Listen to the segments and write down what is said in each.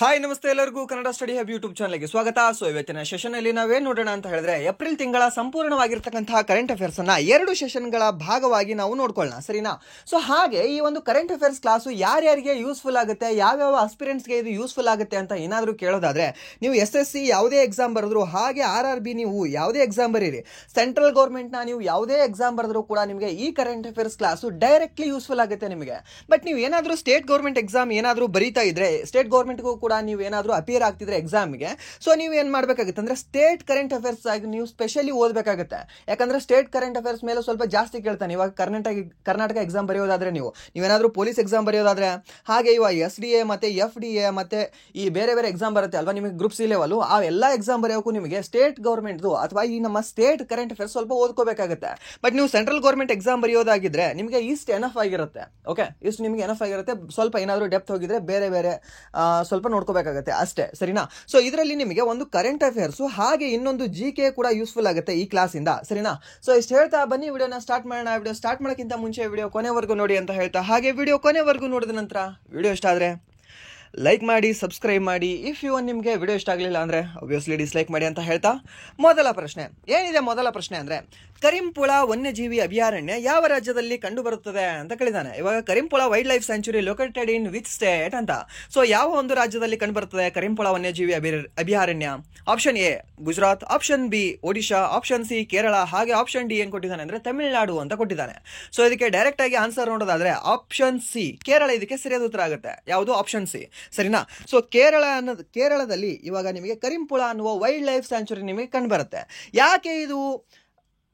Hi ನಮಸ್ತೆ ಎಲ್ಲರಿಗೂ Kannada study hub YouTube ಚಾನಲ್ಗೆ ಸ್ವಾಗತ. ಸೊ ಇವತ್ತಿನ ಸೆಷನ್ ಅಲ್ಲಿ ನಾವೇನ್ ನೋಡೋಣ ಅಂತ ಹೇಳಿದ್ರೆ ಏಪ್ರಿಲ್ ತಿಂಗಳ ಸಂಪೂರ್ಣವಾಗಿರ್ತಕ್ಕಂತಹ ಕರೆಂಟ್ ಅಫೇರ್ಸ್ ಅನ್ನ 2 ಸೆಷನ್ಗಳ ಭಾಗವಾಗಿ ನಾವು ನೋಡ್ಕೊಳ್ಳೋಣ, ಸರಿನಾ? ಸೊ ಹಾಗೆ ಈ ಒಂದು ಕರೆಂಟ್ ಅಫೇರ್ಸ್ ಕ್ಲಾಸು ಯಾರ್ಯಾರಿಗೆ ಯೂಸ್ಫುಲ್ ಆಗುತ್ತೆ, ಯಾವ್ಯಾವ ಆಸ್ಪಿರೆಂಟ್ಸ್ಗೆ ಇದು ಯೂಸ್ಫುಲ್ ಆಗುತ್ತೆ ಅಂತ ಏನಾದರೂ ಕೇಳೋದಾದ್ರೆ, ನೀವು SSC ಯಾವುದೇ ಎಕ್ಸಾಮ್ ಬರೆದ್ರು, ಹಾಗೆ RRB ನೀವು ಯಾವುದೇ ಎಕ್ಸಾಮ್ ಬರೀರಿ, ಸೆಂಟ್ರಲ್ ಗೌರ್ಮೆಂಟ್ನ ನೀವು ಯಾವುದೇ ಎಕ್ಸಾಮ್ ಬರೆದ್ರು ಕೂಡ ನಿಮಗೆ ಈ current affairs class directly useful ಆಗುತ್ತೆ ನಿಮಗೆ. ಬಟ್ ನೀವು ಏನಾದರೂ ಸ್ಟೇಟ್ ಗೌರ್ಮೆಂಟ್ ಎಕ್ಸಾಮ್ ಏನಾದರೂ ಬರೀತಾ ಇದ್ರೆ, ಸ್ಟೇಟ್ ಗೌರ್ಮೆಂಟ್ಗೂ ಕೂಡ ನೀವು ಏನಾದರೂ ಅಪಿಯರ್ ಆಗ್ತಿದ್ರೆ ಎಕ್ಸಾಮ್ಗೆ, ಸೊ ನೀವು ಏನು ಮಾಡಬೇಕಾಗುತ್ತೆ ಅಂದರೆ ಸ್ಟೇಟ್ ಕರೆಂಟ್ ಅಫೇರ್ಸ್ ಆಗಿ ನೀವು ಸ್ಪೆಷಲಿ ಓದಬೇಕಾಗುತ್ತೆ. ಯಾಕಂದರೆ ಸ್ಟೇಟ್ ಕರೆಂಟ್ ಅಫೇರ್ಸ್ ಮೇಲೆ ಸ್ವಲ್ಪ ಜಾಸ್ತಿ ಕೇಳ್ತಾನೆ. ಇವಾಗ ಕರ್ನಾಟಕ ಎಕ್ಸಾಮ್ ಬರೆಯೋದಾದರೆ, ನೀವೇನಾದರೂ ಪೊಲೀಸ್ ಎಕ್ಸಾಮ್ ಬರೆಯೋದಾದರೆ, ಹಾಗೆ ಇವಾಗ SDA ಮತ್ತು FDA ಮತ್ತು ಈ ಬೇರೆ ಬೇರೆ ಎಕ್ಸಾಮ್ ಬರುತ್ತೆ ಅಲ್ವಾ ನಿಮಗೆ, ಗ್ರೂಪ್ C ಲೆವೆಲ್, ಆ ಎಲ್ಲ ಎಕ್ಸಾಮ್ ಬರೆಯೋಕ್ಕೂ ನಿಮಗೆ ಸ್ಟೇಟ್ ಗೌರ್ಮೆಂಟ್ದು ಅಥವಾ ಈ ನಮ್ಮ ಸ್ಟೇಟ್ ಕರೆಂಟ್ ಅಫೇರ್ಸ್ ಸ್ವಲ್ಪ ಓದ್ಕೋಬೇಕಾಗುತ್ತೆ. ಬಟ್ ನೀವು ಸೆಂಟ್ರಲ್ ಗೌರ್ಮೆಂಟ್ ಎಕ್ಸಾಮ್ ಬರೆಯೋದಾಗಿದ್ರೆ ನಿಮಗೆ ಇಷ್ಟು ಎನಫ್ ಆಗಿರುತ್ತೆ. ಓಕೆ, ಇಷ್ಟು ನಿಮಗೆ ಎನಫ್ ಆಗಿರುತ್ತೆ. ಸ್ವಲ್ಪ ಏನಾದರೂ ಡೆಪ್ತ್ ಹೋಗಿದ್ರೆ ಬೇರೆ ಬೇರೆ ಸ್ವಲ್ಪ ನೋಡ್ಕೋಬೇಕಾಗುತ್ತೆ ಅಷ್ಟೇ, ಸರಿನಾ? ಸೊ ಇದರಲ್ಲಿ ನಿಮಗೆ ಒಂದು ಕರೆಂಟ್ ಅಫೇರ್ಸ್ ಹಾಗೆ ಇನ್ನೊಂದು GK ಕೂಡ ಯೂಸ್ಫುಲ್ ಆಗುತ್ತೆ ಈ ಕ್ಲಾಸಿಂದ, ಸರಿನಾ? ಸೊ ಇಷ್ಟು ಹೇಳ್ತಾ ಬನ್ನಿ ವಿಡಿಯೋನ ಸ್ಟಾರ್ಟ್ ಮಾಡೋಣ. ವಿಡಿಯೋ ಸ್ಟಾರ್ಟ್ ಮಾಡೋಕ್ಕಿಂತ ಮುಂಚೆ ವಿಡಿಯೋ ಕೊನೆವರೆಗೂ ನೋಡಿ ಅಂತ ಹೇಳ್ತಾ, ಹಾಗೆ ವಿಡಿಯೋ ಕೊನೆವರೆಗೂ ನೋಡಿದ ನಂತರ ವಿಡಿಯೋ ಇಷ್ಟ ಆದರೆ ಲೈಕ್ ಮಾಡಿ, ಸಬ್ಸ್ಕ್ರೈಬ್ ಮಾಡಿ. ಇಫ್ ಇವನ್ ನಿಮಗೆ ವಿಡಿಯೋ ಇಷ್ಟ ಆಗಲಿಲ್ಲ ಅಂದರೆ ಆಬ್ವಿಯಸ್ಲಿ ಡಿಸ್ಲೈಕ್ ಮಾಡಿ ಅಂತ ಹೇಳ್ತಾ, ಮೊದಲ ಪ್ರಶ್ನೆ ಏನಿದೆ? ಮೊದಲ ಪ್ರಶ್ನೆ ಅಂದರೆ ಕರಿಂಪುಳ ವನ್ಯಜೀವಿ ಅಭಯಾರಣ್ಯ ಯಾವ ರಾಜ್ಯದಲ್ಲಿ ಕಂಡು ಬರುತ್ತದೆ ಅಂತ ಕೇಳಿದಾನೆ. ಇವಾಗ Karimpuzha Wildlife Sanctuary located in which state ಅಂತ. ಸೊ ಯಾವ ಒಂದು ರಾಜ್ಯದಲ್ಲಿ ಕಂಡು ಬರುತ್ತದೆ ಕರಿಂಪುಳ ವನ್ಯಜೀವಿ ಅಭಯಾರಣ್ಯ? Option A Gujarat, option B Odisha, option C Kerala, ಹಾಗೆ ಆಪ್ಷನ್ D ಏನು ಕೊಟ್ಟಿದ್ದಾನೆ ಅಂದರೆ ತಮಿಳುನಾಡು ಅಂತ ಕೊಟ್ಟಿದ್ದಾನೆ. ಸೊ ಇದಕ್ಕೆ ಡೈರೆಕ್ಟ್ ಆಗಿ ಆನ್ಸರ್ ನೋಡೋದಾದ್ರೆ ಆಪ್ಷನ್ C ಕೇರಳ ಇದಕ್ಕೆ ಸರಿಯಾದ ಉತ್ತರ ಆಗುತ್ತೆ. ಯಾವುದು? ಆಪ್ಷನ್ C, ಸರಿನಾ? ಸೊ ಕೇರಳದಲ್ಲಿ ಇವಾಗ ನಿಮಗೆ ಕರಿಂಪುಳ ಅನ್ನುವ ವೈಲ್ಡ್ ಲೈಫ್ ಸ್ಯಾಂಚುರಿ ನಿಮಗೆ ಕಂಡು ಬರುತ್ತೆ. ಯಾಕೆ ಇದು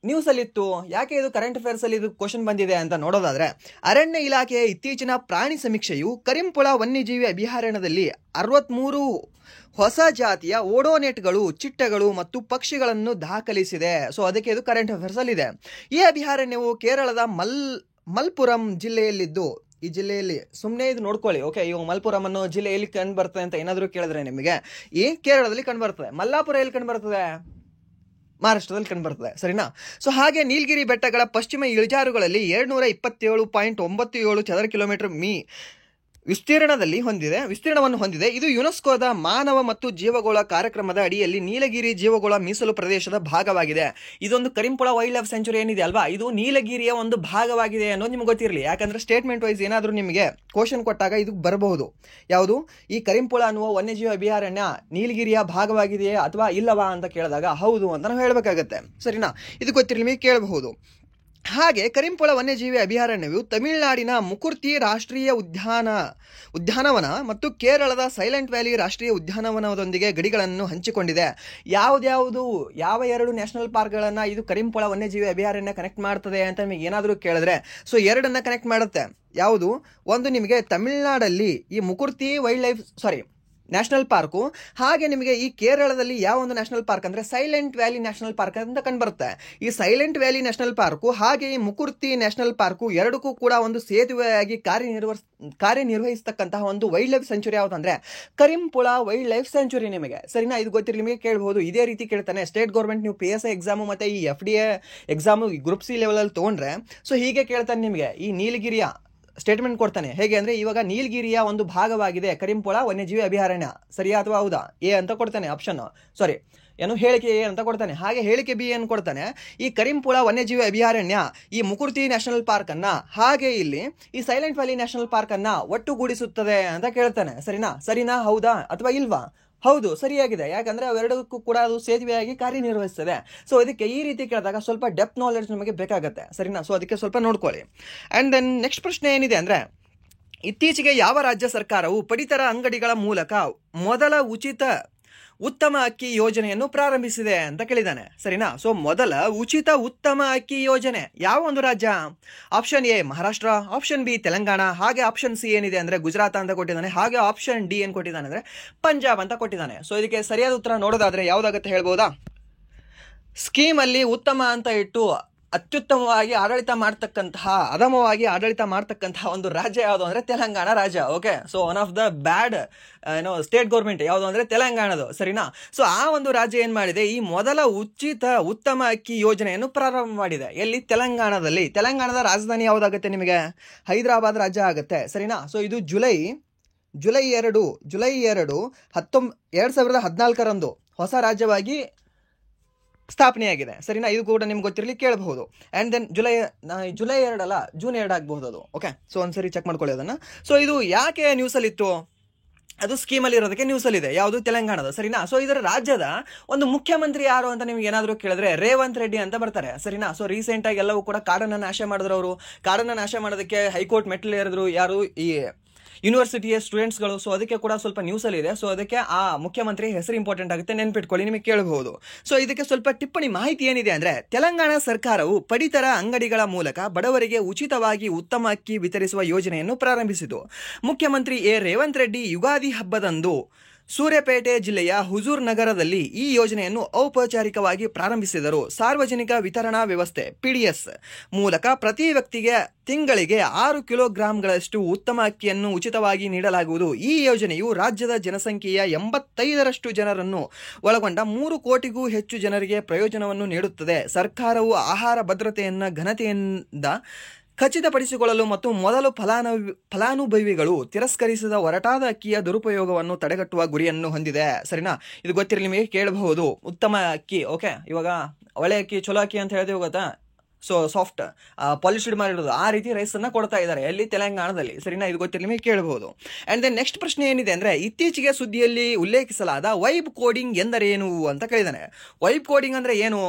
ನ್ಯೂಸಲ್ಲಿತ್ತು, ಯಾಕೆ ಇದು ಕರೆಂಟ್ ಅಫೇರ್ಸ್ ಅಲ್ಲಿ ಇದು ಕ್ವಶನ್ ಬಂದಿದೆ ಅಂತ ನೋಡೋದಾದ್ರೆ, ಅರಣ್ಯ ಇಲಾಖೆಯ ಇತ್ತೀಚಿನ ಪ್ರಾಣಿ ಸಮೀಕ್ಷೆಯು ಕರಿಂಪುಳ ವನ್ಯಜೀವಿ ಅಭಯಾರಣ್ಯದಲ್ಲಿ 63 ಹೊಸ ಜಾತಿಯ ಓಡೋನೆಟ್ಗಳು, ಚಿಟ್ಟೆಗಳು ಮತ್ತು ಪಕ್ಷಿಗಳನ್ನು ದಾಖಲಿಸಿದೆ. ಸೊ ಅದಕ್ಕೆ ಇದು ಕರೆಂಟ್ ಅಫೇರ್ಸ್ ಅಲ್ಲಿದೆ. ಈ ಅಭಯಾರಣ್ಯವು ಕೇರಳದ ಮಲ್ಪುರಂ ಜಿಲ್ಲೆಯಲ್ಲಿದ್ದು, ಈ ಜಿಲ್ಲೆಯಲ್ಲಿ ಸುಮ್ಮನೆ ಇದು ನೋಡ್ಕೊಳ್ಳಿ. ಓಕೆ, ಇವಾಗ ಮಲ್ಪುರಂ ಅನ್ನೋ ಜಿಲ್ಲೆಯಲ್ಲಿ ಕಂಡು ಬರ್ತದೆ ಅಂತ ಏನಾದರೂ ಕೇಳಿದ್ರೆ ನಿಮಗೆ, ಈ ಕೇರಳದಲ್ಲಿ ಕಂಡು ಬರ್ತದೆ. ಮಲ್ಲಾಪುರ ಎಲ್ಲಿ ಕಂಡು ಬರ್ತದೆ? ಮಹಾರಾಷ್ಟ್ರದಲ್ಲಿ ಕಂಡು ಬರ್ತದೆ, ಸರಿನಾ? ಸೊ ಹಾಗೆ ನೀಲಗಿರಿ ಬೆಟ್ಟಗಳ ಪಶ್ಚಿಮ ಇಳಿಜಾರುಗಳಲ್ಲಿ 227.97 ಚದರ ಕಿಲೋಮೀಟರ್ ವಿಸ್ತೀರ್ಣವನ್ನು ಹೊಂದಿದೆ. ಇದು ಯುನೆಸ್ಕೋದ ಮಾನವ ಮತ್ತು ಜೀವಗೋಳ ಕಾರ್ಯಕ್ರಮದ ಅಡಿಯಲ್ಲಿ ನೀಲಗಿರಿ ಜೀವಗೋಳ ಮೀಸಲು ಪ್ರದೇಶದ ಭಾಗವಾಗಿದೆ. ಇದೊಂದು ಕರಿಂಪುಳ ವೈಲ್ಡ್ ಲೈಫ್ ಸೆಂಚುರಿ ಏನಿದೆ ಅಲ್ವಾ, ಇದು ನೀಲಗಿರಿಯ ಒಂದು ಭಾಗವಾಗಿದೆ ಅನ್ನೋದು ನಿಮ್ಗೆ ಗೊತ್ತಿರಲಿ. ಯಾಕಂದ್ರೆ ಸ್ಟೇಟ್ಮೆಂಟ್ ವೈಸ್ ಏನಾದರೂ ನಿಮಗೆ ಕ್ವಶನ್ ಕೊಟ್ಟಾಗ ಇದು ಬರಬಹುದು. ಯಾವುದು? ಈ ಕರಿಂಪುಳ ಅನ್ನುವ ವನ್ಯಜೀವಿ ಅಭಯಾರಣ್ಯ ನೀಲಗಿರಿಯ ಭಾಗವಾಗಿದೆಯೇ ಅಥವಾ ಇಲ್ಲವಾ ಅಂತ ಕೇಳಿದಾಗ ಹೌದು ಅಂತ ನಾವು ಹೇಳಬೇಕಾಗತ್ತೆ, ಸರಿನಾ? ಇದು ಗೊತ್ತಿರಲಿ, ನಿಮಗೆ ಕೇಳಬಹುದು. ಹಾಗೆ ಕರಿಂಪುಳ ವನ್ಯಜೀವಿ ಅಭಯಾರಣ್ಯವು ತಮಿಳುನಾಡಿನ ಮುಕುರ್ತಿ ರಾಷ್ಟ್ರೀಯ ಉದ್ಯಾನವನ ಮತ್ತು ಕೇರಳದ ಸೈಲೆಂಟ್ ವ್ಯಾಲಿ ರಾಷ್ಟ್ರೀಯ ಉದ್ಯಾನವನದೊಂದಿಗೆ ಗಡಿಗಳನ್ನು ಹಂಚಿಕೊಂಡಿದೆ. ಯಾವ 2 ನ್ಯಾಷನಲ್ ಪಾರ್ಕ್ಗಳನ್ನು ಇದು ಕರಿಂಪುಳ ವನ್ಯಜೀವಿ ಅಭಯಾರಣ್ಯ ಕನೆಕ್ಟ್ ಮಾಡ್ತದೆ ಅಂತ ನಿಮಗೆ ಏನಾದರೂ ಕೇಳಿದ್ರೆ, ಸೊ 2 ಕನೆಕ್ಟ್ ಮಾಡುತ್ತೆ. ಯಾವುದು? ಒಂದು ನಿಮಗೆ ತಮಿಳುನಾಡಲ್ಲಿ ಈ ಮುಕುರ್ತಿ ನ್ಯಾಷನಲ್ ಪಾರ್ಕು, ಹಾಗೆ ನಿಮಗೆ ಈ ಕೇರಳದಲ್ಲಿ ಯಾವ ಒಂದು ನ್ಯಾಷನಲ್ ಪಾರ್ಕ್ ಅಂದರೆ ಸೈಲೆಂಟ್ ವ್ಯಾಲಿ ನ್ಯಾಷನಲ್ ಪಾರ್ಕ್ ಅಂತ ಕಂಡುಬರುತ್ತೆ. ಈ ಸೈಲೆಂಟ್ ವ್ಯಾಲಿ ನ್ಯಾಷನಲ್ ಪಾರ್ಕು ಹಾಗೆ ಈ ಮುಕುರ್ತಿ ನ್ಯಾಷನಲ್ ಪಾರ್ಕು ಎರಡಕ್ಕೂ ಕೂಡ ಒಂದು ಸೇತುವೆಯಾಗಿ ಕಾರ್ಯನಿರ್ವಹಿಸ್ತಕ್ಕಂತಹ ಒಂದು ವೈಲ್ಡ್ ಲೈಫ್ ಸೆಂಚುರಿ ಯಾವುದಂದ್ರೆ ಕರಿಂಪುಳ ವೈಲ್ಡ್ ಲೈಫ್ ಸೆಂಚುರಿ ನಿಮಗೆ, ಸರಿನಾ? ಇದು ಗೊತ್ತಿರಲಿ, ನಿಮಗೆ ಕೇಳಬಹುದು. ಇದೇ ರೀತಿ ಕೇಳ್ತಾನೆ ಸ್ಟೇಟ್ ಗೌರ್ಮೆಂಟ್ ನೀವು PSI ಎಕ್ಸಾಮು ಮತ್ತು ಈ FDA ಎಕ್ಸಾಮು ಗ್ರೂಪ್ C ಲೆವೆಲಲ್ಲಿ ತೊಗೊಂಡ್ರೆ, ಸೊ ಹೀಗೆ ಕೇಳ್ತಾನೆ ನಿಮಗೆ ಈ ನೀಲಗಿರಿಯ ಸ್ಟೇಟ್ಮೆಂಟ್ ಕೊಡ್ತಾನೆ. ಹೇಗೆ ಅಂದರೆ ಇವಾಗ ನೀಲಗಿರಿಯ ಒಂದು ಭಾಗವಾಗಿದೆ ಕರಿಂಪುಳ ವನ್ಯಜೀವಿ ಅಭಯಾರಣ್ಯ, ಸರಿಯಾ ಅಥವಾ ಹೌದಾ? A ಅಂತ ಕೊಡ್ತಾನೆ ಆಪ್ಷನ್, ಹೇಳಿಕೆ A ಅಂತ ಕೊಡ್ತಾನೆ. ಹಾಗೆ ಹೇಳಿಕೆ B ಏನು ಕೊಡ್ತಾನೆ? ಈ ಕರಿಂಪುಳ ವನ್ಯಜೀವಿ ಅಭಯಾರಣ್ಯ ಈ ಮುಕುರ್ತಿ ನ್ಯಾಷನಲ್ ಪಾರ್ಕ್ ಅನ್ನ ಹಾಗೆ ಇಲ್ಲಿ ಈ ಸೈಲೆಂಟ್ ವ್ಯಾಲಿ ನ್ಯಾಷನಲ್ ಪಾರ್ಕ್ ಅನ್ನ ಒಟ್ಟುಗೂಡಿಸುತ್ತದೆ ಅಂತ ಕೇಳ್ತಾನೆ, ಸರಿನಾ? ಹೌದಾ ಅಥವಾ ಇಲ್ವಾ? ಹೌದು, ಸರಿಯಾಗಿದೆ. ಯಾಕಂದ್ರೆ ಅವೆರಡಕ್ಕೂ ಕೂಡ ಅದು ಸೇತುವೆಯಾಗಿ ಕಾರ್ಯನಿರ್ವಹಿಸ್ತದೆ. ಸೊ ಇದಕ್ಕೆ ಈ ರೀತಿ ಕೇಳಿದಾಗ ಸ್ವಲ್ಪ ಡೆಪ್ತ್ ನಾಲೆಡ್ಜ್ ನಮಗೆ ಬೇಕಾಗುತ್ತೆ, ಸರಿನಾ? ಸೊ ಅದಕ್ಕೆ ಸ್ವಲ್ಪ ನೋಡ್ಕೊಳ್ಳಿ. ಆ್ಯಂಡ್ ದೆನ್ ನೆಕ್ಸ್ಟ್ ಪ್ರಶ್ನೆ ಏನಿದೆ ಅಂದರೆ, ಇತ್ತೀಚೆಗೆ ಯಾವ ರಾಜ್ಯ ಸರ್ಕಾರವು ಪಡಿತರ ಅಂಗಡಿಗಳ ಮೂಲಕ ಮೊದಲ ಉತ್ತಮ ಅಕ್ಕಿ ಯೋಜನೆಯನ್ನು ಪ್ರಾರಂಭಿಸಿದೆ ಅಂತ ಕೇಳಿದ್ದಾನೆ, ಸರಿನಾ? ಸೊ ಮೊದಲ ಉಚಿತ ಉತ್ತಮ ಅಕ್ಕಿ ಯೋಜನೆ ಯಾವ ಒಂದು ರಾಜ್ಯ? Option A Maharashtra, option B Telangana, ಹಾಗೆ ಆಪ್ಷನ್ C ಏನಿದೆ ಅಂದರೆ ಗುಜರಾತ್ ಅಂತ ಕೊಟ್ಟಿದ್ದಾನೆ, ಹಾಗೆ ಆಪ್ಷನ್ D ಏನು ಕೊಟ್ಟಿದ್ದಾನೆ ಅಂದರೆ ಪಂಜಾಬ್ ಅಂತ ಕೊಟ್ಟಿದ್ದಾನೆ. ಸೊ ಇದಕ್ಕೆ ಸರಿಯಾದ ಉತ್ತರ ನೋಡೋದಾದ್ರೆ ಯಾವುದಾಗುತ್ತೆ ಹೇಳ್ಬೋದಾ? ಸ್ಕೀಮಲ್ಲಿ ಉತ್ತಮ ಅಂತ ಇಟ್ಟು ಅತ್ಯುತ್ತಮವಾಗಿ ಅಧಮವಾಗಿ ಆಡಳಿತ ಮಾಡ್ತಕ್ಕಂತಹ ಒಂದು ರಾಜ್ಯ ಯಾವುದು ಅಂದರೆ ತೆಲಂಗಾಣ ರಾಜ್ಯ. Okay, so one of the bad state government ಯಾವುದು ಅಂದರೆ ತೆಲಂಗಾಣದು, ಸರಿನಾ? ಸೊ ಆ ಒಂದು ರಾಜ್ಯ ಏನು ಮಾಡಿದೆ, ಈ ಮೊದಲ ಉತ್ತಮ ಅಕ್ಕಿ ಯೋಜನೆಯನ್ನು ಪ್ರಾರಂಭ ಮಾಡಿದೆ. ಎಲ್ಲಿ? ತೆಲಂಗಾಣದಲ್ಲಿ. ತೆಲಂಗಾಣದ ರಾಜಧಾನಿ ಯಾವುದಾಗುತ್ತೆ ನಿಮಗೆ? ಹೈದರಾಬಾದ್ ರಾಜ್ಯ ಆಗುತ್ತೆ, ಸರಿನಾ? ಸೊ ಇದು ಜುಲೈ ಜುಲೈ 2 2014 ಹೊಸ ರಾಜ್ಯವಾಗಿ ಸ್ಥಾಪನೆಯಾಗಿದೆ. ಸರಿನಾ? ಇದು ಕೂಡ ನಿಮ್ಗೆ ಗೊತ್ತಿರಲಿ, ಕೇಳಬಹುದು. ಆ್ಯಂಡ್ ದೆನ್ ಜುಲೈ 2 ಅಲ್ಲ, ಜೂನ್ 2 ಆಗಬಹುದು ಅದು. ಓಕೆ, ಸೊ ಒಂದ್ಸರಿ ಚೆಕ್ ಮಾಡ್ಕೊಳ್ಳಿ ಅದನ್ನು. ಸೊ ಇದು ಯಾಕೆ ನ್ಯೂಸಲ್ಲಿತ್ತು? ಅದು ಸ್ಕೀಮಲ್ಲಿ ಇರೋದಕ್ಕೆ ನ್ಯೂಸಲ್ಲಿದೆ. ಯಾವುದು? ತೆಲಂಗಾಣದ. ಸರಿನಾ? ಸೊ ಇದರ ರಾಜ್ಯದ ಒಂದು ಮುಖ್ಯಮಂತ್ರಿ ಯಾರು ಅಂತ ನಿಮ್ಗೆ ಏನಾದರೂ ಕೇಳಿದ್ರೆ ರೇವಂತ್ ರೆಡ್ಡಿ ಅಂತ ಬರ್ತಾರೆ. ಸರಿನಾ? ಸೊ ರೀಸೆಂಟಾಗಿ ಎಲ್ಲವೂ ಕೂಡ ಕಾಡನ್ನು ನಾಶ ಮಾಡಿದ್ರು. ಅವರು ಕಾಡನ್ನು ನಾಶ ಮಾಡೋದಕ್ಕೆ ಹೈಕೋರ್ಟ್ ಮೆಟ್ಟಲು ಏರಿದ್ರು. ಯಾರು? ಈ ಯೂನಿವರ್ಸಿಟಿಯ ಸ್ಟೂಡೆಂಟ್ಸ್ಗಳು. ಸೊ ಅದಕ್ಕೆ ಕೂಡ ಸ್ವಲ್ಪ ನ್ಯೂಸಲ್ಲಿ ಇದೆ. ಸೊ ಅದಕ್ಕೆ ಆ ಮುಖ್ಯಮಂತ್ರಿ ಹೆಸರು ಇಂಪಾರ್ಟೆಂಟ್ ಆಗುತ್ತೆ, ನೆನ್ಪಿಟ್ಕೊಳ್ಳಿ, ನಿಮಗೆ ಕೇಳಬಹುದು. ಸೊ ಇದಕ್ಕೆ ಸ್ವಲ್ಪ ಟಿಪ್ಪಣಿ ಮಾಹಿತಿ ಏನಿದೆ ಅಂದರೆ, ತೆಲಂಗಾಣ ಸರ್ಕಾರವು ಪಡಿತರ ಅಂಗಡಿಗಳ ಮೂಲಕ ಬಡವರಿಗೆ ಉಚಿತವಾಗಿ ಉತ್ತಮ ಅಕ್ಕಿ ವಿತರಿಸುವ ಯೋಜನೆಯನ್ನು ಪ್ರಾರಂಭಿಸಿತು. ಮುಖ್ಯಮಂತ್ರಿ ರೇವಂತ್ ರೆಡ್ಡಿ ಯುಗಾದಿ ಹಬ್ಬದಂದು ಸೂರ್ಯಾಪೇಟೆ ಜಿಲ್ಲೆಯ ಹುಜೂರ್ ನಗರದಲ್ಲಿ ಈ ಯೋಜನೆಯನ್ನು ಔಪಚಾರಿಕವಾಗಿ ಪ್ರಾರಂಭಿಸಿದರು. ಸಾರ್ವಜನಿಕ ವಿತರಣಾ ವ್ಯವಸ್ಥೆ PDS ಮೂಲಕ ಪ್ರತಿ ವ್ಯಕ್ತಿಗೆ ತಿಂಗಳಿಗೆ 6 ಕಿಲೋಗ್ರಾಂಗಳಷ್ಟು ಉತ್ತಮ ಅಕ್ಕಿಯನ್ನು ಉಚಿತವಾಗಿ ನೀಡಲಾಗುವುದು. ಈ ಯೋಜನೆಯು ರಾಜ್ಯದ ಜನಸಂಖ್ಯೆಯ 85% ಜನರನ್ನು ಒಳಗೊಂಡ 3 ಕೋಟಿಗೂ ಹೆಚ್ಚು ಜನರಿಗೆ ಪ್ರಯೋಜನವನ್ನು ನೀಡುತ್ತದೆ. ಸರ್ಕಾರವು ಆಹಾರ ಭದ್ರತೆಯನ್ನು ಘನತೆಯಿಂದ ಖಚಿತಪಡಿಸಿಕೊಳ್ಳಲು ಮತ್ತು ಮೊದಲು ಫಲಾನುಭವಿಗಳು ತಿರಸ್ಕರಿಸಿದ ಒರಟಾದ ಅಕ್ಕಿಯ ದುರುಪಯೋಗವನ್ನು ತಡೆಗಟ್ಟುವ ಗುರಿಯನ್ನು ಹೊಂದಿದೆ. ಸರಿನಾ? ಇದು ಗೊತ್ತಿರಲಿ, ನಿಮಗೆ ಕೇಳಬಹುದು. ಉತ್ತಮ ಅಕ್ಕಿ. ಓಕೆ, ಇವಾಗ ಒಳ್ಳೆ ಅಕ್ಕಿ, ಚಲೋ ಅಕ್ಕಿ ಅಂತ ಹೇಳ್ತೀವಿ ಗೊತ್ತಾ? ಸೊ ಸಾಫ್ಟ್ ಪಾಲಿಶ್ಡ್ ಮಾಡಿರೋದು, ಆ ರೀತಿ ರೈಸನ್ನು ಕೊಡ್ತಾ ಇದ್ದಾರೆ ಎಲ್ಲಿ? ತೆಲಂಗಾಣದಲ್ಲಿ. ಸರಿನಾ? ಇದು ಗೊತ್ತಿರಲಿ, ನಿಮಗೆ ಕೇಳಬಹುದು. ಆ್ಯಂಡ್ ದೆನ್ ನೆಕ್ಸ್ಟ್ ಪ್ರಶ್ನೆ ಏನಿದೆ ಅಂದರೆ, ಇತ್ತೀಚೆಗೆ ಸುದ್ದಿಯಲ್ಲಿ ಉಲ್ಲೇಖಿಸಲಾದ ವೈಬ್ ಕೋಡಿಂಗ್ ಎಂದರೇನು ಅಂತ ಕೇಳಿದ್ದಾನೆ. ವೈಬ್ ಕೋಡಿಂಗ್ ಅಂದರೆ ಏನು?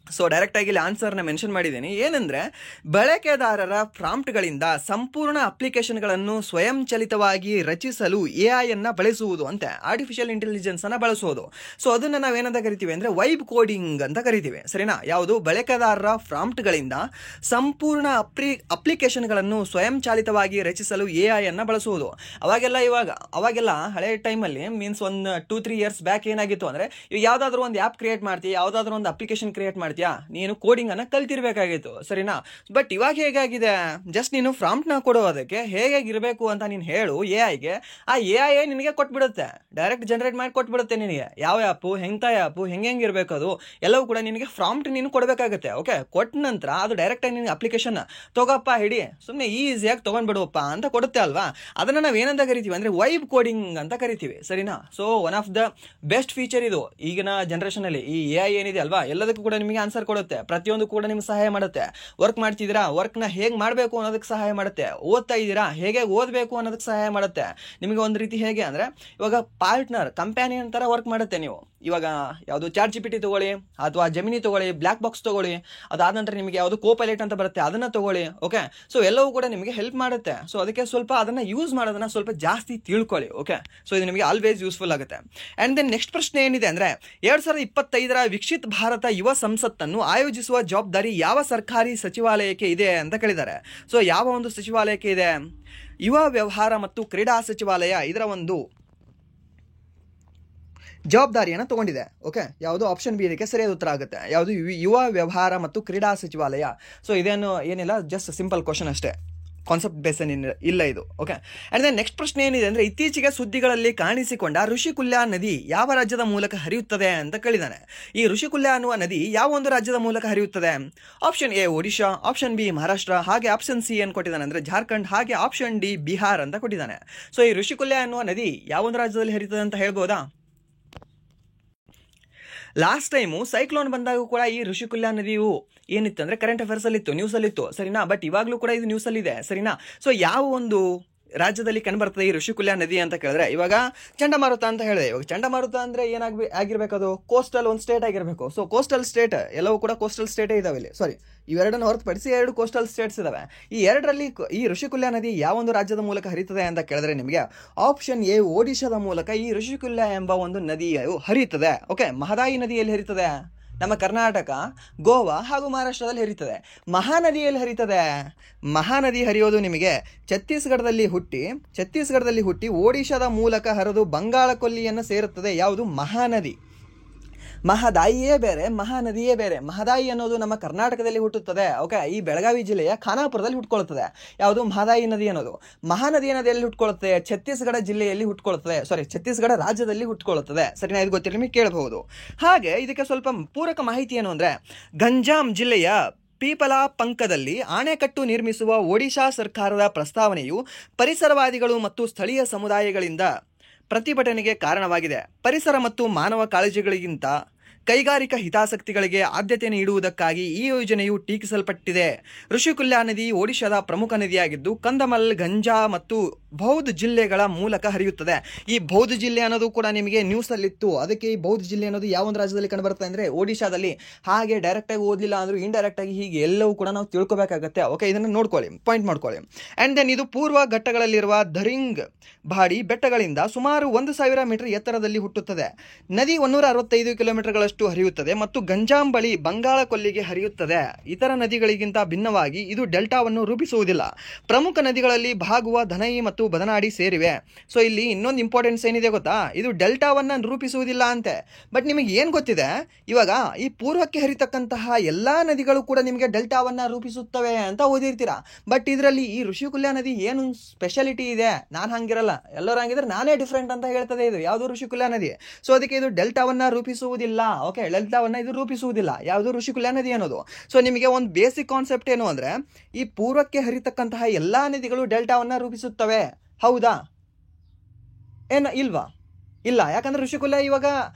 ಸೊ ಡೈರೆಕ್ಟಾಗಿ ಇಲ್ಲಿ ಆನ್ಸರ್ನ ಮೆನ್ಷನ್ ಮಾಡಿದ್ದೀನಿ. ಏನಂದರೆ, ಬಳಕೆದಾರರ ಪ್ರಾಂಪ್ಟ್ಗಳಿಂದ ಸಂಪೂರ್ಣ ಅಪ್ಲಿಕೇಶನ್ಗಳನ್ನು ಸ್ವಯಂಚಾಲಿತವಾಗಿ ರಚಿಸಲು AI ಬಳಸುವುದು ಅಂತೆ. ಆರ್ಟಿಫಿಷಿಯಲ್ ಇಂಟೆಲಿಜೆನ್ಸನ್ನು ಬಳಸುವುದು. ಸೊ ಅದನ್ನು ನಾವೇನಂತ ಕರಿತೀವಿ ಅಂದರೆ ವೈಬ್ ಕೋಡಿಂಗ್ ಅಂತ ಕರಿತೀವಿ. ಸರಿನಾ? ಯಾವುದು? ಬಳಕೆದಾರರ ಪ್ರಾಂಪ್ಟ್ಗಳಿಂದ ಸಂಪೂರ್ಣ ಅಪ್ಲಿಕೇಶನ್ಗಳನ್ನು ಸ್ವಯಂಚಾಲಿತವಾಗಿ ರಚಿಸಲು AI ಬಳಸುವುದು. ಅವಾಗೆಲ್ಲ ಹಳೆ ಟೈಮಲ್ಲಿ ಮೀನ್ಸ್ ಒಂದು 2-3 ಇಯರ್ಸ್ ಬ್ಯಾಕ್ ಏನಾಗಿತ್ತು ಅಂದರೆ, ಯಾವುದಾದ್ರೂ ಒಂದು ಆ್ಯಪ್ ಕ್ರಿಯೇಟ್ ಮಾಡ್ತೀವಿ, ಯಾವುದಾದ್ರೂ ಒಂದು ಅಪ್ಲಿಕೇಶನ್ ಕ್ರಿಯೇಟ್ ಮಾಡ್ತೀವಿ, ನೀನು ಕೋಡಿಂಗ್ ಅನ್ನ ಕಲ್ತಿರ್ಬೇಕಾಗಿತ್ತು. ಸರಿನಾ? ಬಟ್ ಇವಾಗ ಹೇಗಾಗಿದೆ, ಜಸ್ಟ್ ನೀನು ಪ್ರಾಂಪ್ಟ್ನ ಕೊಡೋದಕ್ಕೆ ಹೇಗಿರಬೇಕು ಅಂತ ನೀನು ಹೇಳು AI-ಗೆ, ಆ AI ನಿನಗೆ ಕೊಟ್ಬಿಡುತ್ತೆ, ಡೈರೆಕ್ಟ್ ಜನರೇಟ್ ಮಾಡಿ ಕೊಟ್ಬಿಡುತ್ತೆ ನಿನಗೆ. ಯಾವ ಆ್ಯಪು, ಆ್ಯಪು, ಹೆಂಗಿರ್ಬೇಕು ಅದು ಎಲ್ಲವೂ ಕೂಡ ನಿನಗೆ ಪ್ರಾಂಪ್ಟ್ ನೀನು ಕೊಡಬೇಕಾಗುತ್ತೆ. ಓಕೆ, ಕೊಟ್ಟ ನಂತರ ಅದು ಡೈರೆಕ್ಟಾಗಿ ನಿನಗೆ ಅಪ್ಲಿಕೇಶನ್ ತಗೋಪ್ಪ, ಹಿಡಿ, ಸುಮ್ಮನೆ ಈಸಿಯಾಗಿ ತೊಗೊಂಡ್ಬಿಡುವಪ್ಪ ಅಂತ ಕೊಡುತ್ತೆ ಅಲ್ವಾ? ಅದನ್ನು ನಾವು ಏನಂತ ಕರಿತೀವಿ ಅಂದರೆ ವೈಬ್ ಕೋಡಿಂಗ್ ಅಂತ ಕರಿತೀವಿ. ಸರಿನಾ? So one of the best feature ಇದು ಈಗಿನ ಜನರೇಷನಲ್ಲಿ. ಈ AI ಏನಿದೆ ಅಲ್ವಾ, ಎಲ್ಲದಕ್ಕೂ ಕೂಡ ನಿಮಗೆ ಆನ್ಸರ್ ಕೊಡುತ್ತೆ, ಪ್ರತಿಯೊಂದು ಕೂಡ ನಿಮ್ಗೆ ಸಹಾಯ ಮಾಡುತ್ತೆ. ವರ್ಕ್ ಮಾಡ್ತಿದ್ದೀರಾ, ವರ್ಕ್ನ ಹೇಗೆ ಮಾಡಬೇಕು ಅನ್ನೋದಕ್ಕೆ ಸಹಾಯ ಮಾಡುತ್ತೆ. ಓದ್ತಾ ಇದ್ದೀರಾ, ಹೇಗೆ ಓದಬೇಕು ಅನ್ನೋದಕ್ಕೆ ಸಹಾಯ ಮಾಡುತ್ತೆ. ನಿಮಗೆ ಒಂದು ರೀತಿ ಹೇಗೆ ಅಂದರೆ, ಇವಾಗ ಪಾರ್ಟ್ನರ್, ಕಂಪ್ಯಾನಿಯನ್ ಥರ ವರ್ಕ್ ಮಾಡುತ್ತೆ. ನೀವು ಇವಾಗ ಯಾವುದು ChatGPT ತಗೊಳ್ಳಿ, ಅಥವಾ ಜೆಮಿನಿ ತಗೊಳ್ಳಿ, ಬ್ಲ್ಯಾಕ್ ಬಾಕ್ಸ್ ತಗೊಳ್ಳಿ, ಅದಾದ ನಂತರ ನಿಮಗೆ ಯಾವುದು ಕೋಪೈಲಟ್ ಅಂತ ಬರುತ್ತೆ, ಅದನ್ನು ತಗೊಳ್ಳಿ. ಓಕೆ, ಸೊ ಎಲ್ಲವೂ ಕೂಡ ನಿಮಗೆ ಹೆಲ್ಪ್ ಮಾಡುತ್ತೆ. ಸೊ ಅದಕ್ಕೆ ಸ್ವಲ್ಪ ಅದನ್ನು ಯೂಸ್ ಮಾಡೋದನ್ನ ಸ್ವಲ್ಪ ಜಾಸ್ತಿ ತಿಳ್ಕೊಳ್ಳಿ. ಓಕೆ, ಸೊ ಇದು ನಿಮಗೆ ಆಲ್ವೇಸ್ ಯೂಸ್ಫುಲ್ ಆಗುತ್ತೆ. ಆ್ಯಂಡ್ ದೆನ್ ನೆಕ್ಸ್ಟ್ ಪ್ರಶ್ನೆ ಏನಿದೆ ಅಂದರೆ, 2025 ವಿಕಸಿತ್ ಭಾರತ ಯುವ ಸಂಸತ್ತನ್ನು ಆಯೋಜಿಸುವ ಜವಾಬ್ದಾರಿ ಯಾವ ಸರ್ಕಾರಿ ಸಚಿವಾಲಯಕ್ಕೆ ಇದೆ ಅಂತ ಕೇಳಿದ್ದಾರೆ. ಸೊ ಯಾವ ಒಂದು ಸಚಿವಾಲಯಕ್ಕೆ ಇದೆ? ಯುವ ವ್ಯವಹಾರ ಮತ್ತು ಕ್ರೀಡಾ ಸಚಿವಾಲಯ ಇದರ ಒಂದು ಜವಾಬ್ದಾರಿಯನ್ನು ತಗೊಂಡಿದೆ. ಓಕೆ, ಯಾವುದು? ಆಪ್ಷನ್ ಬಿ ಇದಕ್ಕೆ ಸರಿಯಾದ ಉತ್ತರ ಆಗುತ್ತೆ. ಯಾವುದು? ಯುವ ವ್ಯವಹಾರ ಮತ್ತು ಕ್ರೀಡಾ ಸಚಿವಾಲಯ. ಸೊ ಇದೇನು ಏನಿಲ್ಲ, ಜಸ್ಟ್ ಸಿಂಪಲ್ ಕ್ವಶನ್ ಅಷ್ಟೇ, ಕಾನ್ಸೆಪ್ಟ್ ಬೇಸನ್ ಇಲ್ಲ ಇದು. ಓಕೆ, ಆ್ಯಂಡ್ ದೆನ್ ನೆಕ್ಸ್ಟ್ ಪ್ರಶ್ನೆ ಏನಿದೆ ಅಂದರೆ, ಇತ್ತೀಚೆಗೆ ಸುದ್ದಿಗಳಲ್ಲಿ ಕಾಣಿಸಿಕೊಂಡ ಋಷಿಕುಲ್ಯ ನದಿ ಯಾವ ರಾಜ್ಯದ ಮೂಲಕ ಹರಿಯುತ್ತದೆ ಅಂತ ಕೇಳಿದ್ದಾನೆ. ಈ ಋಷಿಕುಲ್ಯ ಅನ್ನುವ ನದಿ ಯಾವ ಒಂದು ರಾಜ್ಯದ ಮೂಲಕ ಹರಿಯುತ್ತದೆ? Option A Odisha, option B Maharashtra, ಹಾಗೆ ಆಪ್ಷನ್ ಸಿ ಏನು ಕೊಟ್ಟಿದ್ದಾನೆ ಅಂದರೆ ಜಾರ್ಖಂಡ್, ಹಾಗೆ ಆಪ್ಷನ್ ಡಿ ಬಿಹಾರ್ ಅಂತ ಕೊಟ್ಟಿದ್ದಾನೆ. ಸೊ ಈ ಋಷಿಕುಲ್ಯ ಅನ್ನುವ ನದಿ ಯಾವ ಒಂದು ರಾಜ್ಯದಲ್ಲಿ ಹರಿಯುತ್ತದೆ ಅಂತ ಹೇಳ್ಬೋದಾ? ಲಾಸ್ಟ್ ಟೈಮು ಸೈಕ್ಲೋನ್ ಬಂದಾಗ ಕೂಡ ಈ ಋಷಿಕುಲ್ಯ ನದಿಯು ಏನಿತ್ತು ಅಂದರೆ ಕರೆಂಟ್ ಅಫೇರ್ಸಲ್ಲಿತ್ತು, ನ್ಯೂಸಲ್ಲಿತ್ತು. ಸರಿನಾ? ಬಟ್ ಇವಾಗಲೂ ಕೂಡ ಇದು ನ್ಯೂಸಲ್ಲಿದೆ. ಸರಿನಾ? ಸೊ ಯಾವ ಒಂದು ರಾಜ್ಯದಲ್ಲಿ ಕಂಡುಬರ್ತದೆ ಈ ಋಷಿಕುಲ್ಯ ನದಿ ಅಂತ ಕೇಳಿದ್ರೆ, ಇವಾಗ ಚಂಡಮಾರುತ ಅಂತ ಹೇಳಿದೆ. ಇವಾಗ ಚಂಡಮಾರುತ ಅಂದರೆ ಆಗಿರ್ಬೇಕು, ಅದು ಕೋಸ್ಟಲ್ ಒಂದು ಸ್ಟೇಟ್ ಆಗಿರಬೇಕು. ಸೊ ಕೋಸ್ಟಲ್ ಸ್ಟೇಟ್ ಎಲ್ಲವೂ ಕೂಡ ಕೋಸ್ಟಲ್ ಸ್ಟೇಟೇ ಇದಾವೆ ಇಲ್ಲಿ. ಸಾರಿ, ಇವೆರಡನ್ನು ಹೊರತುಪಡಿಸಿ 2 ಕೋಸ್ಟಲ್ ಸ್ಟೇಟ್ಸ್ ಇದಾವೆ. ಈ 2ರಲ್ಲಿ ಈ ಋಷಿಕುಲ್ಯ ನದಿ ಯಾವೊಂದು ರಾಜ್ಯದ ಮೂಲಕ ಹರಿಯುತ್ತದೆ ಅಂತ ಕೇಳಿದ್ರೆ ನಿಮಗೆ ಆಪ್ಷನ್ ಎ ಒಡಿಶಾದ ಮೂಲಕ ಈ ಋಷಿಕುಲ್ಯ ಎಂಬ ಒಂದು ನದಿಯು ಹರಿಯುತ್ತದೆ. ಓಕೆ, ಮಹದಾಯಿ ನದಿಯಲ್ಲಿ ಹರಿಯುತ್ತದೆ, ನಮ್ಮ ಕರ್ನಾಟಕ, ಗೋವಾ ಹಾಗೂ ಮಹಾರಾಷ್ಟ್ರದಲ್ಲಿ ಹರಿಯುತ್ತದೆ. ಮಹಾನದಿಯಲ್ಲಿ ಹರಿಯುತ್ತದೆ. ಮಹಾನದಿ ಹರಿಯೋದು ನಿಮಗೆ ಛತ್ತೀಸ್ಗಢದಲ್ಲಿ ಹುಟ್ಟಿ ಒಡಿಶಾದ ಮೂಲಕ ಹರಿದು ಬಂಗಾಳ ಕೊಲ್ಲಿಯನ್ನು ಸೇರುತ್ತದೆ. ಯಾವುದು? ಮಹಾನದಿ. ಮಹದಾಯಿಯೇ ಬೇರೆ, ಮಹಾನದಿಯೇ ಬೇರೆ. ಮಹದಾಯಿ ಅನ್ನೋದು ನಮ್ಮ ಕರ್ನಾಟಕದಲ್ಲಿ ಹುಟ್ಟುತ್ತದೆ. ಓಕೆ, ಈ ಬೆಳಗಾವಿ ಜಿಲ್ಲೆಯ ಖಾನಾಪುರದಲ್ಲಿ ಹುಟ್ಕೊಳ್ಳುತ್ತದೆ. ಯಾವುದು? ಮಹದಾಯಿ ನದಿ ಅನ್ನೋದು. ಮಹಾನದಿ ನದಿಯಲ್ಲಿ ಹುಟ್ಕೊಳ್ಳುತ್ತೆ, ಛತ್ತೀಸ್ಗಢ ಜಿಲ್ಲೆಯಲ್ಲಿ ಹುಟ್ಕೊಳ್ಳುತ್ತದೆ. ಛತ್ತೀಸ್ಗಢ ರಾಜ್ಯದಲ್ಲಿ ಹುಟ್ಕೊಳ್ಳುತ್ತದೆ. ಸರಿನಾ? ಇದು ಗೊತ್ತಿರಲಿ, ನಿಮಗೆ ಕೇಳಬಹುದು. ಹಾಗೆ ಇದಕ್ಕೆ ಸ್ವಲ್ಪ ಪೂರಕ ಮಾಹಿತಿ ಏನು ಅಂದರೆ, ಗಂಜಾಂ ಜಿಲ್ಲೆಯ ಪೀಪಲ ಪಂಕದಲ್ಲಿ ಅಣೆಕಟ್ಟು ನಿರ್ಮಿಸುವ ಒಡಿಶಾ ಸರ್ಕಾರದ ಪ್ರಸ್ತಾವನೆಯು ಪರಿಸರವಾದಿಗಳು ಮತ್ತು ಸ್ಥಳೀಯ ಸಮುದಾಯಗಳಿಂದ ಪ್ರತಿಭಟನೆಗೆ ಕಾರಣವಾಗಿದೆ. ಪರಿಸರ ಮತ್ತು ಮಾನವ ಕಾಳಜಿಗಳಿಗಿಂತ ಕೈಗಾರಿಕಾ ಹಿತಾಸಕ್ತಿಗಳಿಗೆ ಆದ್ಯತೆ ನೀಡುವುದಕ್ಕಾಗಿ ಈ ಯೋಜನೆಯು ಟೀಕಿಸಲ್ಪಟ್ಟಿದೆ. ಋಷಿಕುಲ್ಯ ನದಿ ಒಡಿಶಾದ ಪ್ರಮುಖ ನದಿಯಾಗಿದ್ದು ಕಂಧಮಲ್, ಗಂಜಾ ಮತ್ತು ಬೌದ್ಧ ಜಿಲ್ಲೆಗಳ ಮೂಲಕ ಹರಿಯುತ್ತದೆ. ಈ ಬೌದ್ಧ ಜಿಲ್ಲೆ ಅನ್ನೋದು ಕೂಡ ನಿಮಗೆ ನ್ಯೂಸ್ ಅಲ್ಲಿ ಇತ್ತು. ಅದಕ್ಕೆ ಈ ಬೌದ್ಧ ಜಿಲ್ಲೆ ಅನ್ನೋದು ಯಾವ ಒಂದು ರಾಜ್ಯದಲ್ಲಿ ಕಂಡು ಬರುತ್ತೆ ಅಂದ್ರೆ ಒಡಿಶಾದಲ್ಲಿ. ಹಾಗೆ ಡೈರೆಕ್ಟ್ ಆಗಿ ಓದಲಿಲ್ಲ ಅಂದ್ರೂ ಇಂಡೈರೆಕ್ಟ್ ಆಗಿ ಹೀಗೆ ಎಲ್ಲವೂ ಕೂಡ ನಾವು ತಿಳ್ಕೊಬೇಕಾಗತ್ತೆ. ಓಕೆ, ಇದನ್ನು ನೋಡ್ಕೊಳ್ಳಿ, ಪಾಯಿಂಟ್ ಮಾಡ್ಕೊಳ್ಳಿ. ಅಂಡ್ ದೆನ್ ಇದು ಪೂರ್ವ ಘಟ್ಟಗಳಲ್ಲಿರುವ ಧರಿಂಗ್ ಬಾಡಿ ಬೆಟ್ಟಗಳಿಂದ ಸುಮಾರು 1000 ಮೀಟರ್ ಎತ್ತರದಲ್ಲಿ ಹುಟ್ಟುತ್ತದೆ. ನದಿ 165 ಕಿಲೋಮೀಟರ್ಗಳಷ್ಟು ಹರಿಯುತ್ತದೆ ಮತ್ತು ಗಂಜಾಂ ಬಳಿ ಬಂಗಾಳ ಕೊಲ್ಲಿಗೆ ಹರಿಯುತ್ತದೆ. ಇತರ ನದಿಗಳಿಗಿಂತ ಭಿನ್ನವಾಗಿ ಇದು ಡೆಲ್ಟಾವನ್ನು ರೂಪಿಸುವುದಿಲ್ಲ. ಪ್ರಮುಖ ನದಿಗಳಲ್ಲಿ ಭಾಗುವ ಧನೈ ಮತ್ತು ಬದನಾಡಿ ಸೇರಿವೆ. ಸೊ ಇಲ್ಲಿ ಇನ್ನೊಂದು ಇಂಪಾರ್ಟೆನ್ಸ್ ಏನಿದೆ ಗೊತ್ತಾ, ಇದು ಡೆಲ್ಟಾವನ್ನ ರೂಪಿಸುವುದಿಲ್ಲ ಅಂತೆ. ಬಟ್ ನಿಮಗೆ ಏನ್ ಗೊತ್ತಿದೆ, ಇವಾಗ ಈ ಪೂರ್ವಕ್ಕೆ ಹರಿತಕ್ಕಂತಹ ಎಲ್ಲಾ ನದಿಗಳು ಕೂಡ ನಿಮಗೆ ಡೆಲ್ಟಾವನ್ನ ರೂಪಿಸುತ್ತವೆ ಅಂತ ಓದಿರ್ತೀರಾ. ಬಟ್ ಇದರಲ್ಲಿ ಈ ಋಷಿಕುಲ್ಯ ನದಿ ಏನು ಸ್ಪೆಷಾಲಿಟಿ ಇದೆ, ನಾನು ಹಂಗಿರಲ್ಲ, ಎಲ್ಲರೂ ಹಂಗಿದ್ರೆ ನಾನೇ ಡಿಫ್ರೆಂಟ್ ಅಂತ ಹೇಳ್ತದೆ. ಇದು ಯಾವುದು ಋಷಿಕುಲ್ಯ ನದಿ. ಸೊ ಅದಕ್ಕೆ ಇದು ಡೆಲ್ಟಾವನ್ನ ರೂಪಿಸುವುದಿಲ್ಲ. ಓಕೆ, ಡೆಲ್ಟಾವನ್ನ ಇದು ರೂಪಿಸುವುದಿಲ್ಲ, ಯಾವುದು ಋಷಿಕುಲ್ಯ ನದಿ ಅನ್ನೋದು. ಸೊ ನಿಮಗೆ ಒಂದು ಬೇಸಿಕ್ ಕಾನ್ಸೆಪ್ಟ್ ಏನು ಅಂದ್ರೆ, ಈ ಪೂರ್ವಕ್ಕೆ ಹರಿತಕ್ಕಂತಹ ಎಲ್ಲಾ ನದಿಗಳು ಡೆಲ್ಟಾವನ್ನ ರೂಪಿಸುತ್ತವೆ. ಹೌದಾ? ಏನು ಇಲ್ವಾ? ಇಲ್ಲ, ಯಾಕಂದ್ರೆ ಋಷಿಕುಲ್ಯ ಇವಾಗ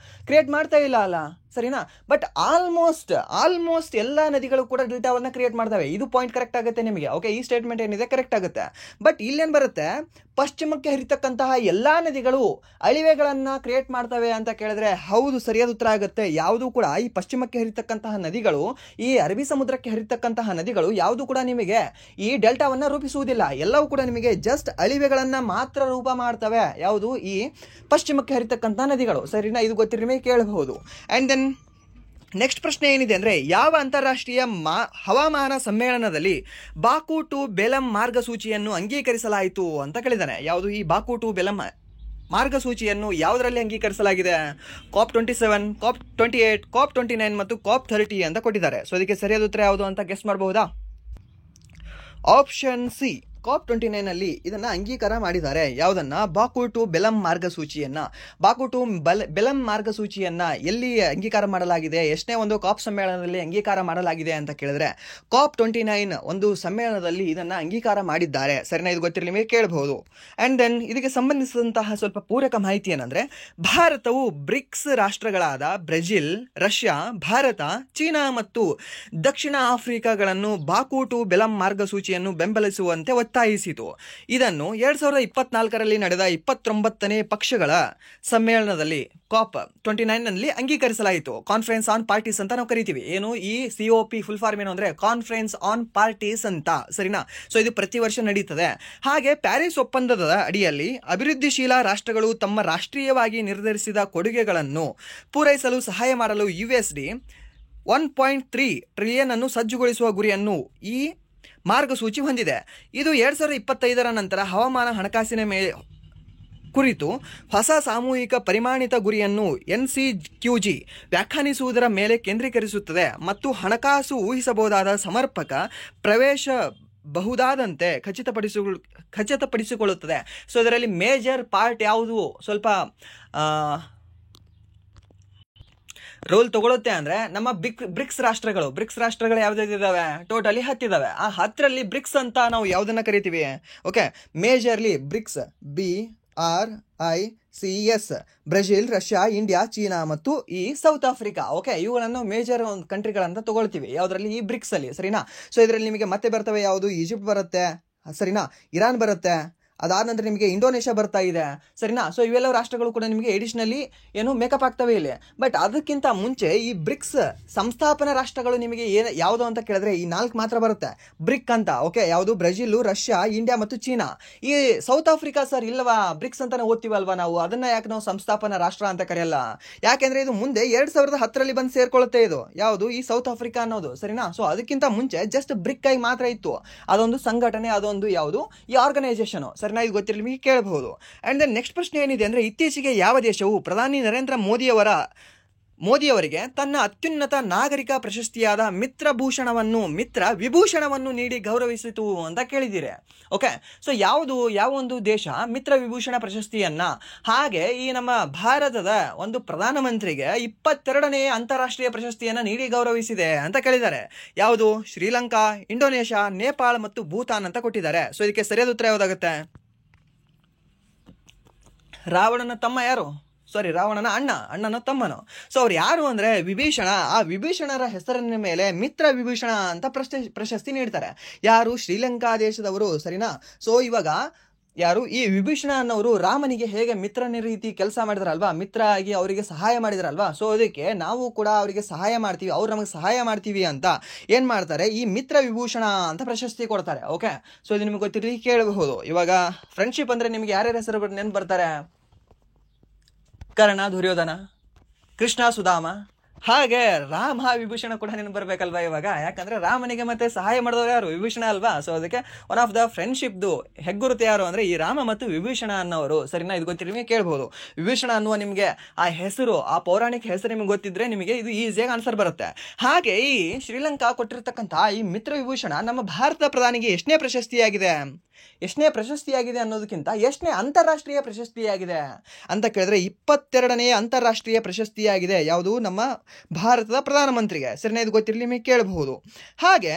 ಕ್ರಿಯೇಟ್ ಮಾಡ್ತಾ ಇಲ್ಲ ಅಲ್ಲ, ಸರಿನಾ? ಬಟ್ ಆಲ್ಮೋಸ್ಟ್ ಎಲ್ಲ ನದಿಗಳು ಕೂಡ ಡೆಲ್ಟಾವನ್ನ ಕ್ರಿಯೇಟ್ ಮಾಡ್ತವೆ. ಇದು ಪಾಯಿಂಟ್ ಕರೆಕ್ಟ್ ಆಗುತ್ತೆ ನಿಮಗೆ. ಓಕೆ, ಈ ಸ್ಟೇಟ್ಮೆಂಟ್ ಏನಿದೆ ಕರೆಕ್ಟ್ ಆಗುತ್ತೆ. ಬಟ್ ಇಲ್ಲೇನು ಬರುತ್ತೆ, ಪಶ್ಚಿಮಕ್ಕೆ ಹರಿತಕ್ಕಂತಹ ಎಲ್ಲಾ ನದಿಗಳು ಅಳಿವೆಗಳನ್ನ ಕ್ರಿಯೇಟ್ ಮಾಡ್ತವೆ ಅಂತ ಕೇಳಿದ್ರೆ ಹೌದು, ಸರಿಯಾದ ಉತ್ತರ ಆಗುತ್ತೆ. ಯಾವುದು ಕೂಡ ಈ ಪಶ್ಚಿಮಕ್ಕೆ ಹರಿತಕ್ಕಂತಹ ನದಿಗಳು, ಈ ಅರಬ್ಬಿ ಸಮುದ್ರಕ್ಕೆ ಹರಿತಕ್ಕಂತಹ ನದಿಗಳು ಯಾವುದು ಕೂಡ ನಿಮಗೆ ಈ ಡೆಲ್ಟಾವನ್ನ ರೂಪಿಸುವುದಿಲ್ಲ. ಎಲ್ಲವೂ ಕೂಡ ನಿಮಗೆ ಜಸ್ಟ್ ಅಳಿವೆಗಳನ್ನ ಮಾತ್ರ ರೂಪ ಮಾಡ್ತವೆ. ಯಾವುದು? ಈ ಪಶ್ಚಿಮಕ್ಕೆ ಹರಿತಕ್ಕಂತಹ ನದಿಗಳು, ಸರಿನಾ? ಇದು ಗೊತ್ತಿರ ನಿಮಗೆ ಕೇಳಬಹುದು. ಅಂಡ್ ದೆನ್ ನೆಕ್ಸ್ಟ್ ಪ್ರಶ್ನೆ ಏನಿದೆ ಅಂದ್ರೆ, ಯಾವ ಅಂತಾರಾಷ್ಟ್ರೀಯ ಹವಾಮಾನ ಸಮ್ಮೇಳನದಲ್ಲಿ ಬಾಕು ಟು ಬೆಲಂ ಮಾರ್ಗಸೂಚಿಯನ್ನು ಅಂಗೀಕರಿಸಲಾಯಿತು ಅಂತ ಕೇಳಿದ್ದಾನೆ. ಯಾವುದು ಈ ಬಾಕು ಟು ಬೆಲಂ ಮಾರ್ಗಸೂಚಿಯನ್ನು ಯಾವುದರಲ್ಲಿ ಅಂಗೀಕರಿಸಲಾಗಿದೆ? COP 27, COP 28, COP 29 ಮತ್ತು COP 30 ಅಂತ ಕೊಟ್ಟಿದ್ದಾರೆ. ಸೊ ಅದಕ್ಕೆ ಸರಿಯಾದ ಉತ್ತರ ಯಾವುದು ಅಂತ ಗೆಸ್ ಮಾಡಬಹುದಾ? ಆಪ್ಷನ್ ಸಿ, COP 29 ಅಲ್ಲಿ ಇದನ್ನ ಅಂಗೀಕಾರ ಮಾಡಿದ್ದಾರೆ. ಯಾವುದನ್ನ? ಬಾಕು ಟು ಬೆಲಂ ಮಾರ್ಗಸೂಚಿಯನ್ನ. ಬಾಕು ಟು ಬೆಲಂ ಮಾರ್ಗಸೂಚಿಯನ್ನ ಎಲ್ಲಿ ಅಂಗೀಕಾರ ಮಾಡಲಾಗಿದೆ, ಎಷ್ಟನೇ ಒಂದು ಕಾಪ್ ಸಮ್ಮೇಳನದಲ್ಲಿ ಅಂಗೀಕಾರ ಮಾಡಲಾಗಿದೆ ಅಂತ ಕೇಳಿದ್ರೆ COP 29 ಒಂದು ಸಮ್ಮೇಳನದಲ್ಲಿ ಇದನ್ನ ಅಂಗೀಕಾರ ಮಾಡಿದ್ದಾರೆ. ಸರಿನಾ? ಇದು ಗೊತ್ತಿರಲಿ ನಿಮಗೆ ಕೇಳಬಹುದು. ಅಂಡ್ ದೆನ್ ಇದಕ್ಕೆ ಸಂಬಂಧಿಸಿದಂತಹ ಸ್ವಲ್ಪ ಪೂರಕ ಮಾಹಿತಿ ಏನಂದ್ರೆ, ಭಾರತವು ಬ್ರಿಕ್ಸ್ ರಾಷ್ಟ್ರಗಳಾದ ಬ್ರೆಜಿಲ್, ರಷ್ಯಾ, ಭಾರತ, ಚೀನಾ ಮತ್ತು ದಕ್ಷಿಣ ಆಫ್ರಿಕಾಗಳನ್ನು ಬಾಕು ಟು ಬೆಲಂ ಮಾರ್ಗಸೂಚಿಯನ್ನು ಬೆಂಬಲಿಸುವಂತೆ ಒತ್ತಾಯಿಸಿತು. ಇದನ್ನು 2024ರಲ್ಲಿ ನಡೆದ 29ನೇ ಪಕ್ಷಗಳ ಸಮ್ಮೇಳನದಲ್ಲಿ COP 29 ನಲ್ಲಿ ಅಂಗೀಕರಿಸಲಾಯಿತು. ಕಾನ್ಫರೆನ್ಸ್ ಆನ್ ಪಾರ್ಟೀಸ್ ಅಂತ ನಾವು ಕರಿತೀವಿ. ಏನು ಈ COP ಫುಲ್ ಫಾರ್ಮ್ ಏನು ಅಂದ್ರೆ ಕಾನ್ಫರೆನ್ಸ್ ಆನ್ ಪಾರ್ಟೀಸ್ ಅಂತ, ಸರಿನಾ? ಸೊ ಇದು ಪ್ರತಿ ವರ್ಷ ನಡೀತದೆ. ಹಾಗೆ ಪ್ಯಾರಿಸ್ ಒಪ್ಪಂದದ ಅಡಿಯಲ್ಲಿ ಅಭಿವೃದ್ಧಿಶೀಲ ರಾಷ್ಟ್ರಗಳು ತಮ್ಮ ರಾಷ್ಟ್ರೀಯವಾಗಿ ನಿರ್ಧರಿಸಿದ ಕೊಡುಗೆಗಳನ್ನು ಪೂರೈಸಲು ಸಹಾಯ ಮಾಡಲು USD 1.3 ಟ್ರಿಲಿಯನ್ ಅನ್ನು ಸಜ್ಜುಗೊಳಿಸುವ ಗುರಿಯನ್ನು ಈ ಮಾರ್ಗಸೂಚಿ ಹೊಂದಿದೆ. ಇದು 2025ರ ನಂತರ ಹವಾಮಾನ ಹಣಕಾಸಿನ ಕುರಿತು ಹೊಸ ಸಾಮೂಹಿಕ ಪರಿಮಾಣಿತ ಗುರಿಯನ್ನು NCQG ವ್ಯಾಖ್ಯಾನಿಸುವುದರ ಮೇಲೆ ಕೇಂದ್ರೀಕರಿಸುತ್ತದೆ ಮತ್ತು ಹಣಕಾಸು ಊಹಿಸಬಹುದಾದ ಸಮರ್ಪಕ ಪ್ರವೇಶ ಬಹುದಾದಂತೆ ಖಚಿತಪಡಿಸಿಕೊಳ್ಳುತ್ತದೆ. ಸೊ ಇದರಲ್ಲಿ ಮೇಜರ್ ಪಾರ್ಟ್ ಯಾವುದು ಸ್ವಲ್ಪ ರೋಲ್ ತಗೊಳುತ್ತೆ ಅಂದ್ರೆ ನಮ್ಮ ಬ್ರಿಕ್ಸ್ ರಾಷ್ಟ್ರಗಳು ಯಾವ್ದಿದಾವೆ? ಟೋಟಲಿ 10 ಇದಾವೆ. ಆ 10ರಲ್ಲಿ ಬ್ರಿಕ್ಸ್ ಅಂತ ನಾವು ಯಾವ್ದನ್ನ ಕರಿತೀವಿ? Okay, majorly BRICS BRICS, Brazil, Russia, India, China ಮತ್ತು ಈ ಸೌತ್ ಆಫ್ರಿಕಾ. ಓಕೆ, ಇವುಗಳನ್ನು ಮೇಜರ್ ಕಂಟ್ರಿಗಳಂತ ತಗೊಳ್ತೀವಿ ಯಾವ್ದ್ರಲ್ಲಿ? ಈ ಬ್ರಿಕ್ಸ್ ಅಲ್ಲಿ, ಸರಿನಾ? ಸೊ ಇದರಲ್ಲಿ ನಿಮಗೆ ಮತ್ತೆ ಬರ್ತವೆ ಯಾವುದು? ಈಜಿಪ್ಟ್ ಬರುತ್ತೆ, ಸರಿನಾ? ಇರಾನ್ ಬರುತ್ತೆ, ಅದಾದ ನಂತರ ನಿಮಗೆ ಇಂಡೋನೇಷ್ಯಾ ಬರ್ತಾ ಇದೆ, ಸರಿನಾ? ಸೊ ಇವೆಲ್ಲ ರಾಷ್ಟ್ರಗಳು ಕೂಡ ನಿಮಗೆ ಎಡಿಷನಲಿ ಏನು ಮೇಕಪ್ ಆಗ್ತವೆ ಇಲ್ಲಿ. ಬಟ್ ಅದಕ್ಕಿಂತ ಮುಂಚೆ ಈ ಬ್ರಿಕ್ಸ್ ಸಂಸ್ಥಾಪನಾ ರಾಷ್ಟ್ರಗಳು ನಿಮಗೆ ಯಾವುದು ಅಂತ ಕೇಳಿದ್ರೆ ಈ 4 ಮಾತ್ರ ಬರುತ್ತೆ ಬ್ರಿಕ್ ಅಂತ. ಓಕೆ, ಯಾವುದು? ಬ್ರೆಜಿಲ್, ರಷ್ಯಾ, ಇಂಡಿಯಾ ಮತ್ತು ಚೀನಾ. ಈ ಸೌತ್ ಆಫ್ರಿಕಾ ಸರ್ ಇಲ್ವಾ? ಬ್ರಿಕ್ಸ್ ಅಂತಾನೆ ಓದ್ತೀವಲ್ವಾ ನಾವು, ಅದನ್ನ ಯಾಕೆ ನಾವು ಸಂಸ್ಥಾಪನಾ ರಾಷ್ಟ್ರ ಅಂತ ಕರೆಯಲ್ಲ? ಯಾಕೆಂದ್ರೆ ಇದು ಮುಂದೆ 2010ರಲ್ಲಿ ಬಂದು ಸೇರ್ಕೊಳ್ಳುತ್ತೆ. ಇದು ಯಾವುದು? ಈ ಸೌತ್ ಆಫ್ರಿಕಾ ಅನ್ನೋದು, ಸರಿನಾ? ಸೊ ಅದಕ್ಕಿಂತ ಮುಂಚೆ ಜಸ್ಟ್ ಬ್ರಿಕ್ ಆಗಿ ಮಾತ್ರ ಇತ್ತು. ಅದೊಂದು ಸಂಘಟನೆ, ಅದೊಂದು ಯಾವುದು? ಈ ಆರ್ಗನೈಸೇಷನ್, ಸರಿನಾ? ಇದು ಗೊತ್ತಿರಲಿ ನಿಮಗೆ ಕೇಳಬಹುದು. ಅಂಡ್ ದೆನ್ ನೆಕ್ಸ್ಟ್ ಪ್ರಶ್ನೆ ಏನಿದೆ ಅಂದ್ರೆ, ಇತ್ತೀಚೆಗೆ ಯಾವ ದೇಶವು ಪ್ರಧಾನಿ ನರೇಂದ್ರ ಮೋದಿಯವರಿಗೆ ತನ್ನ ಅತ್ಯುನ್ನತ ನಾಗರಿಕ ಪ್ರಶಸ್ತಿಯಾದ ಮಿತ್ರ ವಿಭೂಷಣವನ್ನು ನೀಡಿ ಗೌರವಿಸಿತು ಅಂತ ಕೇಳಿದ್ದೀರಿ. ಓಕೆ, ಸೊ ಯಾವ ಒಂದು ದೇಶ ಮಿತ್ರ ವಿಭೂಷಣ ಪ್ರಶಸ್ತಿಯನ್ನ, ಹಾಗೆ ಈ ನಮ್ಮ ಭಾರತದ ಒಂದು ಪ್ರಧಾನಮಂತ್ರಿಗೆ 22ನೇ ಅಂತಾರಾಷ್ಟ್ರೀಯ ಪ್ರಶಸ್ತಿಯನ್ನ ನೀಡಿ ಗೌರವಿಸಿದೆ ಅಂತ ಕೇಳಿದ್ದಾರೆ. ಯಾವುದು? ಶ್ರೀಲಂಕಾ, ಇಂಡೋನೇಷ್ಯಾ, ನೇಪಾಳ ಮತ್ತು ಭೂತಾನ್ ಅಂತ ಕೊಟ್ಟಿದ್ದಾರೆ. ಸೊ ಇದಕ್ಕೆ ಸರಿಯಾದ ಉತ್ತರ ಯಾವುದಾಗುತ್ತೆ? ರಾವಣನ ತಮ್ಮ ಯಾರು? ರಾವಣನ ಅಣ್ಣನ ತಮ್ಮನು. ಸೊ ಅವ್ರು ಯಾರು ಅಂದ್ರೆ ವಿಭೀಷಣ. ಆ ವಿಭೀಷಣರ ಹೆಸರಿನ ಮೇಲೆ ಮಿತ್ರ ವಿಭೂಷಣ ಅಂತ ಪ್ರಶಸ್ತಿ ನೀಡ್ತಾರೆ. ಯಾರು? ಶ್ರೀಲಂಕಾ ದೇಶದವರು, ಸರಿನಾ? ಸೊ ಇವಾಗ ಯಾರು ಈ ವಿಭೀಷಣ ಅನ್ನೋರು ರಾಮನಿಗೆ ಹೇಗೆ ಮಿತ್ರನ ರೀತಿ ಕೆಲಸ ಮಾಡಿದ್ರಲ್ವಾ, ಮಿತ್ರ ಆಗಿ ಅವರಿಗೆ ಸಹಾಯ ಮಾಡಿದ್ರಲ್ವಾ, ಸೊ ಅದಕ್ಕೆ ನಾವು ಕೂಡ ಅವರಿಗೆ ಸಹಾಯ ಮಾಡ್ತೀವಿ, ಅವ್ರು ನಮಗೆ ಸಹಾಯ ಮಾಡ್ತೀವಿ ಅಂತ ಏನ್ ಮಾಡ್ತಾರೆ, ಈ ಮಿತ್ರ ವಿಭೂಷಣ ಅಂತ ಪ್ರಶಸ್ತಿ ಕೊಡ್ತಾರೆ. ಓಕೆ, ಸೊ ಇದು ನಿಮ್ಗೆ ಗೊತ್ತಿರಲಿ ಕೇಳಬಹುದು. ಇವಾಗ ಫ್ರೆಂಡ್ಶಿಪ್ ಅಂದ್ರೆ ನಿಮ್ಗೆ ಯಾರ್ಯಾರ ಹೆಸರು ನೆನ್ಪು ಬರ್ತಾರೆ? ಕರ್ಣ, ದುರ್ಯೋಧನ, ಕೃಷ್ಣ, ಸುಧಾಮ, ಹಾಗೆ ರಾಮ ವಿಭೂಷಣ ಕೂಡ ನೆನಪು ಬರ್ಬೇಕಲ್ವಾ ಇವಾಗ. ಯಾಕಂದ್ರೆ ರಾಮನಿಗೆ ಮತ್ತೆ ಸಹಾಯ ಮಾಡಿದವರು ಯಾರು? ವಿಭೂಷಣ ಅಲ್ವಾ. ಸೊ ಅದಕ್ಕೆ ಒನ್ ಆಫ್ ದ ಫ್ರೆಂಡ್ಶಿಪ್ದು ಹೆಗ್ಗುರುತು ಯಾರು ಅಂದ್ರೆ ಈ ರಾಮ ಮತ್ತು ವಿಭೂಷಣ ಅನ್ನೋರು, ಸರಿನಾ? ಇದು ಗೊತ್ತಿರಿ ನಿಮಗೆ ಕೇಳ್ಬಹುದು. ವಿಭೂಷಣ ಅನ್ನುವ ನಿಮಗೆ ಆ ಹೆಸರು, ಆ ಪೌರಾಣಿಕ ಹೆಸರು ನಿಮ್ಗೆ ಗೊತ್ತಿದ್ರೆ ನಿಮಗೆ ಇದು ಈಸಿಯಾಗಿ ಆನ್ಸರ್ ಬರುತ್ತೆ. ಹಾಗೆ ಈ ಶ್ರೀಲಂಕಾ ಕೊಟ್ಟಿರ್ತಕ್ಕಂಥ ಈ ಮಿತ್ರ ವಿಭೂಷಣ ನಮ್ಮ ಭಾರತ ಪ್ರಧಾನಿಗೆ ಎಷ್ಟನೇ ಪ್ರಶಸ್ತಿಯಾಗಿದೆ ಅನ್ನೋದಕ್ಕಿಂತ ಎಷ್ಟನೇ ಅಂತಾರಾಷ್ಟ್ರೀಯ ಪ್ರಶಸ್ತಿಯಾಗಿದೆ ಅಂತ ಕೇಳಿದ್ರೆ 22ನೇ ಅಂತಾರಾಷ್ಟ್ರೀಯ ಪ್ರಶಸ್ತಿಯಾಗಿದೆ. ಯಾವುದು? ನಮ್ಮ ಭಾರತದ ಪ್ರಧಾನಮಂತ್ರಿಗೆ, ಸರಿನಾ? ಇದು ಗೊತ್ತಿರಲಿ ನಿಮಗೆ ಕೇಳಬಹುದು. ಹಾಗೆ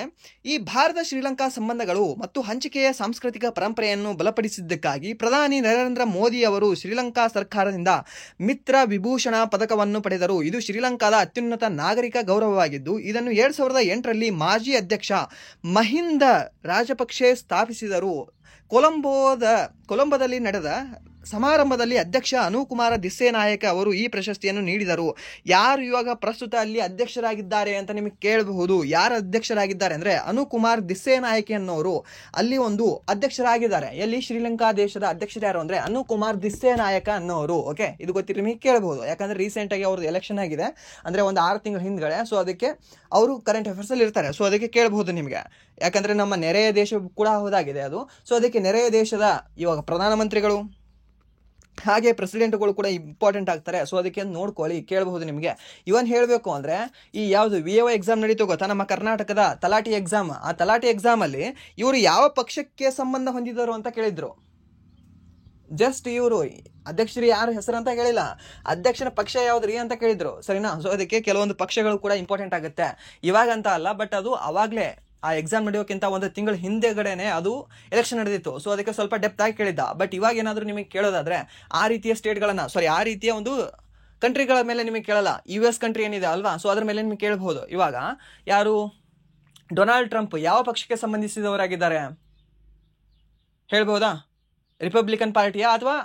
ಈ ಭಾರತ ಶ್ರೀಲಂಕಾ ಸಂಬಂಧಗಳು ಮತ್ತು ಹಂಚಿಕೆಯ ಸಾಂಸ್ಕೃತಿಕ ಪರಂಪರೆಯನ್ನು ಬಲಪಡಿಸಿದ್ದಕ್ಕಾಗಿ ಪ್ರಧಾನಿ ನರೇಂದ್ರ ಮೋದಿ ಅವರು ಶ್ರೀಲಂಕಾ ಸರ್ಕಾರದಿಂದ ಮಿತ್ರ ವಿಭೂಷಣ ಪದಕವನ್ನು ಪಡೆದರು. ಇದು ಶ್ರೀಲಂಕಾದ ಅತ್ಯುನ್ನತ ನಾಗರಿಕ ಗೌರವವಾಗಿದ್ದು ಇದನ್ನು 2008ರಲ್ಲಿ ಮಾಜಿ ಅಧ್ಯಕ್ಷ ಮಹಿಂದ ರಾಜಪಕ್ಷೆ ಸ್ಥಾಪಿಸಿದರು. ಕೊಲಂಬೋದಲ್ಲಿ ನಡೆದ ಸಮಾರಂಭದಲ್ಲಿ ಅಧ್ಯಕ್ಷ ಅನುಕುಮಾರ ದಿಸ್ಸೇನಾಯಕ ಅವರು ಈ ಪ್ರಶಸ್ತಿಯನ್ನು ನೀಡಿದರು. ಯಾರು ಇವಾಗ ಪ್ರಸ್ತುತ ಅಲ್ಲಿ ಅಧ್ಯಕ್ಷರಾಗಿದ್ದಾರೆ ಅಂತ ನಿಮಗೆ ಕೇಳಬಹುದು. ಯಾರು ಅಧ್ಯಕ್ಷರಾಗಿದ್ದಾರೆ ಅಂದ್ರೆ ಅನುಕುಮಾರ್ ದಿಸ್ಸೇನಾಯಕ ಅನ್ನೋರು ಅಲ್ಲಿ ಒಂದು ಅಧ್ಯಕ್ಷರಾಗಿದ್ದಾರೆ. ಎಲ್ಲಿ? ಶ್ರೀಲಂಕಾ ದೇಶದ ಅಧ್ಯಕ್ಷರು ಯಾರು ಅಂದ್ರೆ ಅನುಕುಮಾರ್ ದಿಸ್ಸೇನಾಯಕ ಅನ್ನೋರು. ಓಕೆ, ಇದು ಗೊತ್ತಿರಿ ನಿಮಗೆ ಕೇಳಬಹುದು. ಯಾಕಂದ್ರೆ ರೀಸೆಂಟ್ ಆಗಿ ಅವ್ರದ್ದು ಎಲೆಕ್ಷನ್ ಆಗಿದೆ, ಅಂದ್ರೆ ಒಂದು 6 ತಿಂಗಳ ಹಿಂದ್ಗಡೆ. ಸೊ ಅದಕ್ಕೆ ಅವರು ಕರೆಂಟ್ ಅಫೇರ್ಸ್ ಅಲ್ಲಿ ಇರ್ತಾರೆ. ಸೊ ಅದಕ್ಕೆ ಕೇಳಬಹುದು ನಿಮಗೆ. ಯಾಕಂದ್ರೆ ನಮ್ಮ ನೆರೆಯ ದೇಶ ಕೂಡ ಹೋದಾಗಿದೆ ಅದು. ಸೊ ಅದಕ್ಕೆ ನೆರೆಯ ದೇಶದ ಇವಾಗ ಪ್ರಧಾನಮಂತ್ರಿಗಳು ಹಾಗೆ ಪ್ರೆಸಿಡೆಂಟ್ಗಳು ಕೂಡ ಇಂಪಾರ್ಟೆಂಟ್ ಆಗ್ತಾರೆ. ಸೊ ಅದಕ್ಕೆ ನೋಡ್ಕೊಳ್ಳಿ, ಕೇಳಬಹುದು ನಿಮಗೆ. ಇವನ್ ಹೇಳಬೇಕು ಅಂದ್ರೆ ಈ ಯಾವುದು VAO ಎಕ್ಸಾಮ್ ನಡೀತು ಗೊತ್ತಾ, ನಮ್ಮ ಕರ್ನಾಟಕದ ತಲಾಟಿ ಎಕ್ಸಾಮ್. ಆ ತಲಾಟಿ ಎಕ್ಸಾಮ್ ಅಲ್ಲಿ ಇವರು ಯಾವ ಪಕ್ಷಕ್ಕೆ ಸಂಬಂಧ ಹೊಂದಿದರು ಅಂತ ಕೇಳಿದ್ರು. ಜಸ್ಟ್ ಇವರು ಅಧ್ಯಕ್ಷರು ಯಾರು ಹೆಸರು ಅಂತ ಕೇಳಿಲ್ಲ, ಅಧ್ಯಕ್ಷನ ಪಕ್ಷ ಯಾವ್ದ್ರಿ ಅಂತ ಕೇಳಿದ್ರು, ಸರಿನಾ? ಸೊ ಅದಕ್ಕೆ ಕೆಲವೊಂದು ಪಕ್ಷಗಳು ಕೂಡ ಇಂಪಾರ್ಟೆಂಟ್ ಆಗುತ್ತೆ. ಇವಾಗ ಅಂತ ಅಲ್ಲ, ಬಟ್ ಅದು ಅವಾಗ್ಲೇ ಆ ಎಕ್ಸಾಮ್ ನಡೆಯೋಕ್ಕಿಂತ 1 ತಿಂಗಳ ಹಿಂದೆಗಡೆನೆ ಅದು ಎಲೆಕ್ಷನ್ ನಡೆದಿತ್ತು. ಸೊ ಅದಕ್ಕೆ ಸ್ವಲ್ಪ ಡೆಪ್ತ್ ಆಗಿ ಕೇಳಿದ್ದ. ಬಟ್ ಇವಾಗ ಏನಾದರೂ ನಿಮಗೆ ಕೇಳೋದಾದ್ರೆ ಆ ರೀತಿಯ ಸ್ಟೇಟ್ಗಳನ್ನ, ಆ ರೀತಿಯ ಒಂದು ಕಂಟ್ರಿಗಳ ಮೇಲೆ ನಿಮಗೆ ಕೇಳಲ್ಲ. US ಕಂಟ್ರಿ ಏನಿದೆ ಅಲ್ವಾ, ಸೊ ಅದ್ರ ಮೇಲೆ ನಿಮಗೆ ಕೇಳಬಹುದು. ಇವಾಗ ಯಾರು? ಡೊನಾಲ್ಡ್ ಟ್ರಂಪ್ ಯಾವ ಪಕ್ಷಕ್ಕೆ ಸಂಬಂಧಿಸಿದವರಾಗಿದ್ದಾರೆ ಹೇಳ್ಬಹುದಾ? ರಿಪಬ್ಲಿಕನ್ ಪಾರ್ಟಿಯಾ ಅಥವಾ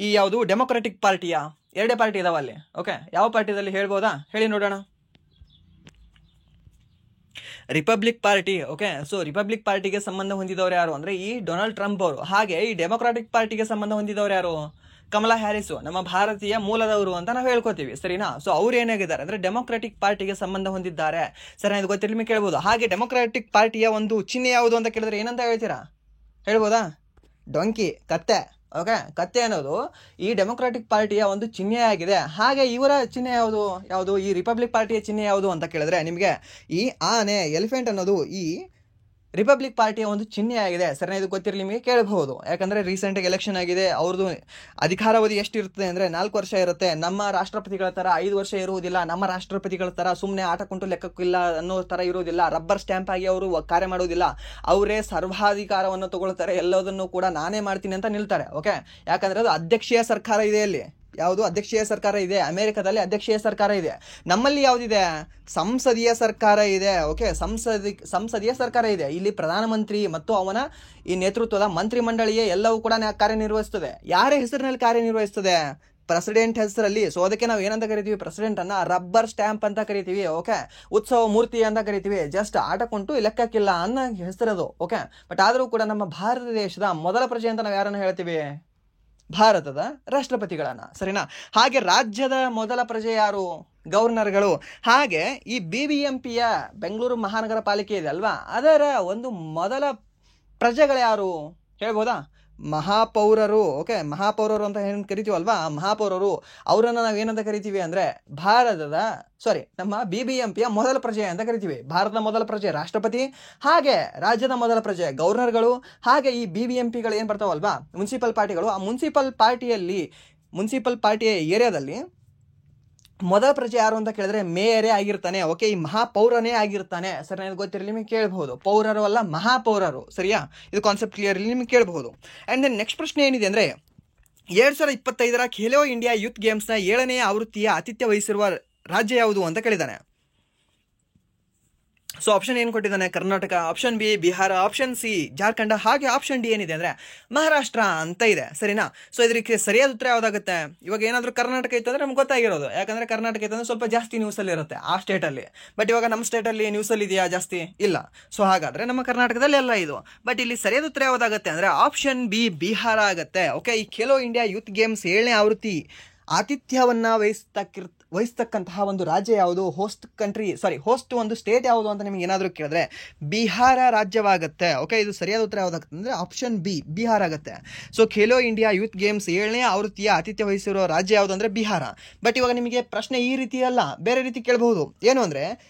ಈ ಯಾವುದು ಡೆಮೊಕ್ರೆಟಿಕ್ ಪಾರ್ಟಿಯಾ? 2 ಪಾರ್ಟಿ ಇದಾವ ಅಲ್ಲಿ. ಓಕೆ, ಯಾವ ಪಾರ್ಟಿದಲ್ಲಿ ಹೇಳ್ಬೋದಾ? ಹೇಳಿ ನೋಡೋಣ. Republic party. Okay, so republic ಪಾರ್ಟಿಗೆ ಸಂಬಂಧ ಹೊಂದಿದವರು ಯಾರು ಅಂದ್ರೆ ಈ ಡೊನಾಲ್ಡ್ ಟ್ರಂಪ್ ಅವರು. ಹಾಗೆ ಈ ಡೆಮೊಕ್ರಾಟಿಕ್ ಪಾರ್ಟಿಗೆ ಸಂಬಂಧ ಹೊಂದಿದವರು ಯಾರು? ಕಮಲಾ ಹ್ಯಾರಿಸ್, ನಮ್ಮ ಭಾರತೀಯ ಮೂಲದವರು ಅಂತ ನಾವು ಹೇಳ್ಕೊತೀವಿ, ಸರಿನಾ? ಸೊ ಅವ್ರು ಏನಾಗಿದ್ದಾರೆ ಅಂದ್ರೆ ಡೆಮೊಕ್ರಾಟಿಕ್ ಪಾರ್ಟಿಗೆ ಸಂಬಂಧ ಹೊಂದಿದ್ದಾರೆ. ಸರಿ, ಇದು ಗೊತ್ತಿರಲಿ ಕೇಳ್ಬೋದು. ಹಾಗೆ ಡೆಮೊಕ್ರಾಟಿಕ್ ಪಾರ್ಟಿಯ ಒಂದು ಚಿಹ್ನೆ ಯಾವುದು ಅಂತ ಕೇಳಿದ್ರೆ ಏನಂತ ಹೇಳ್ತೀರಾ? ಹೇಳ್ಬೋದಾ? ಡೊಂಕಿ, ಕತ್ತೆ. ಓಕೆ, ಕತ್ತೆ ಅನ್ನೋದು ಈ ಡೆಮೊಕ್ರಾಟಿಕ್ ಪಾರ್ಟಿಯ ಒಂದು ಚಿಹ್ನೆ ಆಗಿದೆ. ಹಾಗೆ ಇವರ ಚಿಹ್ನೆ ಯಾವುದು ಈ ರಿಪಬ್ಲಿಕ್ ಪಾರ್ಟಿಯ ಚಿಹ್ನೆ ಯಾವುದು ಅಂತ ಕೇಳಿದ್ರೆ ನಿಮಗೆ ಈ ಆನೆ, ಎಲಿಫೆಂಟ್ ಅನ್ನೋದು ಈ ರಿಪಬ್ಲಿಕ್ ಪಾರ್ಟಿಯ ಒಂದು ಚಿಹ್ನೆ ಆಗಿದೆ. ಸರಿನಾ? ಇದು ಗೊತ್ತಿರಲಿ ನಿಮಗೆ ಕೇಳಬಹುದು. ಯಾಕಂದ್ರೆ ರೀಸೆಂಟಾಗಿ ಎಲೆಕ್ಷನ್ ಆಗಿದೆ. ಅವ್ರದ್ದು ಅಧಿಕಾರಾವಧಿ ಎಷ್ಟಿರ್ತದೆ ಅಂದ್ರೆ 4 ವರ್ಷ ಇರುತ್ತೆ. ನಮ್ಮ ರಾಷ್ಟ್ರಪತಿಗಳ ತರ 5 ವರ್ಷ ಇರುವುದಿಲ್ಲ. ನಮ್ಮ ರಾಷ್ಟ್ರಪತಿಗಳ ತರ ಸುಮ್ಮನೆ ಆಟ ಕುಂಟು ಲೆಕ್ಕಕ್ಕಿಲ್ಲ ಅನ್ನೋ ತರ ಇರುವುದಿಲ್ಲ. ರಬ್ಬರ್ ಸ್ಟ್ಯಾಂಪ್ ಆಗಿ ಅವರು ಕಾರ್ಯ ಮಾಡುವುದಿಲ್ಲ. ಅವರೇ ಸರ್ವಾಧಿಕಾರವನ್ನು ತಗೊಳ್ತಾರೆ. ಎಲ್ಲದನ್ನು ಕೂಡ ನಾನೇ ಮಾಡ್ತೀನಿ ಅಂತ ನಿಲ್ತಾರೆ. ಓಕೆ, ಯಾಕಂದ್ರೆ ಅದು ಅಧ್ಯಕ್ಷೀಯ ಸರ್ಕಾರ ಇದೆ. ಅಲ್ಲಿ ಯಾವುದು ಅಧ್ಯಕ್ಷೀಯ ಸರ್ಕಾರ ಇದೆ? ಅಮೆರಿಕದಲ್ಲಿ ಅಧ್ಯಕ್ಷೀಯ ಸರ್ಕಾರ ಇದೆ. ನಮ್ಮಲ್ಲಿ ಯಾವುದಿದೆ? ಸಂಸದೀಯ ಸರ್ಕಾರ ಇದೆ. ಓಕೆ, ಸಂಸದೀಯ ಸರ್ಕಾರ ಇದೆ. ಇಲ್ಲಿ ಪ್ರಧಾನಮಂತ್ರಿ ಮತ್ತು ಅವನ ಈ ನೇತೃತ್ವದ ಮಂತ್ರಿ ಮಂಡಳಿಯೇ ಎಲ್ಲವೂ ಕೂಡ ಕಾರ್ಯನಿರ್ವಹಿಸ್ತದೆ. ಯಾರ ಹೆಸರಿನಲ್ಲಿ ಕಾರ್ಯನಿರ್ವಹಿಸ್ತದೆ? ಪ್ರೆಸಿಡೆಂಟ್ ಹೆಸರಲ್ಲಿ. ಸೊ ಅದಕ್ಕೆ ನಾವು ಏನಂತ ಕರಿತೀವಿ? ಪ್ರೆಸಿಡೆಂಟ್ ಅನ್ನ ರಬ್ಬರ್ ಸ್ಟ್ಯಾಂಪ್ ಅಂತ ಕರಿತೀವಿ. ಓಕೆ, ಉತ್ಸವ ಮೂರ್ತಿ ಅಂತ ಕರಿತೀವಿ. ಜಸ್ಟ್ ಆಟಕ್ಕುಂಟು ಲೆಕ್ಕಕ್ಕಿಲ್ಲ ಅನ್ನೋ ಹೆಸರದು. ಓಕೆ, ಬಟ್ ಆದರೂ ಕೂಡ ನಮ್ಮ ಭಾರತ ದೇಶದ ಮೊದಲ ಪ್ರಜೆ ಅಂತ ನಾವು ಯಾರನ್ನು ಹೇಳ್ತೀವಿ? ಭಾರತದ ರಾಷ್ಟ್ರಪತಿಗಳನ್ನ, ಸರಿನಾ? ಹಾಗೆ ರಾಜ್ಯದ ಮೊದಲ ಪ್ರಜೆ ಯಾರು? ಗವರ್ನರ್ಗಳು. ಹಾಗೆ ಈ BBMPಯ ಬೆಂಗಳೂರು ಮಹಾನಗರ ಪಾಲಿಕೆ ಇದೆ ಅಲ್ವಾ, ಅದರ ಒಂದು ಮೊದಲ ಪ್ರಜೆಗಳು ಯಾರು ಹೇಳ್ಬೋದಾ? ಮಹಾಪೌರರು, ಓಕೆ, ಮಹಾಪೌರರು ಅಂತ ಏನು ಕರಿತೀವಲ್ವಾ, ಆ ಮಹಾಪೌರರು ಅವರನ್ನು ನಾವು ಏನಂತ ಕರಿತೀವಿ ಅಂದರೆ ನಮ್ಮ BBMPಯ ಮೊದಲ ಪ್ರಜೆ ಅಂತ ಕರಿತೀವಿ. ಭಾರತದ ಮೊದಲ ಪ್ರಜೆ ರಾಷ್ಟ್ರಪತಿ, ಹಾಗೆ ರಾಜ್ಯದ ಮೊದಲ ಪ್ರಜೆ ಗವರ್ನರ್ಗಳು, ಹಾಗೆ ಈ BBMPಗಳು ಏನು ಬರ್ತಾವಲ್ವಾ ಮುನ್ಸಿಪಲ್ ಪಾರ್ಟಿಗಳು, ಆ ಮುನ್ಸಿಪಲ್ ಪಾರ್ಟಿಯ ಏರಿಯಾದಲ್ಲಿ ಮೊದಲ ಪ್ರಜೆ ಯಾರು ಅಂತ ಕೇಳಿದ್ರೆ ಮೇಯರೇ ಆಗಿರ್ತಾನೆ. ಓಕೆ, ಈ ಮಹಾಪೌರನೇ ಆಗಿರ್ತಾನೆ. ಸರಿ, ನನಗೆ ಗೊತ್ತಿರಲಿ ನಿಮಗೆ ಕೇಳಬಹುದು, ಪೌರರು ಅಲ್ಲ ಮಹಾಪೌರರು. ಸರಿಯಾ, ಇದು ಕಾನ್ಸೆಪ್ಟ್ ಕ್ಲಿಯರ್ ಇಲ್ಲಿ ನಿಮಗೆ ಕೇಳಬಹುದು. ಆ್ಯಂಡ್ ದೆನ್ ನೆಕ್ಸ್ಟ್ ಪ್ರಶ್ನೆ ಏನಿದೆ ಅಂದರೆ 2025ರ ಖೇಲೋ ಇಂಡಿಯಾ ಯೂತ್ ಗೇಮ್ಸ್ನ 7ನೇ ಆವೃತ್ತಿಯ ಆತಿಥ್ಯ ವಹಿಸಿರುವ ರಾಜ್ಯ ಯಾವುದು ಅಂತ ಕೇಳಿದ್ದಾನೆ. ಸೊ ಆಪ್ಷನ್ ಏನು ಕೊಟ್ಟಿದ್ದಾನೆ? Karnataka, option B Bihar, option C Jharkhand, ಹಾಗೆ ಆಪ್ಷನ್ ಡಿ ಏನಿದೆ ಅಂದರೆ ಮಹಾರಾಷ್ಟ್ರ ಅಂತ ಇದೆ. ಸರಿನಾ? ಸೊ ಇದಕ್ಕೆ ಸರಿಯಾದ ಉತ್ತರ ಯಾವುದಾಗುತ್ತೆ? ಇವಾಗ ಏನಾದರೂ ಕರ್ನಾಟಕ ಇತ್ತಂದರೆ ನಮ್ಗೆ ಗೊತ್ತಾಗಿರೋದು, ಯಾಕಂದರೆ ಕರ್ನಾಟಕ ಇತ್ತಂದರೆ ಸ್ವಲ್ಪ ಜಾಸ್ತಿ ನ್ಯೂಸಲ್ಲಿ ಇರುತ್ತೆ ಆ ಸ್ಟೇಟಲ್ಲಿ. ಬಟ್ ಇವಾಗ ನಮ್ಮ ಸ್ಟೇಟಲ್ಲಿ ನ್ಯೂಸಲ್ಲಿ ಇದೆಯಾ ಜಾಸ್ತಿ? ಇಲ್ಲ. ಸೊ ಹಾಗಾದರೆ ನಮ್ಮ ಕರ್ನಾಟಕದಲ್ಲಿ ಎಲ್ಲ ಇದು. ಬಟ್ ಇಲ್ಲಿ ಸರಿಯಾದ ಉತ್ತರ ಯಾವುದಾಗುತ್ತೆ ಅಂದರೆ ಆಪ್ಷನ್ ಬಿ ಬಿಹಾರ ಆಗುತ್ತೆ. ಓಕೆ, ಈ ಖೇಲೋ ಇಂಡಿಯಾ ಯೂತ್ ಗೇಮ್ಸ್ 7ನೇ ಆವೃತ್ತಿ ಆತಿಥ್ಯವನ್ನು ವಹಿಸ್ತಕ್ಕಂತಹ ಒಂದು ರಾಜ್ಯ ಯಾವುದು, ಹೋಸ್ಟ್ ಒಂದು ಸ್ಟೇಟ್ ಯಾವುದು ಅಂತ ನಿಮಗೆ ಏನಾದರೂ ಕೇಳಿದ್ರೆ ಬಿಹಾರ ರಾಜ್ಯವಾಗುತ್ತೆ. ಓಕೆ, ಇದು ಸರಿಯಾದ ಉತ್ತರ ಯಾವುದಾಗುತ್ತೆ ಅಂದರೆ ಆಪ್ಷನ್ ಬಿ ಬಿಹಾರ ಆಗುತ್ತೆ. So Khelo India Youth Games 7ನೇ ಆವೃತ್ತಿಯ ಆತಿಥ್ಯ ವಹಿಸಿರುವ ರಾಜ್ಯ ಯಾವುದು ಅಂದರೆ ಬಿಹಾರ. ಬಟ್ ಇವಾಗ ನಿಮಗೆ ಪ್ರಶ್ನೆ ಈ ರೀತಿ ಅಲ್ಲ, ಬೇರೆ ರೀತಿ ಕೇಳಬಹುದು. ಏನು ಅಂದರೆ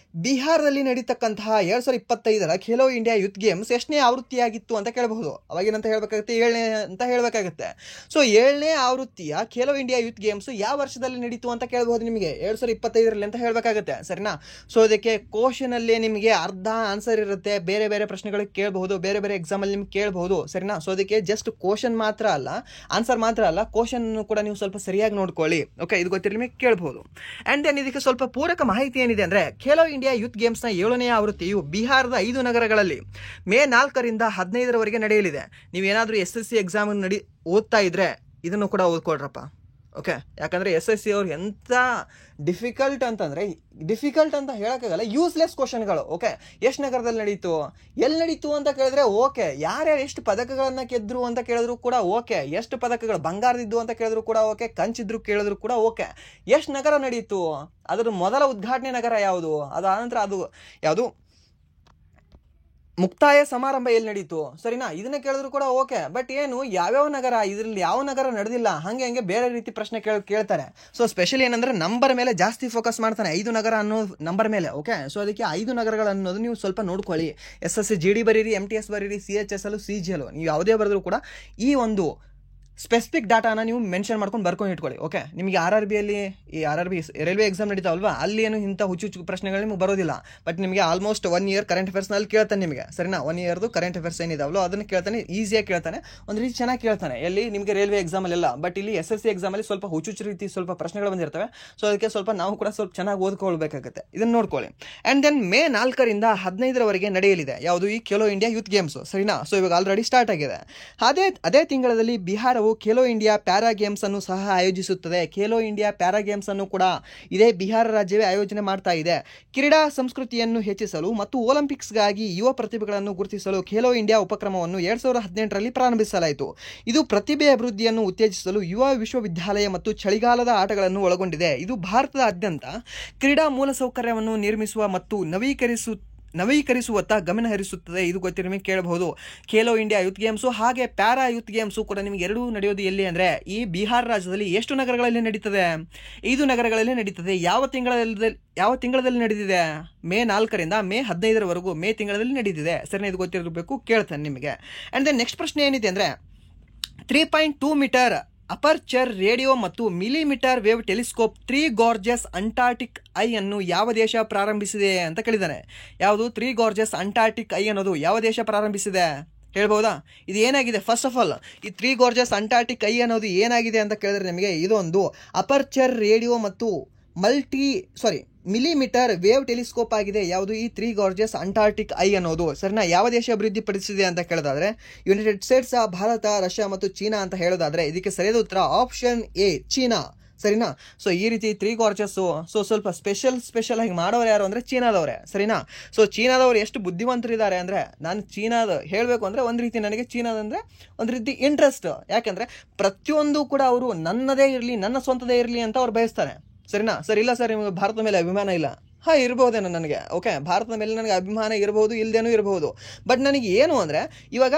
ಬಿಹಾರದಲ್ಲಿ ನಡೀತಕ್ಕಂತಹ 2025ರ ಖೇಲೋ ಇಂಡಿಯಾ ಯೂತ್ ಗೇಮ್ಸ್ ಎಷ್ಟನೇ ಆವೃತ್ತಿಯಾಗಿತ್ತು ಅಂತ ಕೇಳಬಹುದು. ಅವಾಗೇನಂತ ಹೇಳಬೇಕಾಗುತ್ತೆ? 7ನೇ ಅಂತ ಹೇಳಬೇಕಾಗುತ್ತೆ. ಸೊ 7ನೇ ಆವೃತ್ತಿಯ ಖೇಲೋ ಇಂಡಿಯಾ ಯೂತ್ ಗೇಮ್ಸ್ ಯಾವ ವರ್ಷದಲ್ಲಿ ನಡೀತು ಅಂತ ಕೇಳಬಹುದು ನಿಮಗೆ. 2025ರಲ್ಲಿ ಅಂತ ಹೇಳಬೇಕಾಗುತ್ತೆ. ಸರಿನಾ? ಸೊ ಇದಕ್ಕೆ ಕ್ವಶನಲ್ಲಿ ನಿಮಗೆ ಅರ್ಧ ಆನ್ಸರ್ ಇರುತ್ತೆ, ಬೇರೆ ಬೇರೆ ಪ್ರಶ್ನೆಗಳಿಗೆ ಕೇಳಬಹುದು, ಬೇರೆ ಬೇರೆ ಎಕ್ಸಾಮಲ್ಲಿ ನಿಮ್ಗೆ ಕೇಳಬಹುದು. ಸರಿನಾ? ಸೊ ಅದಕ್ಕೆ ಜಸ್ಟ್ ಕ್ವಶನ್ ಮಾತ್ರ ಅಲ್ಲ, ಆನ್ಸರ್ ಮಾತ್ರ ಅಲ್ಲ, ಕ್ವಶನ್ ಕೂಡ ನೀವು ಸ್ವಲ್ಪ ಸರಿಯಾಗಿ ನೋಡ್ಕೊಳ್ಳಿ. ಓಕೆ, ಇದು ಗೊತ್ತಿರಲಿ ನಿಮಗೆ ಕೇಳಬಹುದು. ಆ್ಯಂಡ್ ದೆನ್ ಇದಕ್ಕೆ ಸ್ವಲ್ಪ ಪೂರಕ ಮಾಹಿತಿ ಏನಿದೆ ಅಂದರೆ ಖೇಲೋ ಇಂಡಿಯಾ ಯೂತ್ ಗೇಮ್ಸ್ನ 7ನೇ ಆವೃತ್ತಿಯು ಬಿಹಾರದ 5 ನಗರಗಳಲ್ಲಿ ಮೇ 4ರಿಂದ 15ರವರೆಗೆ ನಡೆಯಲಿದೆ. ನೀವೇನಾದರೂ SSC ಎಕ್ಸಾಮ್ ಓದ್ತಾ ಇದ್ರೆ ಇದನ್ನು ಕೂಡ ಓದ್ಕೊಳ್ರಪ್ಪ. ಓಕೆ, ಯಾಕಂದರೆ SSC ಅವ್ರು ಎಂಥ ಡಿಫಿಕಲ್ಟ್ ಅಂತ ಹೇಳೋಕ್ಕಾಗಲ್ಲ, ಯೂಸ್ಲೆಸ್ ಕ್ವಶನ್ಗಳು. ಓಕೆ, ಎಷ್ಟು ನಗರದಲ್ಲಿ ನಡೀತು, ಎಲ್ಲಿ ನಡೀತು ಅಂತ ಕೇಳಿದ್ರೆ ಓಕೆ, ಯಾರ್ಯಾರು ಎಷ್ಟು ಪದಕಗಳನ್ನು ಗೆದ್ರು ಅಂತ ಕೇಳಿದ್ರು ಕೂಡ ಓಕೆ, ಎಷ್ಟು ಪದಕಗಳು ಬಂಗಾರದಿದ್ದು ಅಂತ ಕೇಳಿದ್ರು ಕೂಡ ಓಕೆ, ಕಂಚಿದ್ರು ಕೇಳಿದ್ರು ಕೂಡ ಓಕೆ, ಎಷ್ಟು ನಗರ ನಡೀತು, ಅದರ ಮೊದಲ ಉದ್ಘಾಟನೆ ನಗರ ಯಾವುದು, ಅದಾದ ನಂತರ ಅದು ಯಾವುದು ಮುಕ್ತಾಯ ಸಮಾರಂಭ ಎಲ್ಲಿ ನಡೀತು. ಸರಿನಾ? ಇದನ್ನ ಕೇಳಿದ್ರು ಕೂಡ ಓಕೆ. ಬಟ್ ಏನು ಯಾವ್ಯಾವ ನಗರ, ಇದರಲ್ಲಿ ಯಾವ ನಗರ ನಡೆದಿಲ್ಲ, ಹಂಗೆ ಬೇರೆ ರೀತಿ ಪ್ರಶ್ನೆ ಕೇಳ್ತಾರೆ. ಸೊ ಸ್ಪೆಷಲಿ ಏನಂದ್ರೆ ನಂಬರ್ ಮೇಲೆ ಜಾಸ್ತಿ ಫೋಕಸ್ ಮಾಡ್ತಾನೆ, 5 ನಗರ ಅನ್ನೋ ನಂಬರ್ ಮೇಲೆ. ಓಕೆ, ಸೊ ಅದಕ್ಕೆ 5 ನಗರಗಳು ಅನ್ನೋದು ನೀವು ಸ್ವಲ್ಪ ನೋಡ್ಕೊಳ್ಳಿ. SSC GD ಬರೀರಿ, MTS ಬರೀರಿ, CHSL CGL ನೀವು ಯಾವುದೇ ಬರೆದ್ರು ಕೂಡ ಈ ಒಂದು ಸ್ಪೆಸಿಫಿಕ್ ಡಾಟಾನ ನೀವು ಮೆನ್ಷನ್ ಮಾಡ್ಕೊಂಡು ಬರ್ಕೊಂಡು ಇಟ್ಕೊಳ್ಳಿ. ಓಕೆ, ನಿಮಗೆ RRBಯಲ್ಲಿ ಈ RRB ರೈಲ್ವೆ ಎಕ್ಸಾಮ್ ನಡೀತಾವಲ್ವಾ, ಅಲ್ಲಿ ಏನು ಇಂಥ ಹುಚ್ಚು ಪ್ರಶ್ನೆಗಳು ನಿಮಗೆ ಬರೋದಿಲ್ಲ. ಬಟ್ ನಿಮಗೆ ಆಲ್ಮೋಸ್ಟ್ 1 ಇಯರ್ ಕರೆಂಟ್ ಅಫೇರ್ಸ್ನಲ್ಲಿ ಕೇಳ್ತಾನೆ ನಿಮಗೆ. ಸರಿನಾ? 1 ಇಯರ್ದು ಕರೆಂಟ್ ಅಫೇರ್ಸ್ ಏನಿದಾವಲ್ಲೋ ಅದನ್ನು ಕೇಳ್ತಾನೆ, ಈಸಿಯಾಗಿ ಕೇಳ್ತಾನೆ, ಒಂದು ರೀತಿ ಚೆನ್ನಾಗಿ ಕೇಳ್ತಾನೆ. ಎಲ್ಲಿ ನಿಮಗೆ ರೈಲ್ವೆ ಎಕ್ಸಾಮಲ್ಲೆಲ್ಲ. ಬಟ್ ಇಲ್ಲಿ SSC ಎಕ್ಸಾಮಲ್ಲಿ ಸ್ವಲ್ಪ ಹುಚ್ಚು ರೀತಿ ಸ್ವಲ್ಪ ಪ್ರಶ್ನೆಗಳು ಬಂದಿರ್ತವೆ. ಸೊ ಅದಕ್ಕೆ ಸ್ವಲ್ಪ ನಾವು ಕೂಡ ಸ್ವಲ್ಪ ಚೆನ್ನಾಗಿ ಓದ್ಕೊಳ್ಬೇಕಾಗುತ್ತೆ. ಇದನ್ನು ನೋಡ್ಕೊಳ್ಳಿ. ಆ್ಯಂಡ್ ದೆನ್ ಮೇ 4ರಿಂದ 15ರವರೆಗೆ ನಡೆಯಲಿದೆ ಯಾವುದು ಈ ಖೇಲೋ ಇಂಡಿಯಾ ಯೂತ್ ಗೇಮ್ಸ್. ಸರಿನಾ? ಸೊ ಇವಾಗ ಆಲ್ರೆಡಿ ಸ್ಟಾರ್ಟ್ ಆಗಿದೆ. ಅದೇ ತಿಂಗಳಲ್ಲಿ ಬಿಹಾರವು ಖೇಲೋ ಇಂಡಿಯಾ ಪ್ಯಾರಾ ಗೇಮ್ಸ್ ಅನ್ನು ಸಹ ಆಯೋಜಿಸುತ್ತದೆ. ಖೇಲೋ ಇಂಡಿಯಾ ಪ್ಯಾರಾ ಗೇಮ್ಸ್ ಅನ್ನು ಕೂಡ ಇದೇ ಬಿಹಾರ ರಾಜ್ಯವೇ ಆಯೋಜನೆ ಮಾಡ್ತಾ ಇದೆ. ಕ್ರೀಡಾ ಸಂಸ್ಕೃತಿಯನ್ನು ಹೆಚ್ಚಿಸಲು ಮತ್ತು ಒಲಿಂಪಿಕ್ಸ್ಗಾಗಿ ಯುವ ಪ್ರತಿಭೆಗಳನ್ನು ಗುರುತಿಸಲು ಖೇಲೋ ಇಂಡಿಯಾ ಉಪಕ್ರಮವನ್ನು 2018ರಲ್ಲಿ ಪ್ರಾರಂಭಿಸಲಾಯಿತು. ಇದು ಪ್ರತಿಭೆ ಅಭಿವೃದ್ಧಿಯನ್ನು ಉತ್ತೇಜಿಸಲು ಯುವ ವಿಶ್ವವಿದ್ಯಾಲಯ ಮತ್ತು ಚಳಿಗಾಲದ ಆಟಗಳನ್ನು ಒಳಗೊಂಡಿದೆ. ಇದು ಭಾರತದಾದ್ಯಂತ ಕ್ರೀಡಾ ಮೂಲಸೌಕರ್ಯವನ್ನು ನಿರ್ಮಿಸುವ ಮತ್ತು ನವೀಕರಿಸುವತ್ತ ಗಮನ ಹರಿಸುತ್ತದೆ. ಇದು ಗೊತ್ತಿರೋ ನಿಮಗೆ ಕೇಳಬಹುದು. ಖೇಲೋ ಇಂಡಿಯಾ ಯೂತ್ ಗೇಮ್ಸು ಹಾಗೆ ಪ್ಯಾರಾ ಯೂತ್ ಗೇಮ್ಸು ಕೂಡ ನಿಮಗೆ ಎರಡೂ ನಡೆಯೋದು ಎಲ್ಲಿ ಅಂದರೆ ಈ ಬಿಹಾರ ರಾಜ್ಯದಲ್ಲಿ ಎಷ್ಟು ನಗರಗಳಲ್ಲಿ ನಡೀತದೆ? 5 ನಗರಗಳಲ್ಲಿ ನಡೀತದೆ. ಯಾವ ತಿಂಗಳಲ್ಲಿ ನಡೆದಿದೆ? ಮೇ 4ರಿಂದ ಮೇ 15ರವರೆಗೂ ಮೇ ತಿಂಗಳಲ್ಲಿ ನಡೀತಿದೆ. ಸರಿ, ಇದು ಗೊತ್ತಿರಬೇಕು, ಕೇಳ್ತಾನೆ ನಿಮಗೆ. ಆ್ಯಂಡ್ ದೆನ್ ನೆಕ್ಸ್ಟ್ ಪ್ರಶ್ನೆ ಏನಿದೆ ಅಂದರೆ 3.2 ಮೀಟರ್ ಅಪರ್ಚರ್ ರೇಡಿಯೋ ಮತ್ತು millimetre wave telescope 3 gorges Antarctic I ಅನ್ನು ಯಾವ ದೇಶ ಪ್ರಾರಂಭಿಸಿದೆ ಅಂತ ಕೇಳಿದ್ದಾನೆ. ಯಾವುದು 3 ಗಾರ್ಜಸ್ ಅಂಟಾರ್ಟಿಕ್ ಐ ಅನ್ನೋದು ಯಾವ ದೇಶ ಪ್ರಾರಂಭಿಸಿದೆ ಹೇಳ್ಬೋದಾ? ಇದು ಏನಾಗಿದೆ? ಫಸ್ಟ್ ಆಫ್ ಆಲ್ ಈ 3 ಗಾರ್ಜಸ್ ಅಂಟಾರ್ಟಿಕ್ ಐ ಅನ್ನೋದು ಏನಾಗಿದೆ ಅಂತ ಕೇಳಿದ್ರೆ ನಿಮಗೆ ಇದೊಂದು ಅಪರ್ಚರ್ ರೇಡಿಯೋ ಮತ್ತು ಮಿಲಿಮೀಟರ್ ವೇವ್ ಟೆಲಿಸ್ಕೋಪ್ ಆಗಿದೆ. ಯಾವುದು ಈ 3 ಗಾರ್ಜಸ್ ಅಂಟಾರ್ಟಿಕ್ ಐ ಅನ್ನೋದು. ಸರಿನಾ? ಯಾವ ದೇಶ ಅಭಿವೃದ್ಧಿಪಡಿಸಿದೆ ಅಂತ ಕೇಳೋದಾದ್ರೆ ಯುನೈಟೆಡ್ ಸ್ಟೇಟ್ಸ್, ಭಾರತ, ರಷ್ಯಾ ಮತ್ತು ಚೀನಾ ಅಂತ ಹೇಳೋದಾದ್ರೆ ಇದಕ್ಕೆ ಸರಿಯಾದ ಉತ್ತರ ಆಪ್ಷನ್ ಎ ಚೀನಾ. ಸರಿನಾ? ಸೊ ಈ ರೀತಿ 3 ಗಾರ್ಜಸ್ಸು ಸ್ವಲ್ಪ ಸ್ಪೆಷಲ್ ಆಗಿ ಮಾಡೋರು ಯಾರು ಅಂದರೆ ಚೀನಾದವರೇ. ಸರಿನಾ? ಸೊ ಚೀನಾದವರು ಎಷ್ಟು ಬುದ್ಧಿವಂತರಿದ್ದಾರೆ ಅಂದರೆ, ನಾನು ಚೀನಾದ ಹೇಳಬೇಕು ಅಂದರೆ ಒಂದು ರೀತಿ ನನಗೆ ಚೀನಾದಂದರೆ ಒಂದು ರೀತಿ ಇಂಟ್ರೆಸ್ಟ್. ಯಾಕೆಂದರೆ ಪ್ರತಿಯೊಂದು ಕೂಡ ಅವರು ನನ್ನದೇ ಇರಲಿ, ನನ್ನ ಸ್ವಂತದೇ ಇರಲಿ ಅಂತ ಅವ್ರು ಬಯಸ್ತಾರೆ. ಸರಿನಾ? ಸರ್ ಇಲ್ಲ ಸರ್ ನಿಮಗೆ ಭಾರತದ ಮೇಲೆ ಅಭಿಮಾನ ಇಲ್ಲ. ಇರ್ಬೋದೇನೋ ನನಗೆ. ಓಕೆ, ಭಾರತದ ಮೇಲೆ ನನಗೆ ಅಭಿಮಾನ ಇರಬಹುದು, ಇಲ್ಲದೇನೂ ಇರಬಹುದು. ಬಟ್ ನನಗೆ ಏನು ಅಂದರೆ ಇವಾಗ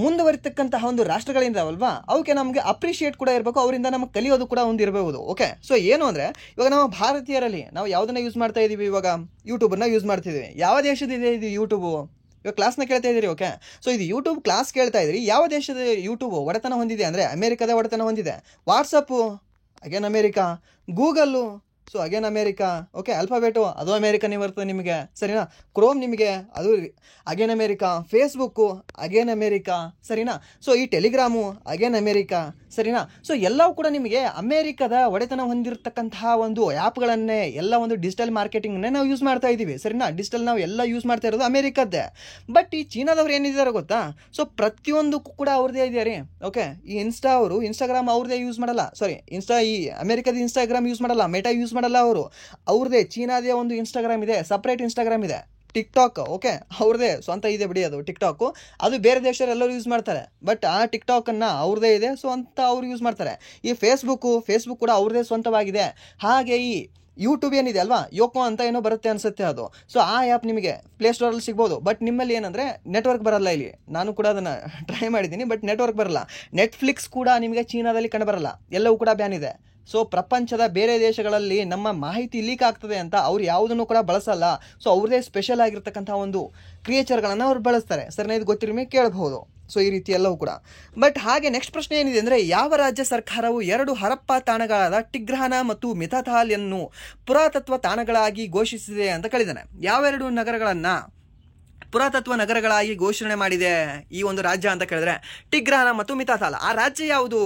ಮುಂದುವರಿತಕ್ಕಂತಹ ಒಂದು ರಾಷ್ಟ್ರಗಳಿಂದಾವಲ್ವಾ ಅವಕ್ಕೆ ನಮಗೆ ಅಪ್ರಿಷಿಯೇಟ್ ಕೂಡ ಇರಬೇಕು, ಅವರಿಂದ ನಮಗೆ ಕಲಿಯೋದು ಕೂಡ ಒಂದು ಇರಬಹುದು. ಓಕೆ, ಸೊ ಏನು ಅಂದರೆ ಇವಾಗ ನಾವು ಭಾರತೀಯರಲ್ಲಿ ನಾವು ಯಾವುದನ್ನ ಯೂಸ್ ಮಾಡ್ತಾ ಇದ್ದೀವಿ, ಇವಾಗ ಯೂಟ್ಯೂಬನ್ನು ಯೂಸ್ ಮಾಡ್ತಿದ್ದೀವಿ. ಯಾವ ದೇಶದಿದೆ ಇದು ಯೂಟ್ಯೂಬು? ಇವಾಗ ಕ್ಲಾಸ್ನ ಕೇಳ್ತಾ ಇದ್ದೀರಿ. ಓಕೆ, ಸೊ ಇದು ಯೂಟ್ಯೂಬ್ ಕ್ಲಾಸ್ ಕೇಳ್ತಾ ಇದ್ದೀರಿ. ಯಾವ ದೇಶದ ಯೂಟ್ಯೂಬು ಒಡೆತನ ಹೊಂದಿದೆ ಅಂದರೆ ಅಮೇರಿಕಾದ ಒಡೆತನ ಹೊಂದಿದೆ. WhatsApp again America, Google so again America. Okay, ಅಲ್ಫಾಬೆಟು ಅದು ಅಮೇರಿಕನೇ ಬರ್ತದೆ ನಿಮಗೆ, ಸರಿನಾ. ಕ್ರೋಮ್ ನಿಮಗೆ ಅದು again America, Facebook again America, ಸರಿನಾ. ಸೊ ಈ ಟೆಲಿಗ್ರಾಮು ಅಗೇನ್ ಅಮೇರಿಕಾ, ಸರಿನಾ. ಸೊ ಎಲ್ಲವೂ ಕೂಡ ನಿಮಗೆ ಅಮೇರಿಕಾದ ಒಡೆತನ ಹೊಂದಿರತಕ್ಕಂತಹ ಒಂದು ಆ್ಯಪ್ಗಳನ್ನೇ, ಎಲ್ಲ ಒಂದು ಡಿಜಿಟಲ್ ಮಾರ್ಕೆಟಿಂಗ್ನೇ ನಾವು ಯೂಸ್ ಮಾಡ್ತಾ ಇದ್ದೀವಿ, ಸರಿನಾ. ಡಿಜಿಟಲ್ ನಾವು ಎಲ್ಲ ಯೂಸ್ ಮಾಡ್ತಾ ಇರೋದು ಅಮೇರಿಕದ್ದೇ. ಬಟ್ ಈ ಚೀನಾದವ್ರು ಏನಿದ್ದಾರೆ ಗೊತ್ತಾ, ಸೊ ಪ್ರತಿಯೊಂದಕ್ಕೂ ಕೂಡ ಅವ್ರದ್ದೇ ಇದೆ ರೀ. ಓಕೆ, ಈ ಇನ್ಸ್ಟಾಗ್ರಾಮ್ ಅವ್ರದ್ದೇ ಯೂಸ್ ಮಾಡಲ್ಲ, ಸಾರಿ ಈ ಅಮೇರಿಕಾದ ಇನ್ಸ್ಟಾಗ್ರಾಮ್ ಯೂಸ್ ಮಾಡಲ್ಲ, ಮೆಟಾ ಯೂಸ್ ಮಾಡಲ್ಲ ಅವರು. ಅವ್ರದ್ದೇ ಚೀನಾದೇ ಒಂದು ಇನ್ಸ್ಟಾಗ್ರಾಮ್ ಇದೆ, ಸಪ್ರೇಟ್ ಇನ್ಸ್ಟಾಗ್ರಾಮ್ ಇದೆ. ಟಿಕ್ಟಾಕ್ ಓಕೆ ಅವ್ರದ್ದೇ ಸ್ವಂತ ಇದೆ ಬಿಡಿ, ಅದು ಟಿಕ್ಟಾಕು ಅದು ಬೇರೆ ದೇಶದಲ್ಲರೂ ಯೂಸ್ ಮಾಡ್ತಾರೆ. ಬಟ್ ಆ ಟಿಕ್ಟಾಕನ್ನು ಅವ್ರದ್ದೇ ಇದೆ, ಸೊ ಅಂತ ಅವ್ರು ಯೂಸ್ ಮಾಡ್ತಾರೆ. ಈ ಫೇಸ್ಬುಕ್ ಕೂಡ ಅವ್ರದ್ದೇ ಸ್ವಂತವಾಗಿದೆ. ಹಾಗೆ ಈ ಯೂಟ್ಯೂಬ್ ಏನಿದೆ ಅಲ್ವಾ, ಯೋಕೋ ಅಂತ ಏನೋ ಬರುತ್ತೆ ಅನಿಸುತ್ತೆ ಅದು. ಸೊ ಆ ಆ್ಯಪ್ ನಿಮಗೆ ಪ್ಲೇಸ್ಟೋರಲ್ಲಿ ಸಿಗ್ಬೋದು. ಬಟ್ ನಿಮ್ಮಲ್ಲಿ ಏನಂದರೆ ನೆಟ್ವರ್ಕ್ ಬರಲ್ಲ. ಇಲ್ಲಿ ನಾನು ಕೂಡ ಅದನ್ನು ಟ್ರೈ ಮಾಡಿದ್ದೀನಿ, ಬಟ್ ನೆಟ್ವರ್ಕ್ ಬರಲ್ಲ. ನೆಟ್ಫ್ಲಿಕ್ಸ್ ಕೂಡ ನಿಮಗೆ ಚೀನಾದಲ್ಲಿ ಕಂಡುಬರಲ್ಲ, ಎಲ್ಲವೂ ಕೂಡ ಬ್ಯಾನ್ ಇದೆ. ಸೊ ಪ್ರಪಂಚದ ಬೇರೆ ದೇಶಗಳಲ್ಲಿ ನಮ್ಮ ಮಾಹಿತಿ ಲೀಕ್ ಆಗ್ತದೆ ಅಂತ ಅವ್ರು ಯಾವುದನ್ನು ಕೂಡ ಬಳಸಲ್ಲ. ಸೊ ಅವ್ರದೇ ಸ್ಪೆಷಲ್ ಆಗಿರ್ತಕ್ಕಂಥ ಒಂದು ಕ್ರಿಯೇಚರ್ಗಳನ್ನು ಅವ್ರು ಬಳಸ್ತಾರೆ. ಸರಿನಾ, ಇದು ಗೊತ್ತಿರೋ ಕೇಳಬಹುದು. ಸೊ ಈ ರೀತಿ ಎಲ್ಲವೂ ಕೂಡ. ಬಟ್ ಹಾಗೆ ನೆಕ್ಸ್ಟ್ ಪ್ರಶ್ನೆ ಏನಿದೆ ಅಂದರೆ, ಯಾವ ರಾಜ್ಯ ಸರ್ಕಾರವು 2 ಹರಪ್ಪ ತಾಣಗಳಾದ ಟಿಗ್ರಾನ ಮತ್ತು ಮಿತಾಥಾಲ್ಯನ್ನು ಪುರಾತತ್ವ ತಾಣಗಳಾಗಿ ಘೋಷಿಸಿದೆ ಅಂತ ಕೇಳಿದ್ದಾನೆ. ಯಾವೆರಡು ನಗರಗಳನ್ನು ಪುರಾತತ್ವ ನಗರಗಳಾಗಿ ಘೋಷಣೆ ಮಾಡಿದೆ ಈ ಒಂದು ರಾಜ್ಯ ಅಂತ ಕೇಳಿದ್ರೆ, ಟಿಗ್ರಾನ ಮತ್ತು ಮಿತಾಥಾಲ್. ಆ ರಾಜ್ಯ ಯಾವುದು?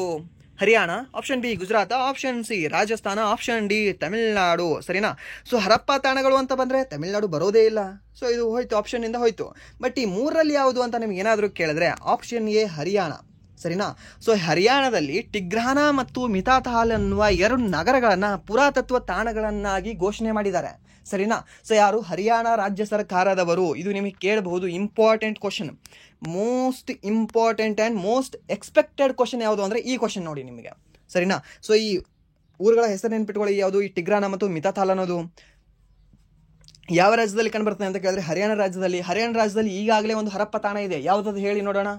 Haryana, option B Gujarat, option C Rajasthan, option D Tamil Nadu, ಸರಿನಾ. ಸೊ ಹರಪ್ಪ ತಾಣಗಳು ಅಂತ ಬಂದರೆ ತಮಿಳುನಾಡು ಬರೋದೇ ಇಲ್ಲ. ಸೊ ಇದು ಹೋಯ್ತು, ಆಪ್ಷನ್ನಿಂದ ಹೋಯ್ತು. ಬಟ್ ಈ ಮೂರರಲ್ಲಿ ಯಾವುದು ಅಂತ ನಿಮ್ಗೆ ಏನಾದರೂ ಕೇಳಿದ್ರೆ ಆಪ್ಷನ್ ಎ ಹರಿಯಾಣ, ಸರಿನಾ. ಸೊ ಹರಿಯಾಣದಲ್ಲಿ ಟಿಗ್ರಾನ ಮತ್ತು ಮಿತಾಥಾಲ್ ಅನ್ನುವ 2 ನಗರಗಳನ್ನು ಪುರಾತತ್ವ ತಾಣಗಳನ್ನಾಗಿ ಘೋಷಣೆ ಮಾಡಿದ್ದಾರೆ, ಸರಿನಾ. ಸೊ ಯಾರು? ಹರಿಯಾಣ ರಾಜ್ಯ ಸರ್ಕಾರದವರು. ಇದು ನಿಮಗೆ ಕೇಳಬಹುದು, important question, most important and most expected question ಯಾವುದು ಅಂದರೆ ಈ ಕ್ವಶನ್ ನೋಡಿ ನಿಮಗೆ, ಸರಿನಾ. ಸೊ ಈ ಊರುಗಳ ಹೆಸರು ನೆನ್ಪಿಟ್ಕೊಳ್ಳಿ. ಯಾವುದು? ಈ ಟಿಗ್ರಾನ ಮತ್ತು ಮಿತಾಥಾಲ್ ಅನ್ನೋದು ಯಾವ ರಾಜ್ಯದಲ್ಲಿ ಕಂಡುಬರ್ತದೆ ಅಂತ ಕೇಳಿದ್ರೆ ಹರಿಯಾಣ ರಾಜ್ಯದಲ್ಲಿ. ಹರಿಯಾಣ ರಾಜ್ಯದಲ್ಲಿ ಈಗಾಗಲೇ ಒಂದು ಹರಪ್ಪ ತಾಣ ಇದೆ. ಯಾವುದದು ಹೇಳಿ ನೋಡೋಣ?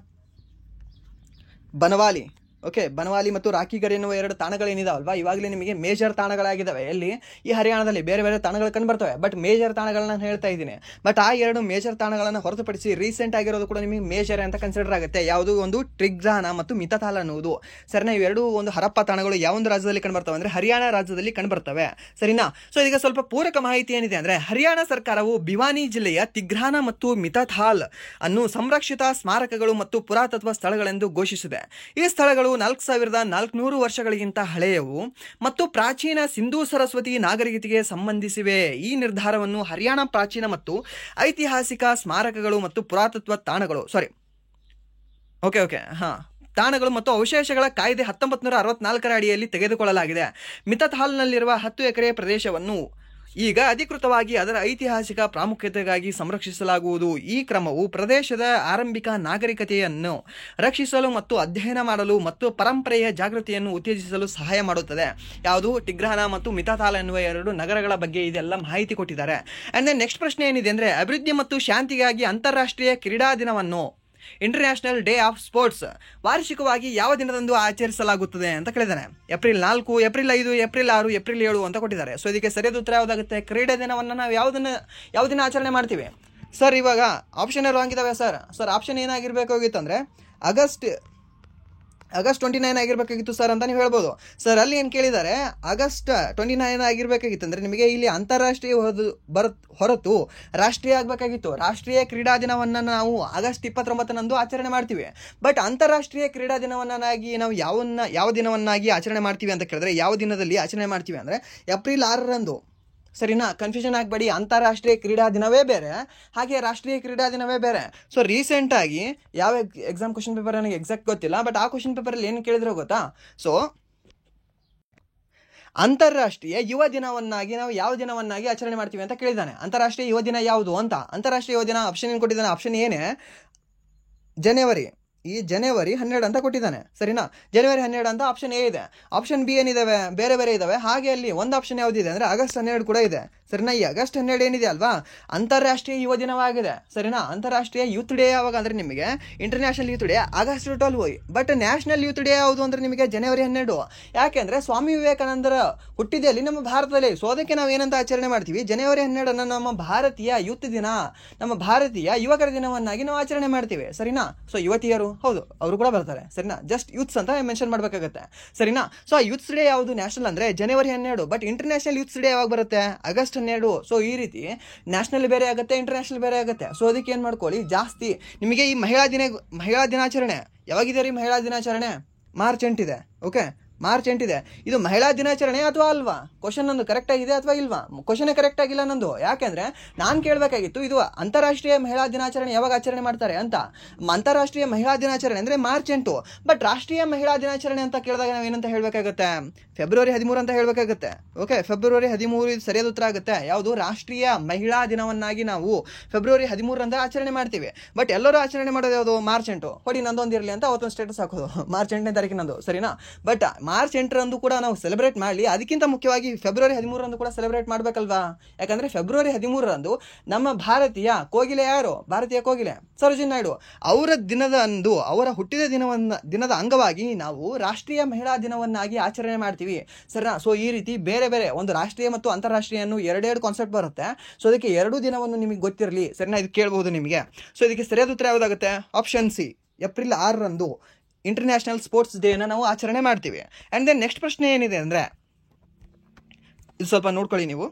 ಬನವಾಲಿ. ಓಕೆ, ಬನವಾಲಿ ಮತ್ತು ರಾಖಿಗರ್ ಎನ್ನುವ 2 ತಾಣಗಳೇನಿದಾವಲ್ವಾ, ಇವಾಗಲೇ ನಿಮಗೆ ಮೇಜರ್ ತಾಣಗಳಾಗಿದ್ದಾವೆ. ಎಲ್ಲಿ? ಈ ಹರಿಯಾಣದಲ್ಲಿ ಬೇರೆ ಬೇರೆ ತಾಣಗಳು ಕಂಡು ಬರ್ತವೆ, ಬಟ್ ಮೇಜರ್ ತಾಣಗಳನ್ನ ನಾನು ಹೇಳ್ತಾ ಇದ್ದೀನಿ. ಬಟ್ ಆ 2 ಮೇಜರ್ ತಾಣಗಳನ್ನು ಹೊರತುಪಡಿಸಿ ರೀಸೆಂಟ್ ಆಗಿರೋದು ಕೂಡ ನಿಮಗೆ ಮೇಜರ್ ಅಂತ ಕನ್ಸಿಡರ್ ಆಗುತ್ತೆ. ಯಾವುದು? ಒಂದು ಟಿಗ್ರಾನ ಮತ್ತು ಮಿತಾಥಾಲ್ ಅನ್ನುವುದು, ಸರಿನಾ. ಇವೆರಡು ಒಂದು ಹರಪ್ಪ ತಾಣಗಳು ಯಾವೊಂದು ರಾಜ್ಯದಲ್ಲಿ ಕಂಡುಬರ್ತವೆ ಅಂದರೆ ಹರಿಯಾಣ ರಾಜ್ಯದಲ್ಲಿ ಕಂಡುಬರ್ತವೆ, ಸರಿನಾ. ಸೊ ಈಗ ಸ್ವಲ್ಪ ಪೂರಕ ಮಾಹಿತಿ ಏನಿದೆ ಅಂದರೆ, ಹರಿಯಾಣ ಸರ್ಕಾರವು ಭಿವಾನಿ ಜಿಲ್ಲೆಯ ಟಿಗ್ರಾನ ಮತ್ತು ಮಿತಾಥಾಲ್ ಅನ್ನು ಸಂರಕ್ಷಿತ ಸ್ಮಾರಕಗಳು ಮತ್ತು ಪುರಾತತ್ವ ಸ್ಥಳಗಳೆಂದು ಘೋಷಿಸಿದೆ. ಈ ಸ್ಥಳಗಳು 4400 ವರ್ಷಗಳಿಗಿಂತ ಹಳೆಯವು ಮತ್ತು ಪ್ರಾಚೀನ ಸಿಂಧೂ ಸರಸ್ವತಿ ನಾಗರಿಕತೆಗೆ ಸಂಬಂಧಿಸಿವೆ. ಈ ನಿರ್ಧಾರವನ್ನು ಹರಿಯಾಣ ಪ್ರಾಚೀನ ಮತ್ತು ಐತಿಹಾಸಿಕ ಸ್ಮಾರಕಗಳು ಮತ್ತು ಪುರಾತತ್ವ ತಾಣಗಳು ತಾಣಗಳು ಮತ್ತು ಅವಶೇಷಗಳ ಕಾಯ್ದೆ 1964ರ ಅಡಿಯಲ್ಲಿ ತೆಗೆದುಕೊಳ್ಳಲಾಗಿದೆ. ಮಿತಾಥಾಲ್ನಲ್ಲಿರುವ 10 ಎಕರೆ ಪ್ರದೇಶವನ್ನು ಈಗ ಅಧಿಕೃತವಾಗಿ ಅದರ ಐತಿಹಾಸಿಕ ಪ್ರಾಮುಖ್ಯತೆಗಾಗಿ ಸಂರಕ್ಷಿಸಲಾಗುವುದು. ಈ ಕ್ರಮವು ಪ್ರದೇಶದ ಆರಂಭಿಕ ನಾಗರಿಕತೆಯನ್ನು ರಕ್ಷಿಸಲು ಮತ್ತು ಅಧ್ಯಯನ ಮಾಡಲು ಮತ್ತು ಪರಂಪರೆಯ ಜಾಗೃತಿಯನ್ನು ಉತ್ತೇಜಿಸಲು ಸಹಾಯ ಮಾಡುತ್ತದೆ. ಯಾವುದು? ಟಿಗ್ರಾನ ಮತ್ತು ಮಿತಾಥಾಲ್ ಎನ್ನುವ 2 ನಗರಗಳ ಬಗ್ಗೆ ಇದೆಲ್ಲ ಮಾಹಿತಿ ಕೊಟ್ಟಿದ್ದಾರೆ. ಆ್ಯಂಡ್ ದೆನ್ ನೆಕ್ಸ್ಟ್ ಪ್ರಶ್ನೆ ಏನಿದೆ ಅಂದರೆ, ಅಭಿವೃದ್ಧಿ ಮತ್ತು ಶಾಂತಿಗಾಗಿ ಅಂತಾರಾಷ್ಟ್ರೀಯ ಕ್ರೀಡಾ ದಿನವನ್ನು ಇಂಟರ್ನ್ಯಾಷನಲ್ ಡೇ ಆಫ್ ಸ್ಪೋರ್ಟ್ಸ್ ವಾರ್ಷಿಕವಾಗಿ ಯಾವ ದಿನದಂದು ಆಚರಿಸಲಾಗುತ್ತದೆ ಅಂತ ಕೇಳಿದ್ದಾನೆ. ಏಪ್ರಿಲ್ 4, ಏಪ್ರಿಲ್ 5, ಏಪ್ರಿಲ್ 6, ಏಪ್ರಿಲ್ 7 ಅಂತ ಕೊಟ್ಟಿದ್ದಾರೆ. ಸೊ ಇದಕ್ಕೆ ಸರಿಯಾದ ಉತ್ತರ ಯಾವುದಾಗುತ್ತೆ? ಕ್ರೀಡಾ ದಿನವನ್ನು ನಾವು ಯಾವ ದಿನ ಆಚರಣೆ ಮಾಡ್ತೀವಿ ಸರ್? ಇವಾಗ ಆಪ್ಷನ್ ರಾಂಗ್ ಇದಾವೆ ಸರ್. ಆಪ್ಷನ್ ಏನಾಗಿರ್ಬೇಕಾಗಿತ್ತು ಅಂದರೆ ಆಗಸ್ಟ್ 29 ಆಗಿರಬೇಕಾಗಿತ್ತು ಸರ್ ಅಂತ ನೀವು ಹೇಳ್ಬೋದು. ಸರ್ ಅಲ್ಲಿ ಏನು ಕೇಳಿದ್ದಾರೆ, ಆಗಸ್ಟ್ 29 ಆಗಿರಬೇಕಾಗಿತ್ತು ಅಂದರೆ ನಿಮಗೆ ಇಲ್ಲಿ ಅಂತಾರಾಷ್ಟ್ರೀಯ ಹೊರತು ರಾಷ್ಟ್ರೀಯ ಆಗಬೇಕಾಗಿತ್ತು. ರಾಷ್ಟ್ರೀಯ ಕ್ರೀಡಾ ದಿನವನ್ನು ನಾವು ಆಗಸ್ಟ್ 29 ಆಚರಣೆ ಮಾಡ್ತೀವಿ. ಬಟ್ ಅಂತಾರಾಷ್ಟ್ರೀಯ ಕ್ರೀಡಾ ದಿನವನ್ನಾಗಿ ನಾವು ಯಾವ ದಿನವನ್ನಾಗಿ ಆಚರಣೆ ಮಾಡ್ತೀವಿ ಅಂತ ಕೇಳಿದ್ರೆ, ಯಾವ ದಿನದಲ್ಲಿ ಆಚರಣೆ ಮಾಡ್ತೀವಿ ಅಂದರೆ ಏಪ್ರಿಲ್ 6ರಂದು, ಸರಿನಾ. ಕನ್ಫ್ಯೂಷನ್ ಆಗಬೇಡಿ, ಅಂತಾರಾಷ್ಟ್ರೀಯ ಕ್ರೀಡಾ ದಿನವೇ ಬೇರೆ, ಹಾಗೆ ರಾಷ್ಟ್ರೀಯ ಕ್ರೀಡಾ ದಿನವೇ ಬೇರೆ. ಸೊ ರೀಸೆಂಟಾಗಿ ಯಾವ ಎಕ್ಸಾಮ್ ಕ್ವಶನ್ ಪೇಪರ್ ನನಗೆ ಎಕ್ಸಾಕ್ಟ್ ಗೊತ್ತಿಲ್ಲ, ಬಟ್ ಆ ಕ್ವಶನ್ ಪೇಪರಲ್ಲಿ ಏನು ಕೇಳಿದ್ರು ಗೊತ್ತಾ? ಸೊ ಅಂತಾರಾಷ್ಟ್ರೀಯ ಯುವ ದಿನವನ್ನಾಗಿ ನಾವು ಯಾವ ದಿನವನ್ನಾಗಿ ಆಚರಣೆ ಮಾಡ್ತೀವಿ ಅಂತ ಕೇಳಿದ್ದಾನೆ. ಅಂತಾರಾಷ್ಟ್ರೀಯ ಯುವ ದಿನ ಯಾವುದು ಅಂತ. ಅಂತಾರಾಷ್ಟ್ರೀಯ ಯುವ ದಿನ ಆಪ್ಷನ್ ಏನು ಕೊಟ್ಟಿದ್ದಾನೆ? ಆಪ್ಷನ್ ಏನೇ ಜನವರಿ 12 ಅಂತ ಕೊಟ್ಟಿದ್ದಾನೆ, ಸರಿನಾ. ಜನವರಿ 12 ಅಂತ ಆಪ್ಷನ್ ಎ ಇದೆ. ಆಪ್ಷನ್ ಬಿ ಏನಿದಾವೆ? ಬೇರೆ ಬೇರೆ ಇದಾವೆ. ಹಾಗೆ ಅಲ್ಲಿ ಒಂದು ಆಪ್ಷನ್ ಯಾವುದಿದೆ ಅಂದರೆ ಆಗಸ್ಟ್ 12 ಕೂಡ ಇದೆ, ಸರಿನಾ. ಈ ಆಗಸ್ಟ್ 12 ಏನಿದೆ ಅಲ್ವಾ, ಅಂತಾರಾಷ್ಟ್ರೀಯ ಯುವ ದಿನವಾಗಿದೆ. ಸರಿನಾ. ಅಂತಾರಾಷ್ಟ್ರೀಯ ಯೂತ್ ಡೇ ಯಾವಾಗ ಅಂದರೆ ನಿಮಗೆ international youth day August 12. But national youth day ಯಾವುದು ಅಂದರೆ ನಿಮಗೆ ಜನವರಿ 12. ಯಾಕೆಂದರೆ ಸ್ವಾಮಿ ವಿವೇಕಾನಂದರ ಹುಟ್ಟಿದಲ್ಲಿ ನಮ್ಮ ಭಾರತದಲ್ಲಿ. ಸೊ ಅದಕ್ಕೆ ನಾವು ಏನಂತ ಆಚರಣೆ ಮಾಡ್ತೀವಿ, ಜನವರಿ 12 ನಮ್ಮ ಭಾರತೀಯ ಯೂತ್ ದಿನ, ನಮ್ಮ ಭಾರತೀಯ ಯುವಕರ ದಿನವನ್ನಾಗಿ ನಾವು ಆಚರಣೆ ಮಾಡ್ತೀವಿ. ಸರಿನಾ. ಸೊ ಯುವತಿಯರು ಹೌದು ಅವರು ಕೂಡ ಬರ್ತಾರೆ. ಸರಿನಾ. ಜಸ್ಟ್ ಯೂತ್ಸ್ ಅಂತ ಮೆನ್ಷನ್ ಮಾಡಬೇಕಾಗುತ್ತೆ. ಸರಿನಾ. ಸೊ ಆ ಯೂತ್ಸ್ ಡೇ ಯಾವುದು ನ್ಯಾಷನಲ್ ಅಂದರೆ ಜನವರಿ 12. ಬಟ್ ಇಂಟರ್ನ್ಯಾಷನಲ್ ಯೂತ್ಸ್ ಡೇ ಯಾವಾಗ ಬರುತ್ತೆ, ಆಗಸ್ಟ್ 12. ಸೊ ಈ ರೀತಿ ನ್ಯಾಷನಲ್ ಬೇರೆ ಆಗುತ್ತೆ, ಇಂಟರ್ನ್ಯಾಷನಲ್ ಬೇರೆ ಆಗುತ್ತೆ. ಸೊ ಅದಕ್ಕೆ ಏನು ಮಾಡ್ಕೊಳ್ಳಿ, ಜಾಸ್ತಿ ನಿಮಗೆ ಈ ಮಹಿಳಾ ದಿನಾಚರಣೆ ಯಾವಾಗಿದೆ ರೀ, ಮಹಿಳಾ ದಿನಾಚರಣೆ ಮಾರ್ಚ್ 8 ಇದೆ. ಓಕೆ, ಮಾರ್ಚ್ 8 ಇದೆ. ಇದು ಮಹಿಳಾ ದಿನಾಚರಣೆ ಅಥವಾ ಅಲ್ವಾ? ಕ್ವಶನ್ ನಂದು ಕರೆಕ್ಟ್ ಆಗಿದೆ ಅಥವಾ ಇಲ್ವಾ? ಕ್ವಶನೇ ಕರೆಕ್ಟ್ ಆಗಿಲ್ಲ ನಂದು. ಯಾಕೆಂದ್ರೆ ನಾನು ಕೇಳಬೇಕಾಗಿತ್ತು ಇದು ಅಂತಾರಾಷ್ಟ್ರೀಯ ಮಹಿಳಾ ದಿನಾಚರಣೆ ಯಾವಾಗ ಆಚರಣೆ ಮಾಡ್ತಾರೆ ಅಂತ. ಅಂತಾರಾಷ್ಟ್ರೀಯ ಮಹಿಳಾ ದಿನಾಚರಣೆ ಅಂದರೆ ಮಾರ್ಚ್ 8. ಬಟ್ ರಾಷ್ಟ್ರೀಯ ಮಹಿಳಾ ದಿನಾಚರಣೆ ಅಂತ ಕೇಳಿದಾಗ ನಾವು ಏನಂತ ಹೇಳಬೇಕಾಗುತ್ತೆ, ಫೆಬ್ರವರಿ 13 ಅಂತ ಹೇಳಬೇಕಾಗುತ್ತೆ. ಓಕೆ, ಫೆಬ್ರವರಿ 13 ಇದು ಸರಿಯಾದ ಉತ್ತರ ಆಗುತ್ತೆ. ಯಾವುದು, ರಾಷ್ಟ್ರೀಯ ಮಹಿಳಾ ದಿನವನ್ನಾಗಿ ನಾವು ಫೆಬ್ರವರಿ 13 ಆಚರಣೆ ಮಾಡ್ತೀವಿ. ಬಟ್ ಎಲ್ಲರೂ ಆಚರಣೆ ಮಾಡೋದು ಯಾವುದು, ಮಾರ್ಚ್ 8. ಹೊಡಿ ನಂದೊಂದಿರಲಿ ಅಂತ ಅವತ್ತೊಂದು ಸ್ಟೇಟಸ್ ಹಾಕೋದು ಮಾರ್ಚ್ 8ನೇ ತಾರೀಕಿನಂದು. ಸರಿನಾ. ಬಟ್ ಮಾರ್ಚ್ 8 ಕೂಡ ನಾವು ಸೆಲೆಬ್ರೇಟ್ ಮಾಡಲಿ, ಅದಕ್ಕಿಂತ ಮುಖ್ಯವಾಗಿ ಫೆಬ್ರವರಿ 13 ಕೂಡ ಸೆಲೆಬ್ರೇಟ್ ಮಾಡಬೇಕಲ್ವಾ? ಯಾಕಂದರೆ ಫೆಬ್ರವರಿ 13 ನಮ್ಮ ಭಾರತೀಯ ಕೋಗಿಲೆ ಯಾರು, ಭಾರತೀಯ ಕೋಗಿಲೆ ಸರೋಜಿನಿ ನಾಯ್ಡು ಅವರ ದಿನದಂದು, ಅವರ ಹುಟ್ಟಿದ ದಿನದ ಅಂಗವಾಗಿ ನಾವು ರಾಷ್ಟ್ರೀಯ ಮಹಿಳಾ ದಿನವನ್ನಾಗಿ ಆಚರಣೆ ಮಾಡ್ತೀವಿ. ಸರಿನಾ. ಸೊ ಈ ರೀತಿ ಬೇರೆ ಬೇರೆ ಒಂದು ರಾಷ್ಟ್ರೀಯ ಮತ್ತು ಅಂತಾರಾಷ್ಟ್ರೀಯ ಎರಡೆರಡು ಕಾನ್ಸೆಪ್ಟ್ ಬರುತ್ತೆ. ಸೊ ಅದಕ್ಕೆ ಎರಡೂ ದಿನವನ್ನು ನಿಮಗೆ ಗೊತ್ತಿರಲಿ. ಸರಿನಾ. ಇದು ಕೇಳಬಹುದು ನಿಮಗೆ. ಸೊ ಇದಕ್ಕೆ ಸರಿಯಾದ ಉತ್ತರ ಯಾವುದಾಗುತ್ತೆ, option C, April 6 international sports ಡೇನ ನಾವು ಆಚರಣೆ ಮಾಡ್ತೀವಿ. ಆ್ಯಂಡ್ ದೆನ್ ನೆಕ್ಸ್ಟ್ ಪ್ರಶ್ನೆ ಏನಿದೆ ಅಂದರೆ, ಇದು ಸ್ವಲ್ಪ ನೋಡ್ಕೊಳ್ಳಿ ನೀವು.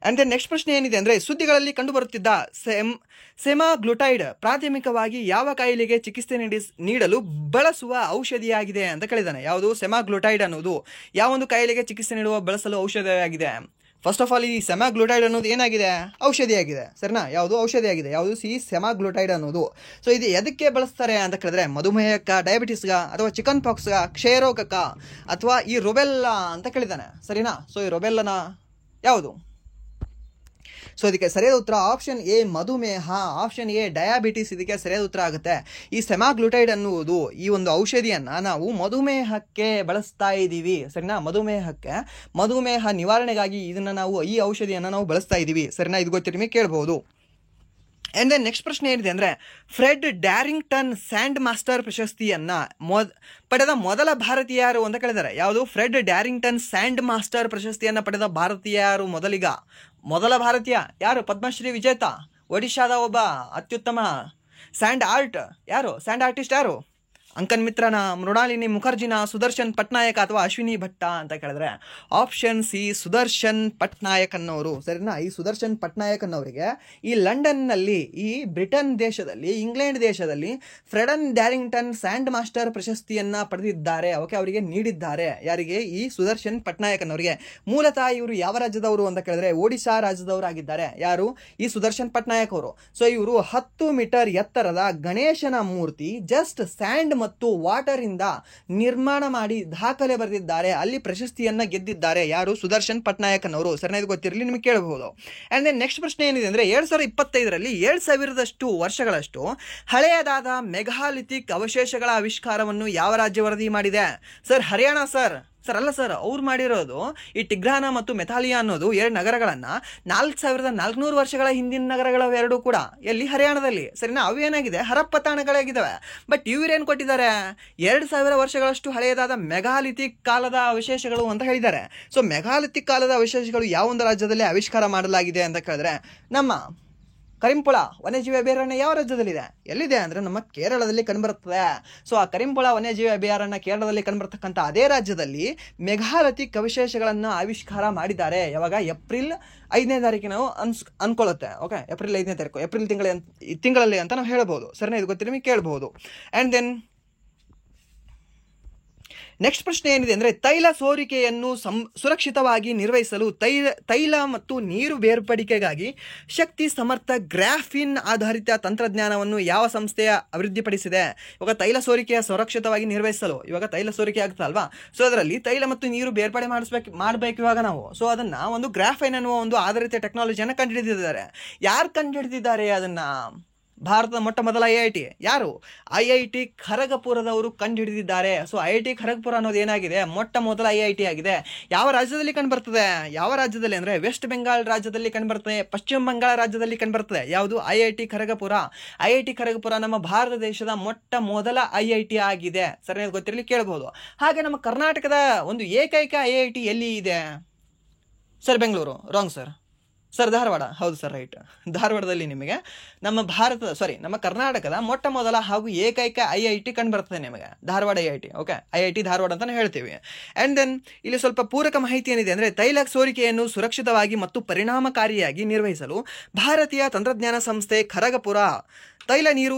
ಆ್ಯಂಡ್ ದೆನ್ ನೆಕ್ಸ್ಟ್ ಪ್ರಶ್ನೆ ಏನಿದೆ ಅಂದರೆ, ಸುದ್ದಿಗಳಲ್ಲಿ ಕಂಡುಬರುತ್ತಿದ್ದ ಸೆಮಾಗ್ಲುಟೈಡ್ ಪ್ರಾಥಮಿಕವಾಗಿ ಯಾವ ಕಾಯಿಲೆಗೆ ಚಿಕಿತ್ಸೆ ನೀಡಲು ಬಳಸುವ ಔಷಧಿಯಾಗಿದೆ ಅಂತ ಕೇಳಿದ್ದಾನೆ. ಯಾವುದು, ಸೆಮಾಗ್ಲುಟೈಡ್ ಅನ್ನೋದು ಯಾವೊಂದು ಕಾಯಿಲೆಗೆ ಚಿಕಿತ್ಸೆ ಬಳಸಲು ಔಷಧಿಯಾಗಿದೆ. ಫಸ್ಟ್ ಆಫ್ ಆಲ್ ಈ ಸೆಮಾಗ್ಲುಟೈಡ್ ಅನ್ನೋದು ಏನಾಗಿದೆ, ಔಷಧಿಯಾಗಿದೆ. ಸರಿನಾ. ಯಾವುದು, ಔಷಧಿಯಾಗಿದೆ. ಯಾವುದು, ಸೆಮಾಗ್ಲುಟೈಡ್ ಅನ್ನೋದು. ಸೊ ಇದು ಎದಕ್ಕೆ ಬಳಸ್ತಾರೆ ಅಂತ ಕೇಳಿದ್ರೆ, ಮಧುಮೇಹಕ್ಕ, ಡಯಾಬಿಟಿಸ್ಗ, ಅಥವಾ ಚಿಕನ್ ಪಾಕ್ಸ್ಗ, ಕ್ಷಯರೋಗಕ್ಕ, ಅಥವಾ ಈ ರುಬೆಲ್ಲಾ ಅಂತ ಕೇಳಿದ್ದಾನೆ. ಸರಿನಾ. ಸೊ ಈ ರುಬೆಲ್ಲನ ಯಾವುದು? ಸೊ ಇದಕ್ಕೆ ಸರಿಯಾದ ಉತ್ತರ ಆಪ್ಷನ್ ಎ, ಮಧುಮೇಹ. ಆಪ್ಷನ್ ಎ, ಡಯಾಬಿಟಿಸ್ ಇದಕ್ಕೆ ಸರಿಯಾದ ಉತ್ತರ ಆಗುತ್ತೆ. ಈ ಸೆಮಾಗ್ಲುಟೈಡ್ ಅನ್ನುವುದು ಈ ಒಂದು ಔಷಧಿಯನ್ನು ನಾವು ಮಧುಮೇಹಕ್ಕೆ ಬಳಸ್ತಾ ಇದ್ದೀವಿ. ಸರಿನಾ. ಮಧುಮೇಹ ನಿವಾರಣೆಗಾಗಿ ಇದನ್ನು ನಾವು, ಈ ಔಷಧಿಯನ್ನು ನಾವು ಬಳಸ್ತಾ ಇದ್ದೀವಿ. ಸರಿನಾ. ಇದು ಗೊತ್ತಿರಲಿ ಕೇಳಬಹುದು. ಆ್ಯಂಡ್ ದೆನ್ ನೆಕ್ಸ್ಟ್ ಪ್ರಶ್ನೆ ಏನಿದೆ ಅಂದರೆ, ಫ್ರೆಡ್ ಡ್ಯಾರಿಂಗ್ಟನ್ ಸ್ಯಾಂಡ್ ಮಾಸ್ಟರ್ ಪ್ರಶಸ್ತಿಯನ್ನು ಪಡೆದ ಮೊದಲ ಭಾರತೀಯ ಯಾರು ಅಂತ ಕೇಳಿದ್ದಾರೆ. ಯಾವುದು, ಫ್ರೆಡ್ ಡ್ಯಾರಿಂಗ್ಟನ್ ಸ್ಯಾಂಡ್ ಮಾಸ್ಟರ್ ಪ್ರಶಸ್ತಿಯನ್ನು ಪಡೆದ ಭಾರತೀಯ ಯಾರು, ಮೊದಲ ಭಾರತೀಯ ಯಾರು, ಪದ್ಮಶ್ರೀ ವಿಜೇತ, ಒಡಿಶಾದ ಒಬ್ಬ ಅತ್ಯುತ್ತಮ ಸ್ಯಾಂಡ್ ಆರ್ಟಿಸ್ಟ್ ಯಾರು, ಅಂಕನ್ ಮಿತ್ರನ, ಮೃಣಾಲಿನಿ ಮುಖರ್ಜಿನ, ಸುದರ್ಶನ್ ಪಟ್ನಾಯಕ್ ಅಥವಾ ಅಶ್ವಿನಿ ಭಟ್ಟ ಅಂತ ಕೇಳಿದ್ರೆ ಆಪ್ಷನ್ ಸಿ, ಸುದರ್ಶನ್ ಪಟ್ನಾಯಕ್ ಅನ್ನೋರು. ಸರಿನಾ. ಈ ಸುದರ್ಶನ್ ಪಟ್ನಾಯಕ್ ಅನ್ನೋರಿಗೆ ಈ ಲಂಡನ್ನಲ್ಲಿ, ಈ ಬ್ರಿಟನ್ ದೇಶದಲ್ಲಿ, ಇಂಗ್ಲೆಂಡ್ ದೇಶದಲ್ಲಿ ಫ್ರೆಡನ್ ಡ್ಯಾರಿಂಗ್ಟನ್ ಸ್ಯಾಂಡ್ ಮಾಸ್ಟರ್ ಪ್ರಶಸ್ತಿಯನ್ನು ಪಡೆದಿದ್ದಾರೆ. ಓಕೆ, ಅವರಿಗೆ ನೀಡಿದ್ದಾರೆ. ಯಾರಿಗೆ, ಈ ಸುದರ್ಶನ್ ಪಟ್ನಾಯಕ್ ಅನ್ನೋರಿಗೆ. ಮೂಲತಃ ಇವರು ಯಾವ ರಾಜ್ಯದವರು ಅಂತ ಕೇಳಿದ್ರೆ ಒಡಿಶಾ ರಾಜ್ಯದವರಾಗಿದ್ದಾರೆ. ಯಾರು, ಈ ಸುದರ್ಶನ್ ಪಟ್ನಾಯಕ್ ಅವರು. ಸೊ ಇವರು 10 ಮೀಟರ್ ಎತ್ತರದ ಗಣೇಶನ ಮೂರ್ತಿ ಜಸ್ಟ್ ಸ್ಯಾಂಡ್ ಮತ್ತು ವಾಟರ್ ಇಂದ ನಿರ್ಮಾಣ ಮಾಡಿ ದಾಖಲೆ ಬರೆದಿದ್ದಾರೆ. ಅಲ್ಲಿ ಪ್ರಶಸ್ತಿಯನ್ನ ಗೆದ್ದಿದ್ದಾರೆ. ಯಾರು, ಸುದರ್ಶನ್ ಪಟ್ನಾಯಕ್ ಅನ್ನೋರು. ಸರಿನಾ. ಇದು ಗೊತ್ತಿರಲಿ, ನಿಮಗೆ ಕೇಳಬಹುದು. ಅಂಡ್ ದೆನ್ ನೆಕ್ಸ್ಟ್ ಪ್ರಶ್ನೆ ಏನಿದೆ ಅಂದ್ರೆ, 2025ರಲ್ಲಿ 7000 ವರ್ಷಗಳಷ್ಟು ಹಳೆಯದಾದ ಮೆಗಾಲಿಥಿಕ್ ಅವಶೇಷಗಳ ಆವಿಷ್ಕಾರವನ್ನು ಯಾವ ರಾಜ್ಯ ವರದಿ ಮಾಡಿದೆ? ಸರ್, ಹರಿಯಾಣ. ಅಲ್ಲ ಸರ್, ಅವ್ರು ಮಾಡಿರೋದು ಈ ಟಿಗ್ರಾನ ಮತ್ತು ಮೆಥಾಲಿಯಾ ಅನ್ನೋದು 2 ನಗರಗಳನ್ನು 4400 ವರ್ಷಗಳ ಹಿಂದಿನ ನಗರಗಳು ಎರಡೂ ಕೂಡ ಎಲ್ಲಿ, ಹರಿಯಾಣದಲ್ಲಿ. ಸರಿನಾ. ಅವು ಏನಾಗಿದೆ, ಹರಪ್ಪ ತಾಣಗಳಾಗಿದ್ದಾವೆ. ಬಟ್ ಇವ್ರೇನು ಕೊಟ್ಟಿದ್ದಾರೆ, 2000 ವರ್ಷಗಳಷ್ಟು ಹಳೆಯದಾದ ಮೆಗಾಲಿಥಿಕ್ ಕಾಲದ ಅವಶೇಷಗಳು ಅಂತ ಹೇಳಿದ್ದಾರೆ. ಸೊ ಮೆಗಾಲಿಥಿಕ್ ಕಾಲದ ಅವಶೇಷಗಳು ಯಾವೊಂದು ರಾಜ್ಯದಲ್ಲಿ ಆವಿಷ್ಕಾರ ಮಾಡಲಾಗಿದೆ ಅಂತ ಕೇಳಿದ್ರೆ, ನಮ್ಮ ಕರಿಂಪುಳ ವನ್ಯಜೀವಿ ಅಭಯಾರಣ್ಯ ಯಾವ ರಾಜ್ಯದಲ್ಲಿದೆ? ಎಲ್ಲಿದೆ ಅಂದರೆ ನಮ್ಮ ಕೇರಳದಲ್ಲಿ ಕಂಡುಬರುತ್ತದೆ. ಸೊ ಆ ಕರಿಂಪುಳ ವನ್ಯಜೀವಿ ಅಭಯಾರಣ್ಯ ಕೇರಳದಲ್ಲಿ ಕಂಡುಬರ್ತಕ್ಕಂಥ ಅದೇ ರಾಜ್ಯದಲ್ಲಿ ಮೆಗಾಲಿಥಿಕ್ ಅವಶೇಷಗಳನ್ನು ಆವಿಷ್ಕಾರ ಮಾಡಿದ್ದಾರೆ. ಯಾವಾಗ, ಏಪ್ರಿಲ್ 5ನೇ ತಾರೀಕಿನ ಅನ್ಕೊಳ್ಳುತ್ತೆ. ಓಕೆ, ಏಪ್ರಿಲ್ 5ನೇ ತಾರೀಕು, ಏಪ್ರಿಲ್ ತಿಂಗಳಲ್ಲಿ ಅಂತ ನಾವು ಹೇಳ್ಬೋದು. ಸರಿನಾ. ಇದು ಗೊತ್ತಿಲ್ಲ, ನಿಮಗೆ ಕೇಳಬಹುದು. ಆ್ಯಂಡ್ ದೆನ್ ನೆಕ್ಸ್ಟ್ ಪ್ರಶ್ನೆ ಏನಿದೆ ಅಂದರೆ, ತೈಲ ಸೋರಿಕೆಯನ್ನು ಸುರಕ್ಷಿತವಾಗಿ ನಿರ್ವಹಿಸಲು ತೈಲ ಮತ್ತು ನೀರು ಬೇರ್ಪಡಿಕೆಗಾಗಿ ಶಕ್ತಿ ಸಮರ್ಥ ಗ್ರಾಫಿನ್ ಆಧಾರಿತ ತಂತ್ರಜ್ಞಾನವನ್ನು ಯಾವ ಸಂಸ್ಥೆಯ ಅಭಿವೃದ್ಧಿಪಡಿಸಿದೆ? ಇವಾಗ ತೈಲ ಸೋರಿಕೆಯ ಸುರಕ್ಷಿತವಾಗಿ ನಿರ್ವಹಿಸಲು, ಇವಾಗ ತೈಲ ಸೋರಿಕೆ ಆಗುತ್ತಾ ಅಲ್ವಾ? ಸೊ ಅದರಲ್ಲಿ ತೈಲ ಮತ್ತು ನೀರು ಬೇರ್ಪಡೆ ಮಾಡಬೇಕು ಇವಾಗ ನಾವು. ಸೊ ಅದನ್ನು ಒಂದು ಗ್ರಾಫೈನ್ ಅನ್ನುವ ಒಂದು ಆಧಾರಿತ ಟೆಕ್ನಾಲಜಿಯನ್ನು ಕಂಡುಹಿಡಿದಿದ್ದಾರೆ. ಯಾರು ಕಂಡುಹಿಡಿದಿದ್ದಾರೆ ಅದನ್ನು? ಭಾರತದ ಮೊಟ್ಟ ಮೊದಲ IIT ಯಾರು? IIT ಖರಗಪುರದವರು ಕಂಡುಹಿಡಿದಿದ್ದಾರೆ. ಸೊ IIT ಖರಗಪುರ ಅನ್ನೋದು ಏನಾಗಿದೆ, ಮೊಟ್ಟ ಮೊದಲ IIT ಆಗಿದೆ. ಯಾವ ರಾಜ್ಯದಲ್ಲಿ ಕಂಡುಬರ್ತದೆ? ಯಾವ ರಾಜ್ಯದಲ್ಲಿ ಅಂದರೆ ವೆಸ್ಟ್ ಬೆಂಗಾಲ್ ರಾಜ್ಯದಲ್ಲಿ ಕಂಡುಬರ್ತದೆ, ಪಶ್ಚಿಮ ಬಂಗಾಳ ರಾಜ್ಯದಲ್ಲಿ ಕಂಡುಬರ್ತದೆ. ಯಾವುದು? IIT ಖರಗಪುರ. IIT ಖರಗಪುರ ನಮ್ಮ ಭಾರತ ದೇಶದ ಮೊಟ್ಟ ಮೊದಲ IIT ಆಗಿದೆ. ಸರಿಯಾಗಿ ಗೊತ್ತಿರಲಿ ಕೇಳಬಹುದು. ಹಾಗೆ ನಮ್ಮ ಕರ್ನಾಟಕದ ಒಂದು ಏಕೈಕ IIT ಎಲ್ಲಿ ಇದೆ sir? Bengaluru. Wrong sir. Sir Dharwad. ಹೌದು ಸರ್, ರೈಟ್. ಧಾರವಾಡದಲ್ಲಿ ನಿಮಗೆ ನಮ್ಮ ಕರ್ನಾಟಕದ ಮೊಟ್ಟ ಮೊದಲ ಹಾಗೂ ಏಕೈಕ IIT ಕಂಡು ಬರ್ತದೆ ನಿಮಗೆ, Dharwad IIT. Okay, IIT Dharwad ಅಂತಾನೆ ಹೇಳ್ತೀವಿ. ಆ್ಯಂಡ್ ದೆನ್ ಇಲ್ಲಿ ಸ್ವಲ್ಪ ಪೂರಕ ಮಾಹಿತಿ ಏನಿದೆ ಅಂದರೆ, ತೈಲ ಸೋರಿಕೆಯನ್ನು ಸುರಕ್ಷಿತವಾಗಿ ಮತ್ತು ಪರಿಣಾಮಕಾರಿಯಾಗಿ ನಿರ್ವಹಿಸಲು ಭಾರತೀಯ ತಂತ್ರಜ್ಞಾನ ಸಂಸ್ಥೆ ಖರಗಪುರ ತೈಲ ನೀರು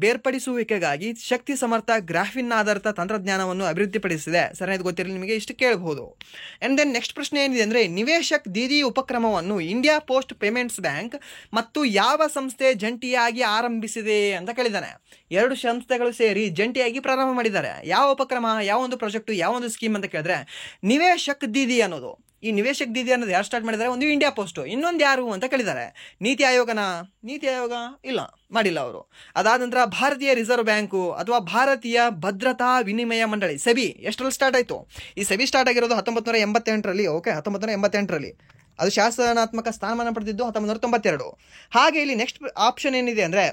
ಬೇರ್ಪಡಿಸುವಿಕೆಗಾಗಿ ಶಕ್ತಿ ಸಮರ್ಥ ಗ್ರಾಫಿನ್ ಆಧಾರಿತ ತಂತ್ರಜ್ಞಾನವನ್ನು ಅಭಿವೃದ್ಧಿಪಡಿಸಿದೆ. ಸರಿಯಾಗಿ ಗೊತ್ತಿರಲಿ ನಿಮಗೆ, ಇಷ್ಟು ಕೇಳಬಹುದು. ಆ್ಯಂಡ್ ದೆನ್ ನೆಕ್ಸ್ಟ್ ಪ್ರಶ್ನೆ ಏನಿದೆ ಅಂದರೆ, ನಿವೇಶಕ್ ದೀದಿ ಉಪಕ್ರಮವನ್ನು ಇಂಡಿಯಾ ಪೋಸ್ಟ್ ಪೇಮೆಂಟ್ಸ್ ಬ್ಯಾಂಕ್ ಮತ್ತು ಯಾವ ಸಂಸ್ಥೆ ಜಂಟಿಯಾಗಿ ಆರಂಭಿಸಿದೆ ಅಂತ ಕೇಳಿದ್ದಾನೆ. 2 ಸಂಸ್ಥೆಗಳು ಸೇರಿ ಜಂಟಿಯಾಗಿ ಪ್ರಾರಂಭ ಮಾಡಿದ್ದಾರೆ. ಯಾವ ಉಪಕ್ರಮ, ಯಾವ ಒಂದು ಪ್ರಾಜೆಕ್ಟು, ಯಾವ ಒಂದು ಸ್ಕೀಮ್ ಅಂತ ಕೇಳಿದ್ರೆ ನಿವೇಶಕ್ ದೀದಿ ಅನ್ನೋದು. ಈ ನಿವೇಶಕ್ ದೀದಿ ಅನ್ನೋದು ಯಾರು ಸ್ಟಾರ್ಟ್ ಮಾಡಿದ್ದಾರೆ? ಒಂದು ಇಂಡಿಯಾ ಪೋಸ್ಟು. ಇನ್ನೊಂದು ಯಾರು ಅಂತ ಕೇಳಿದ್ದಾರೆ. ನೀತಿ ಆಯೋಗನ? ನೀತಿ ಆಯೋಗ ಇಲ್ಲ, ಮಾಡಿಲ್ಲ ಅವರು. ಅದಾದ ನಂತರ ಭಾರತೀಯ ರಿಸರ್ವ್ ಬ್ಯಾಂಕು ಅಥವಾ ಭಾರತೀಯ ಭದ್ರತಾ ವಿನಿಮಯ ಮಂಡಳಿ, ಸೆಬಿ. ಎಷ್ಟರಲ್ಲಿ ಸ್ಟಾರ್ಟ್ ಆಯಿತು? ಈ ಸೆಬಿ ಸ್ಟಾರ್ಟ್ ಆಗಿರೋದು 1988ರಲ್ಲಿ. ಓಕೆ, 1988ರಲ್ಲಿ. ಅದು ಶಾಸನಾತ್ಮಕ ಸ್ಥಾನಮಾನ ಪಡೆದಿದ್ದು 1992. ಹಾಗೆ ಇಲ್ಲಿ ನೆಕ್ಸ್ಟ್ ಆಪ್ಷನ್ ಏನಿದೆ ಅಂದರೆ,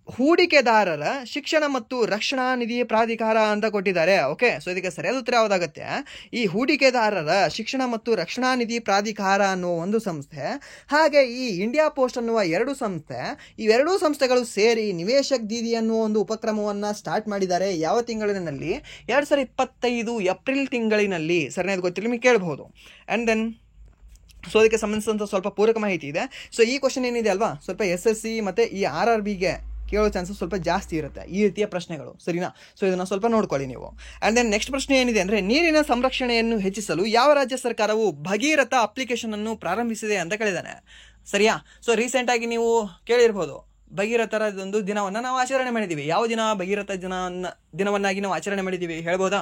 ಹೂಡಿಕೆದಾರರ ಶಿಕ್ಷಣ ಮತ್ತು ರಕ್ಷಣಾ ನಿಧಿ ಪ್ರಾಧಿಕಾರ ಅಂತ ಕೊಟ್ಟಿದ್ದಾರೆ. ಓಕೆ, ಸೊ ಇದಕ್ಕೆ ಸರಿಯಾದ ಉತ್ತರ ಯಾವುದಾಗುತ್ತೆ? ಈ ಹೂಡಿಕೆದಾರರ ಶಿಕ್ಷಣ ಮತ್ತು ರಕ್ಷಣಾ ನಿಧಿ ಪ್ರಾಧಿಕಾರ ಅನ್ನುವ ಒಂದು ಸಂಸ್ಥೆ, ಹಾಗೆ ಈ ಇಂಡಿಯಾ ಪೋಸ್ಟ್ ಅನ್ನುವ 2 ಸಂಸ್ಥೆ, ಇವೆರಡೂ ಸಂಸ್ಥೆಗಳು ಸೇರಿ ನಿವೇಶಕ್ ದೀದಿ ಅನ್ನುವ ಒಂದು ಉಪಕ್ರಮವನ್ನು ಸ್ಟಾರ್ಟ್ ಮಾಡಿದ್ದಾರೆ. ಯಾವ ತಿಂಗಳಿನಲ್ಲಿ? 2025 ಏಪ್ರಿಲ್ ತಿಂಗಳಿನಲ್ಲಿ. ಸರಿಯಾದ ಗೊತ್ತಿಲ್ಲ, ನಿಮಗೆ ಕೇಳಬಹುದು. ಆ್ಯಂಡ್ ದೆನ್ ಸೊ ಅದಕ್ಕೆ ಸಂಬಂಧಿಸಿದಂಥ ಸ್ವಲ್ಪ ಪೂರಕ ಮಾಹಿತಿ ಇದೆ. ಸೊ ಈ ಕ್ವಶನ್ ಏನಿದೆ ಅಲ್ವಾ, ಸ್ವಲ್ಪ SSC ಮತ್ತು ಈ RRBಗೆ ಕೇಳೋ ಚಾನ್ಸಸ್ ಸ್ವಲ್ಪ ಜಾಸ್ತಿ ಇರುತ್ತೆ, ಈ ರೀತಿಯ ಪ್ರಶ್ನೆಗಳು. ಸರಿನಾ? ಸೊ ಇದನ್ನು ಸ್ವಲ್ಪ ನೋಡ್ಕೊಳ್ಳಿ ನೀವು. ಆ್ಯಂಡ್ ದೆನ್ ನೆಕ್ಸ್ಟ್ ಪ್ರಶ್ನೆ ಏನಿದೆ ಅಂದರೆ, ನೀರಿನ ಸಂರಕ್ಷಣೆಯನ್ನು ಹೆಚ್ಚಿಸಲು ಯಾವ ರಾಜ್ಯ ಸರ್ಕಾರವು ಭಗೀರಥ ಅಪ್ಲಿಕೇಶನನ್ನು ಪ್ರಾರಂಭಿಸಿದೆ ಅಂತ ಕೇಳಿದ್ದಾನೆ. ಸರಿಯಾ? ಸೊ ರೀಸೆಂಟಾಗಿ ನೀವು ಕೇಳಿರ್ಬೋದು, ಭಗೀರಥರ ಒಂದು ದಿನವನ್ನು ನಾವು ಆಚರಣೆ ಮಾಡಿದ್ದೀವಿ. ಯಾವ ದಿನ ಭಗೀರಥ ದಿನವನ್ನಾಗಿ ನಾವು ಆಚರಣೆ ಮಾಡಿದ್ದೀವಿ ಹೇಳ್ಬೋದಾ?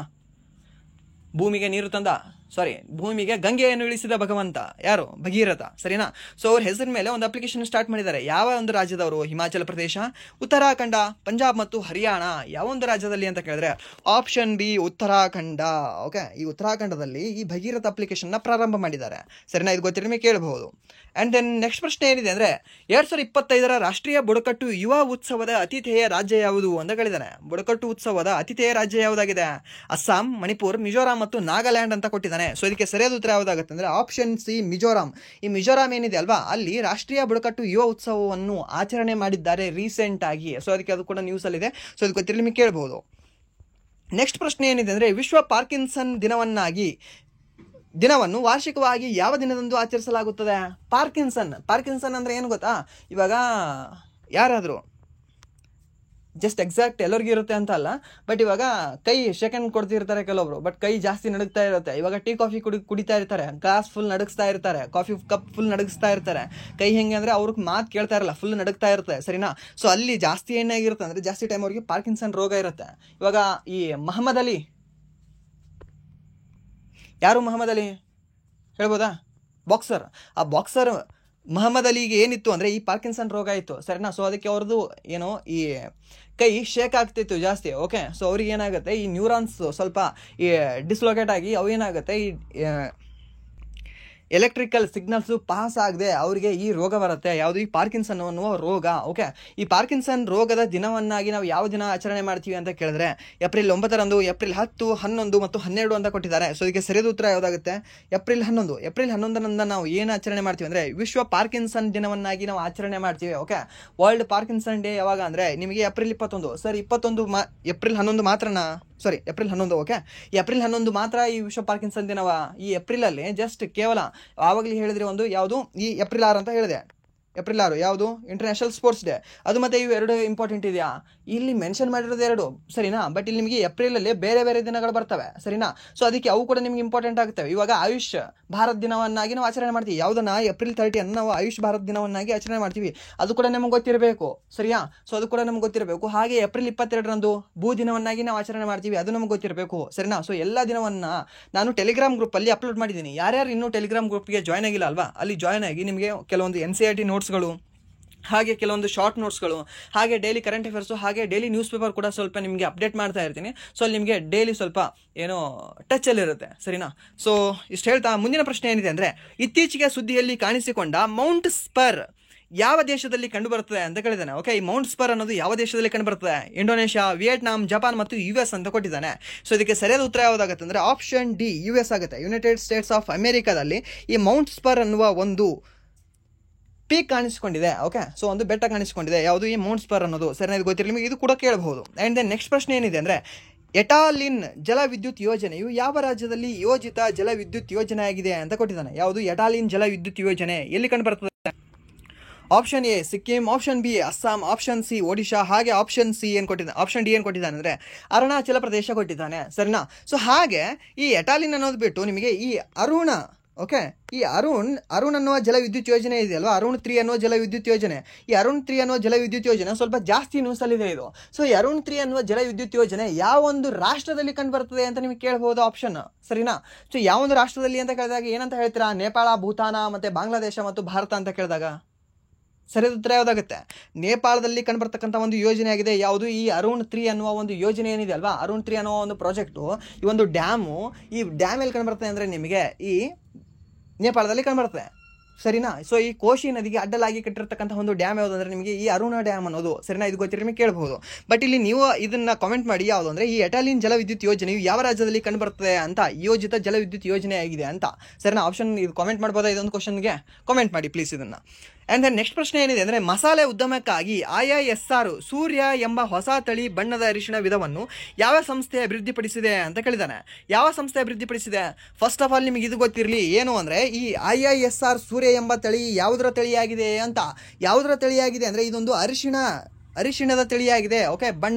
ಭೂಮಿಗೆ ಗಂಗೆಯನ್ನು ಇಳಿಸಿದ ಭಗವಂತ ಯಾರು? ಭಗೀರಥ. ಸರಿನಾ? ಸೊ ಅವ್ರ ಹೆಸರಿನ ಮೇಲೆ ಒಂದು ಅಪ್ಲಿಕೇಶನ್ ಸ್ಟಾರ್ಟ್ ಮಾಡಿದ್ದಾರೆ. ಯಾವ ಒಂದು ರಾಜ್ಯದವರು? ಹಿಮಾಚಲ ಪ್ರದೇಶ, ಉತ್ತರಾಖಂಡ, ಪಂಜಾಬ್ ಮತ್ತು ಹರಿಯಾಣ. ಯಾವ ಒಂದು ರಾಜ್ಯದಲ್ಲಿ ಅಂತ ಕೇಳಿದ್ರೆ ಆಪ್ಷನ್ ಬಿ, ಉತ್ತರಾಖಂಡ. ಓಕೆ, ಈ ಉತ್ತರಾಖಂಡದಲ್ಲಿ ಈ ಭಗೀರಥ ಅಪ್ಲಿಕೇಶನ್ನ ಪ್ರಾರಂಭ ಮಾಡಿದ್ದಾರೆ. ಸರಿನಾ? ಇದು ಗೊತ್ತಿರಲಿ ಕೇಳಬಹುದು. ಆ್ಯಂಡ್ ದೆನ್ ನೆಕ್ಸ್ಟ್ ಪ್ರಶ್ನೆ ಏನಿದೆ ಅಂದರೆ, 2025ರ ರಾಷ್ಟ್ರೀಯ ಬುಡಕಟ್ಟು ಯುವ ಉತ್ಸವದ ಅತಿಥೇಯ ರಾಜ್ಯ ಯಾವುದು ಅಂತ ಕೇಳಿದ್ದಾನೆ. ಬುಡಕಟ್ಟು ಉತ್ಸವದ ಅತಿಥೇಯ ರಾಜ್ಯ ಯಾವುದಾಗಿದೆ? ಅಸ್ಸಾಂ, ಮಣಿಪುರ್, ಮಿಜೋರಾಂ ಮತ್ತು ನಾಗಾಲ್ಯಾಂಡ್ ಅಂತ ಕೊಟ್ಟಿದ್ದಾನೆ. ಸೊ ಇದಕ್ಕೆ ಸರಿಯಾದ ಉತ್ತರ ಯಾವುದಾಗುತ್ತೆ ಅಂದರೆ ಆಪ್ಷನ್ ಸಿ, ಮಿಜೋರಾಂ. ಈ ಮಿಜೋರಾಂ ಏನಿದೆ ಅಲ್ವಾ, ಅಲ್ಲಿ ರಾಷ್ಟ್ರೀಯ ಬುಡಕಟ್ಟು ಯುವ ಉತ್ಸವವನ್ನು ಆಚರಣೆ ಮಾಡಿದ್ದಾರೆ ರೀಸೆಂಟ್ ಆಗಿ. ಸೊ ಅದಕ್ಕೆ ಅದು ಕೂಡ ನ್ಯೂಸಲ್ಲಿದೆ. ಸೊ ಇದಕ್ಕೆ ಗೊತ್ತಿರಲಿ ನಿಮಗೆ ಕೇಳಬಹುದು. ನೆಕ್ಸ್ಟ್ ಪ್ರಶ್ನೆ ಏನಿದೆ ಅಂದರೆ, ವಿಶ್ವ ಪಾರ್ಕಿನ್ಸನ್ ದಿನವನ್ನು ವಾರ್ಷಿಕವಾಗಿ ಯಾವ ದಿನದಂದು ಆಚರಿಸಲಾಗುತ್ತದೆ? ಪಾರ್ಕಿನ್ಸನ್ ಅಂದರೆ ಏನು ಗೊತ್ತಾ? ಇವಾಗ ಯಾರಾದರೂ ಜಸ್ಟ್ ಎಕ್ಸಾಕ್ಟ್ ಎಲ್ಲರಿಗೂ ಇರುತ್ತೆ ಅಂತ ಅಲ್ಲ, ಬಟ್ ಇವಾಗ ಕೈ ಸೆಕೆಂಡ್ ಕೊಡ್ತಿರ್ತಾರೆ ಕೆಲವೊಬ್ರು, ಬಟ್ ಕೈ ಜಾಸ್ತಿ ನಡುಗ್ತಾ ಇರುತ್ತೆ. ಇವಾಗ ಟೀ ಕಾಫಿ ಕುಡಿತಾ ಇರ್ತಾರೆ, ಗ್ಲಾಸ್ ಫುಲ್ ನಡುಗಿಸ್ತಾ ಇರ್ತಾರೆ, ಕಾಫಿ ಕಪ್ ಫುಲ್ ನಡುಗಿಸ್ತಾ ಇರ್ತಾರೆ. ಕೈ ಹೆಂಗೆ ಅಂದರೆ ಅವ್ರಿಗೆ ಮಾತು ಕೇಳ್ತಾ ಇರಲ್ಲ, ಫುಲ್ ನಡುಗ್ತಾ ಇರುತ್ತೆ. ಸರಿನಾ? ಸೊ ಅಲ್ಲಿ ಜಾಸ್ತಿ ಏನಾಗಿರುತ್ತೆ ಅಂದರೆ, ಜಾಸ್ತಿ ಟೈಮ್ ಅವ್ರಿಗೆ ಪಾರ್ಕಿನ್ಸನ್ ರೋಗ ಇರುತ್ತೆ. ಇವಾಗ ಈ ಮಹಮ್ಮದ್ ಅಲಿ, ಯಾರು ಮಹಮ್ಮದ್ ಅಲಿ ಹೇಳ್ಬೋದಾ? ಬಾಕ್ಸರ್. ಆ ಬಾಕ್ಸರ್ ಮಹಮ್ಮದ್ ಅಲಿಗೆ ಏನಿತ್ತು ಅಂದರೆ ಈ ಪಾರ್ಕಿನ್ಸನ್ ರೋಗ ಇತ್ತು. ಸರಿನಾ? ಸೊ ಅದಕ್ಕೆ ಅವ್ರದ್ದು ಏನೋ ಈ ಕೈ ಶೇಕ್ ಆಗ್ತಿತ್ತು ಜಾಸ್ತಿ. ಓಕೆ, ಸೊ ಅವ್ರಿಗೆ ಏನಾಗುತ್ತೆ, ಈ ನ್ಯೂರಾನ್ಸ್ ಸ್ವಲ್ಪ ಈ ಡಿಸ್ಲೊಕೇಟ್ ಆಗಿ ಅವು ಏನಾಗುತ್ತೆ, ಈ ಎಲೆಕ್ಟ್ರಿಕಲ್ ಸಿಗ್ನಲ್ಸು ಪಾಸ್ ಆಗದೆ ಅವರಿಗೆ ಈ ರೋಗ ಬರುತ್ತೆ. ಯಾವುದು? ಈ ಪಾರ್ಕಿನ್ಸನ್ ಅನ್ನುವ ರೋಗ. ಓಕೆ, ಈ ಪಾರ್ಕಿನ್ಸನ್ ರೋಗದ ದಿನವನ್ನಾಗಿ ನಾವು ಯಾವ ದಿನ ಆಚರಣೆ ಮಾಡ್ತೀವಿ ಅಂತ ಕೇಳಿದ್ರೆ ಏಪ್ರಿಲ್ 9ರಂದು, ಏಪ್ರಿಲ್ 10, 11 ಮತ್ತು 12 ಅಂತ ಕೊಟ್ಟಿದ್ದಾರೆ. ಸೊ ಇದಕ್ಕೆ ಸರಿಯಾದ ಉತ್ತರ ಯಾವುದಾಗುತ್ತೆ? ಏಪ್ರಿಲ್ 11. ಏಪ್ರಿಲ್ 11ರಂದು ನಾವು ಏನು ಆಚರಣೆ ಮಾಡ್ತೀವಿ ಅಂದರೆ ವಿಶ್ವ ಪಾರ್ಕಿನ್ಸನ್ ದಿನವನ್ನಾಗಿ ನಾವು ಆಚರಣೆ ಮಾಡ್ತೀವಿ. ಓಕೆ, ವರ್ಲ್ಡ್ ಪಾರ್ಕಿನ್ಸನ್ ಡೇ ಯಾವಾಗ ಅಂದರೆ ನಿಮಗೆ ಏಪ್ರಿಲ್ 21. Sir April 11 ಮಾತ್ರನಾ? ಸಾರಿ, ಏಪ್ರಿಲ್ 11. ಓಕೆ, ಏಪ್ರಿಲ್ 11 ಮಾತ್ರ ಈ ವಿಶ್ವ ಪಾರ್ಕಿನ್ಸನ್ ದಿನವ? ಈ ಏಪ್ರಿಲಲ್ಲಿ ಜಸ್ಟ್ ಕೇವಲ ಆವಾಗಲೇ ಹೇಳಿದ್ರೆ ಒಂದು ಯಾವುದು, ಈ ಏಪ್ರಿಲ್ 6 ಅಂತ ಹೇಳಿದೆ. ಏಪ್ರಿಲ್ 6 ಯಾವುದು? International sports day. ಅದು ಮತ್ತೆ ಇವು 2 ಇಂಪಾರ್ಟೆಂಟ್ ಇದೆಯಾ? ಇಲ್ಲಿ ಮೆನ್ಷನ್ ಮಾಡಿರೋದು 2, ಸರಿನಾ? ಬಟ್ ಇಲ್ಲಿ ನಿಮಗೆ ಏಪ್ರಿಲಲ್ಲಿ ಬೇರೆ ಬೇರೆ ದಿನಗಳು ಬರ್ತವೆ. ಸರಿನಾ? ಸೊ ಅದಕ್ಕೆ ಅವು ಕೂಡ ನಿಮ್ಗೆ ಇಂಪಾರ್ಟೆಂಟ್ ಆಗ್ತವೆ. ಇವಾಗ ಆಯುಷ್ ಭಾರತ್ ದಿನವನ್ನಾಗಿ ನಾವು ಆಚರಣೆ ಮಾಡ್ತೀವಿ. ಯಾವುದನ್ನ? ಏಪ್ರಿಲ್ 30 ನಾವು ಆಯುಷ್ ಭಾರತ್ ದಿನವನ್ನಾಗಿ ಆಚರಣೆ ಮಾಡ್ತೀವಿ. ಅದು ಕೂಡ ನಮಗೆ ಗೊತ್ತಿರಬೇಕು. ಸರಿಯಾ? ಸೊ ಅದು ಕೂಡ ನಮ್ಗೆ ಗೊತ್ತಿರಬೇಕು. ಹಾಗೆ ಏಪ್ರಿಲ್ 22ರಂದು ಭೂ ದಿನವನ್ನಾಗಿ ನಾವು ಆಚರಣೆ ಮಾಡ್ತೀವಿ. ಅದು ನಮಗೆ ಗೊತ್ತಿರಬೇಕು. ಸರಿನಾ? ಸೊ ಎಲ್ಲ ದಿನವನ್ನು ನಾನು ಟೆಲಿಗ್ರಾಮ್ ಗ್ರೂಪಲ್ಲಿ ಅಪ್ಲೋಡ್ ಮಾಡಿದ್ದೀನಿ. ಯಾರ್ಯಾರು ಇನ್ನೂ ಟೆಲಿಗ್ರಾಮ್ ಗ್ರೂಪ್ಗೆ ಜಾಯ್ನ್ ಆಗಿಲ್ಲ ಅಲ್ವಾ, ಅಲ್ಲಿ ಜಾಯ್ನ್ ಆಗಿ ನಿಮಗೆ ಕೆಲವೊಂದು NCERT ನೋಟ್ಸ್ಗಳು ಹಾಗೆ ಕೆಲವೊಂದು ಶಾರ್ಟ್ ನೋಟ್ಸ್ಗಳು, ಹಾಗೆ ಡೈಲಿ ಕರೆಂಟ್ ಅಫೇರ್ಸು, ಹಾಗೆ ಡೈಲಿ ನ್ಯೂಸ್ ಪೇಪರ್ ಕೂಡ ಸ್ವಲ್ಪ ನಿಮಗೆ ಅಪ್ಡೇಟ್ ಮಾಡ್ತಾ ಇರ್ತೀನಿ. ಸೊ ಅಲ್ಲಿ ನಿಮಗೆ ಡೈಲಿ ಸ್ವಲ್ಪ ಏನೋ ಟಚಲ್ಲಿರುತ್ತೆ, ಸರಿನಾ? ಸೊ ಇಷ್ಟು ಹೇಳ್ತಾ ಮುಂದಿನ ಪ್ರಶ್ನೆ ಏನಿದೆ ಅಂದರೆ, ಇತ್ತೀಚೆಗೆ ಸುದ್ದಿಯಲ್ಲಿ ಕಾಣಿಸಿಕೊಂಡ ಮೌಂಟ್ ಸ್ಪರ್ ಯಾವ ದೇಶದಲ್ಲಿ ಕಂಡುಬರುತ್ತದೆ ಅಂತ ಕೇಳಿದ್ದಾನೆ. ಓಕೆ, ಈ ಮೌಂಟ್ ಸ್ಪರ್ ಅನ್ನೋದು ಯಾವ ದೇಶದಲ್ಲಿ ಕಂಡುಬರುತ್ತದೆ? ಇಂಡೋನೇಷ್ಯಾ, ವಿಯೆಟ್ನಾಂ, ಜಪಾನ್ ಮತ್ತು US ಅಂತ ಕೊಟ್ಟಿದ್ದಾನೆ. ಸೊ ಇದಕ್ಕೆ ಸರಿಯಾದ ಉತ್ತರ ಯಾವುದಾಗುತ್ತೆ ಅಂದರೆ ಆಪ್ಷನ್ ಡಿ, US ಆಗುತ್ತೆ. ಯುನೈಟೆಡ್ ಸ್ಟೇಟ್ಸ್ ಆಫ್ ಅಮೆರಿಕಾದಲ್ಲಿ ಈ ಮೌಂಟ್ ಸ್ಪರ್ ಅನ್ನುವ ಒಂದು ಪೀಕ್ ಕಾಣಿಸಿಕೊಂಡಿದೆ. ಓಕೆ, ಸೊ ಒಂದು ಬೆಟ್ಟ ಕಾಣಿಸಿಕೊಂಡಿದೆ. ಯಾವುದು? ಈ ಮೌಂಟ್ ಸ್ಪರ್ ಅನ್ನೋದು. ಸರಿನಾ? ಇದು ಗೊತ್ತಿರಲಿ ನಿಮಗೆ, ಇದು ಕೂಡ ಕೇಳಬಹುದು. ಆ್ಯಂಡ್ ದೆನ್ ನೆಕ್ಸ್ಟ್ ಪ್ರಶ್ನೆ ಏನಿದೆ ಅಂದರೆ, ಎಟಾಲಿನ್ ಜಲವಿದ್ಯುತ್ ಯೋಜನೆಯು ಯಾವ ರಾಜ್ಯದಲ್ಲಿ ಯೋಜಿತ ಜಲವಿದ್ಯುತ್ ಯೋಜನೆ ಆಗಿದೆ ಅಂತ ಕೊಟ್ಟಿದ್ದಾನೆ. ಯಾವುದು? ಎಟಾಲಿನ್ ಜಲವಿದ್ಯುತ್ ಯೋಜನೆ ಎಲ್ಲಿ ಕಂಡುಬರ್ತದೆ? Option A Sikkim, option B Assam, option C Odisha, ಹಾಗೆ ಆಪ್ಷನ್ ಡಿ ಏನು ಕೊಟ್ಟಿದ್ದಾನೆ ಅಂದರೆ ಅರುಣಾಚಲ ಪ್ರದೇಶ ಕೊಟ್ಟಿದ್ದಾನೆ. ಸರಿನಾ? ಸೊ ಹಾಗೆ ಈ ಎಟಾಲಿನ್ ಅನ್ನೋದು ಬಿಟ್ಟು ನಿಮಗೆ ಈ ಅರುಣ, ಓಕೆ, ಈ ಅರುಣ್ ಅನ್ನುವ ಜಲವಿದ್ಯುತ್ ಯೋಜನೆ ಇದೆಯಲ್ವಾ, ಅರುಣ್ 3 ಅನ್ನುವ ಜಲವಿದ್ಯುತ್ ಯೋಜನೆ. ಈ ಅರುಣ್ 3 ಅನ್ನುವ ಜಲವಿದ್ಯುತ್ ಯೋಜನೆ ಸ್ವಲ್ಪ ಜಾಸ್ತಿ ನ್ಯೂಸಲ್ಲಿದೆ ಇದು. ಸೊ ಈ ಅರುಣ್ 3 ಅನ್ನುವ ಜಲವಿದ್ಯುತ್ ಯೋಜನೆ ಯಾವ ಒಂದು ರಾಷ್ಟ್ರದಲ್ಲಿ ಕಂಡುಬರ್ತದೆ ಅಂತ ನಿಮಗೆ ಕೇಳಬಹುದು ಆಪ್ಷನ್. ಸರಿನಾ? ಸೊ ಯಾವ ಒಂದು ರಾಷ್ಟ್ರದಲ್ಲಿ ಅಂತ ಕೇಳಿದಾಗ ಏನಂತ ಹೇಳ್ತೀರಾ? ನೇಪಾಳ, ಭೂತಾನ, ಮತ್ತು ಬಾಂಗ್ಲಾದೇಶ ಮತ್ತು ಭಾರತ ಅಂತ ಕೇಳಿದಾಗ ಸರಿಯಾದ ಉತ್ತರ ಯಾವುದಾಗುತ್ತೆ? ನೇಪಾಳದಲ್ಲಿ ಕಂಡುಬರ್ತಕ್ಕಂಥ ಒಂದು ಯೋಜನೆ ಆಗಿದೆ. ಯಾವುದು? ಈ ಅರುಣ್ 3 ಅನ್ನುವ ಒಂದು ಯೋಜನೆ ಏನಿದೆ ಅಲ್ವಾ, ಅರುಣ್ 3 ಅನ್ನುವ ಒಂದು ಪ್ರಾಜೆಕ್ಟು, ಈ ಒಂದು ಡ್ಯಾಮು, ಈ ಡ್ಯಾಮ್ ಎಲ್ಲಿ ಕಂಡುಬರ್ತದೆ ಅಂದರೆ ನಿಮಗೆ ಈ ನೇಪಾಳದಲ್ಲಿ ಕಂಡುಬರ್ತದೆ. ಸರಿನಾ? ಸೊ ಈ ಕೋಶಿ ನದಿಗೆ ಅಡ್ಡಲಾಗಿ ಕಟ್ಟಿರ್ತಕ್ಕಂಥ ಒಂದು ಡ್ಯಾಮ್ ಯಾವುದು ಅಂದರೆ ನಿಮಗೆ ಈ ಅರುಣ ಡ್ಯಾಮ್ ಅನ್ನೋದು. ಸರಿನಾ? ಇದು ಗೊತ್ತಿರೋ ನಿಮಗೆ ಕೇಳಬಹುದು. ಬಟ್ ಇಲ್ಲಿ ನೀವು ಇದನ್ನ ಕಾಮೆಂಟ್ ಮಾಡಿ ಯಾವುದು ಅಂದರೆ ಈ ಎಟಾಲಿನ್ ಜಲವಿದ್ಯುತ್ ಯೋಜನೆಯು ಯಾವ ರಾಜ್ಯದಲ್ಲಿ ಕಂಡುಬರ್ತದೆ ಅಂತ, ಯೋಜಿತ ಜಲವಿದ್ಯುತ್ ಯೋಜನೆ ಆಗಿದೆ ಅಂತ. ಸರಿನಾ? ಆಪ್ಷನ್ ಇದು ಕಾಮೆಂಟ್ ಮಾಡ್ಬೋದಾ? ಇದೊಂದು ಕ್ವಶನ್ಗೆ ಕಾಮೆಂಟ್ ಮಾಡಿ ಪ್ಲೀಸ್ ಇದನ್ನು. ಆ್ಯಂಡ್ ದೆನ್ ನೆಕ್ಸ್ಟ್ ಪ್ರಶ್ನೆ ಏನಿದೆ ಅಂದರೆ, ಮಸಾಲೆ ಉದ್ಯಮಕ್ಕಾಗಿ IISR ಸೂರ್ಯ ಎಂಬ ಹೊಸ ತಳಿ ಬಣ್ಣದ ಅರಿಶಿಣ ವಿಧವನ್ನು ಯಾವ ಸಂಸ್ಥೆ ಅಭಿವೃದ್ಧಿಪಡಿಸಿದೆ ಅಂತ ಕೇಳಿದ್ದಾನೆ. ಯಾವ ಸಂಸ್ಥೆ ಅಭಿವೃದ್ಧಿಪಡಿಸಿದೆ? ಫಸ್ಟ್ ಆಫ್ ಆಲ್ ನಿಮಗೆ ಇದು ಗೊತ್ತಿರಲಿ, ಏನು ಅಂದರೆ ಈ IISR ಸೂರ್ಯ ಎಂಬ ತಳಿ ಯಾವುದರ ತಳಿಯಾಗಿದೆ ಅಂತ. ಯಾವುದರ ತಳಿಯಾಗಿದೆ ಅಂದರೆ ಇದೊಂದು ಅರಿಶಿಣದ ತಳಿಯಾಗಿದೆ. ಓಕೆ,